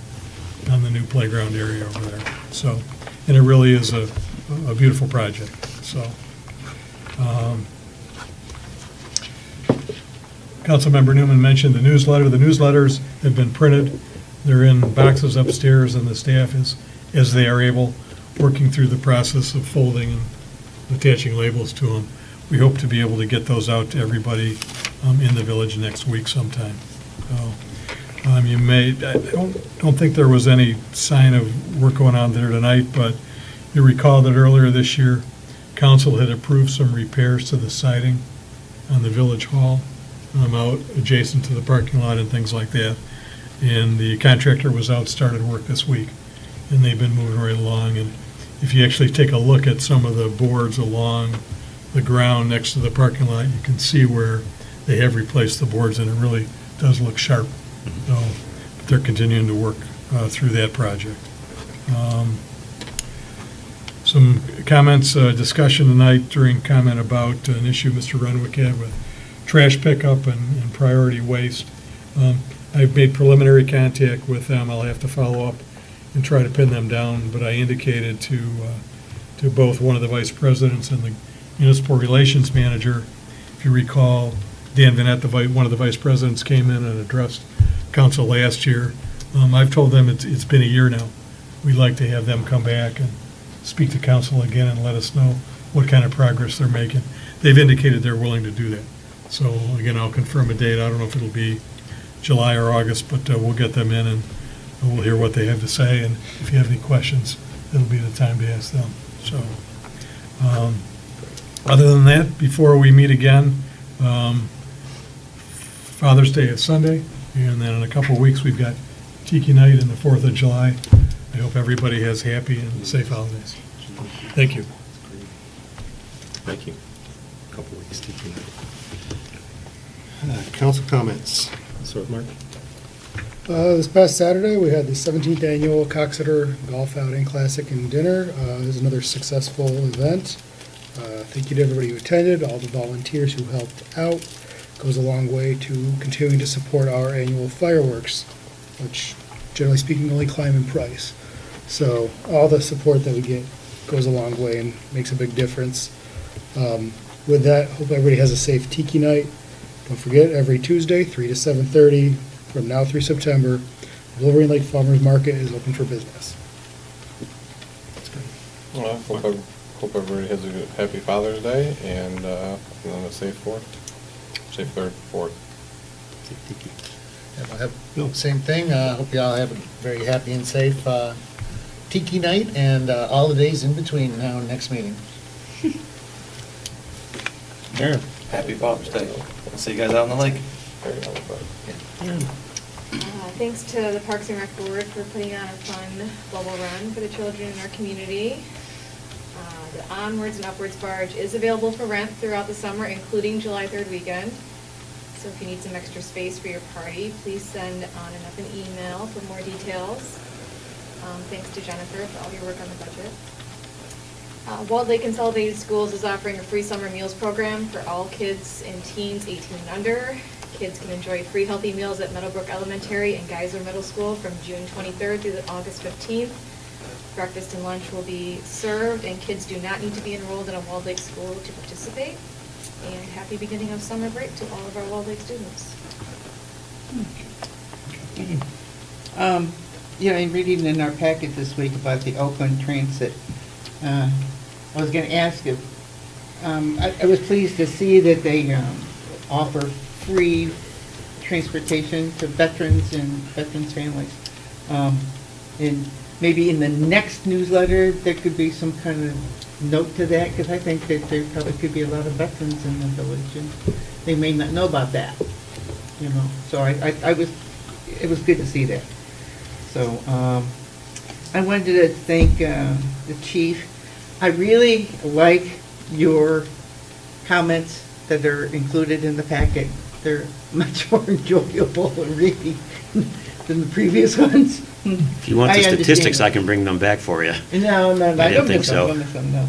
Speaker 10: on the new playground area over there. So, and it really is a beautiful project. So, Councilmember Newman mentioned the newsletter. The newsletters have been printed. They're in boxes upstairs, and the staff is, as they are able, working through the process of folding and attaching labels to them. We hope to be able to get those out to everybody in the village next week sometime. So, I don't think there was any sign of work going on there tonight, but you recall that earlier this year, council had approved some repairs to the siding on the village hall, out adjacent to the parking lot and things like that. And the contractor was out, started work this week, and they've been moving right along. And if you actually take a look at some of the boards along the ground next to the parking lot, you can see where they have replaced the boards, and it really does look sharp. So they're continuing to work through that project. Some comments, discussion tonight during comment about an issue Mr. Renwick had with trash pickup and priority waste. I've made preliminary contact with them. I'll have to follow up and try to pin them down, but I indicated to both one of the vice presidents and the municipal relations manager. If you recall, Dan Vanette, one of the vice presidents, came in and addressed council last year. I've told them it's been a year now. We'd like to have them come back and speak to council again and let us know what kind of progress they're making. They've indicated they're willing to do that. So again, I'll confirm a date. I don't know if it'll be July or August, but we'll get them in and we'll hear what they have to say. And if you have any questions, it'll be the time to ask them. So, other than that, before we meet again, Father's Day is Sunday, and then in a couple of weeks, we've got Tiki Night and the 4th of July. I hope everybody has happy and safe holidays. Thank you.
Speaker 5: Thank you. Couple weeks. Council comments. So, Mark?
Speaker 4: This past Saturday, we had the 17th annual Coxeter Golf Outing Classic and Dinner. It was another successful event. Thank you to everybody who attended, all the volunteers who helped out. Goes a long way to continuing to support our annual fireworks, which generally speaking only climb in price. So all the support that we get goes a long way and makes a big difference. With that, hope everybody has a safe Tiki Night. Don't forget, every Tuesday, 3 to 7:30, from now through September, Wolverine Lake Farmers Market is open for business.
Speaker 2: Well, hope everybody has a good, happy Father's Day and a safe 4th. Safe 3rd, 4th.
Speaker 19: I have same thing. Hope you all have a very happy and safe Tiki Night and all the days in between now and next meeting.
Speaker 17: Aaron. Happy Father's Day. I'll see you guys out on the lake.
Speaker 9: Thanks to the Parks and Rec Board for putting on a fun bubble run for the children in our community. The Onwards and Upwards barge is available for rent throughout the summer, including July 3rd weekend. So if you need some extra space for your party, please send on an email for more details. Thanks to Jennifer for all your work on the budget. Walled Lake Consolidated Schools is offering a free summer meals program for all kids and teens 18 and under. Kids can enjoy free healthy meals at Meadowbrook Elementary and Geyser Middle School from June 23rd through August 15th. Breakfast and lunch will be served, and kids do not need to be enrolled in a Walled Lake school to participate. And happy beginning of summer break to all of our Walled Lake students.
Speaker 16: In reading in our packet this week about the Oakland Transit, I was going to ask if, I was pleased to see that they offer free transportation to veterans and veterans' families. And maybe in the next newsletter, there could be some kind of note to that, because I think that there probably could be a lot of veterans in the village, and they may not know about that, So it was good to see that. So I wanted to thank the chief. I really like your comments that are included in the packet. They're much more enjoyable to read than the previous ones.
Speaker 18: If you want the statistics, I can bring them back for you.
Speaker 16: No,
Speaker 18: I didn't think so.
Speaker 16: Don't miss them, no.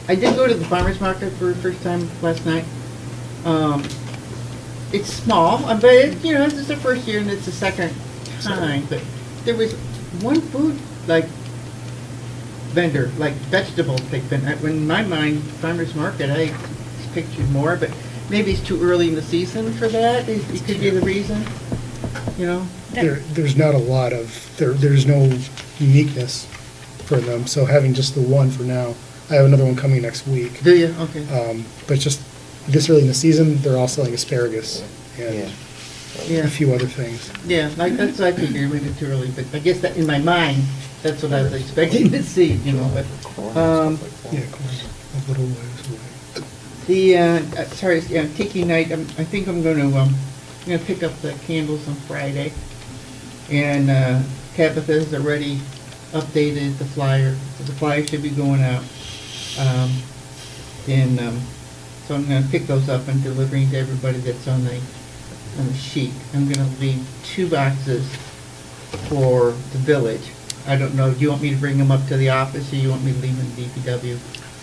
Speaker 16: I did go to the farmer's market for the first time last night. It's small, but this is the first year and it's the second time. But there was one food vendor, like vegetable vendor. In my mind, farmer's market, I pictured more, but maybe it's too early in the season for that. It could be the reason,
Speaker 4: There's not a lot of, there's no uniqueness for them, so having just the one for now. I have another one coming next week.
Speaker 16: Do you? Okay.
Speaker 4: But just this early in the season, they're all selling asparagus and a few other things.
Speaker 16: Yeah, that's what I figured, maybe too early, but I guess that in my mind, that's what I was expecting to see, but.
Speaker 4: Yeah, corn, a little ways away.
Speaker 16: Tiki Night, I think I'm gonna pick up the candles on Friday. And Tabitha's already updated the flyer, so the flyer should be going out. So I'm gonna pick those up and delivering to everybody that's on the sheet. I'm gonna leave 2 boxes for the village. I don't know, do you want me to bring them up to the office, or you want me to leave them in DPW?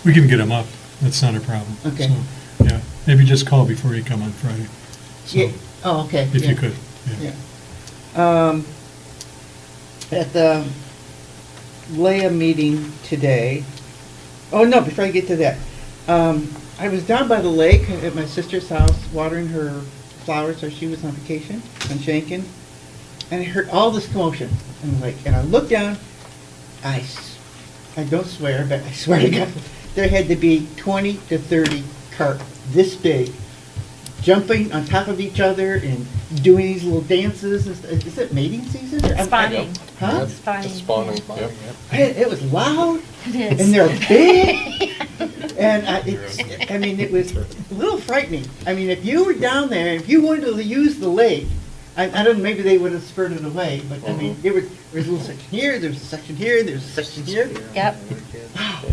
Speaker 10: We can get them up. That's not a problem.
Speaker 16: Okay.
Speaker 10: So, yeah, maybe just call before you come on Friday. So,
Speaker 16: Yeah. Oh, okay.
Speaker 10: If
Speaker 16: yeah.
Speaker 10: you could, yeah.
Speaker 16: At the Leah meeting today, before I get to that, I was down by the lake at my sister's house watering her flowers, so she was on vacation in Shankin, and I heard all this commotion, and I looked down, I I don't swear, but I swear to God, there had to be 20 to 30 carp this big, jumping on top of each other and doing these little dances. Is it mating season? Or-
Speaker 13: Spawning.
Speaker 16: Huh?
Speaker 13: Spawning.
Speaker 2: Spawning, yep.
Speaker 16: It was loud.
Speaker 13: It is.
Speaker 16: And they're big. And it was a little frightening. I mean, if you were down there, if you wanted to use the lake, I don't know, maybe they would have spurred it away, but I mean, there was a little section here, there was a section here, there's a section here.
Speaker 13: Yep.
Speaker 16: Wow.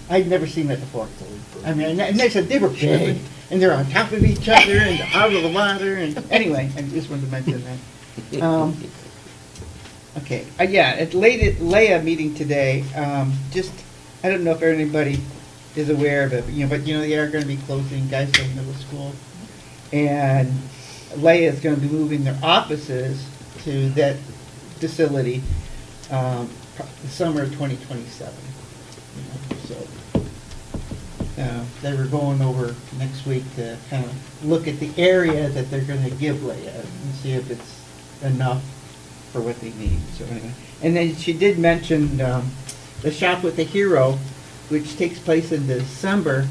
Speaker 16: I'd never seen that before. I mean, and they said they were big, and they're on top of each other and out of the water, and anyway, I just wanted to mention that. Okay, yeah, at Leah meeting today, just, I don't know if anybody is aware of it, but they are gonna be closing Geisler Middle School. And Leah is gonna be moving their offices to that facility, the summer of 2027. So, they were going over next week to kind of look at the area that they're gonna give Leah and see if it's enough for what they need, so anyway. And then she did mention, the Shop with a Hero, which takes place in December,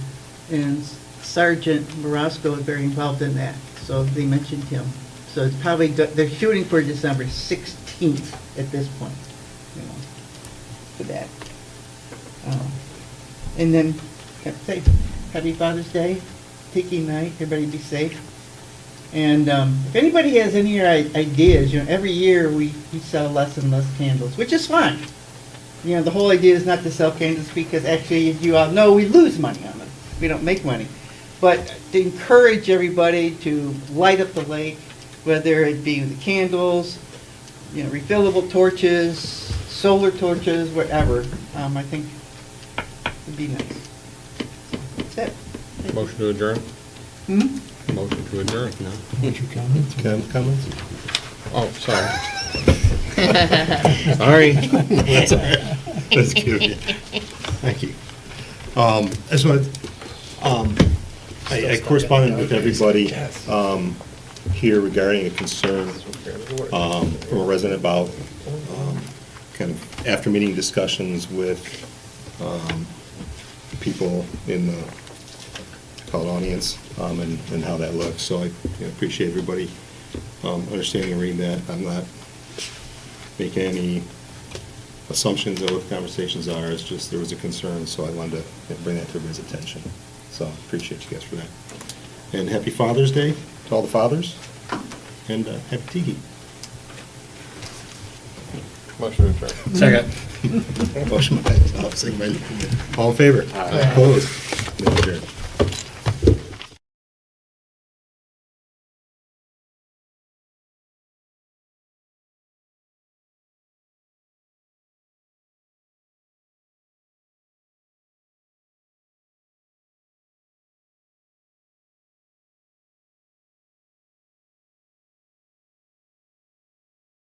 Speaker 16: and Sergeant Marosco is very involved in that, so they mentioned him. So it's probably, they're shooting for December 16th at this point, for that. And then, say, happy Father's Day, Tiki night, everybody be safe. And if anybody has any ideas, every year we sell less and less candles, which is fine. The whole idea is not to sell candles because actually, as you all know, we lose money on them. We don't make money. But to encourage everybody to light up the lake, whether it be with the candles, refillable torches, solar torches, whatever, I think would be nice. That's it.
Speaker 2: Motion to adjourn? Motion to adjourn? No.
Speaker 5: What's your comments? Comments?
Speaker 2: Oh, sorry.
Speaker 5: Sorry. That's all right. That's cute. Thank you. I just wanted, I corresponded with everybody here regarding a concern from a resident about kind of after meeting discussions with people in the call audience and how that looks. So I appreciate everybody understanding and reading that. I'm not making any assumptions of what the conversations are. It's just there was a concern, so I wanted to bring that to everybody's attention. So I appreciate you guys for that. And happy Father's Day to all the fathers, and happy Tiki.
Speaker 2: Motion to adjourn.
Speaker 5: Second. Motion by Tom, second by all in favor?
Speaker 2: Aye.
Speaker 5: Opposed? Adjourned.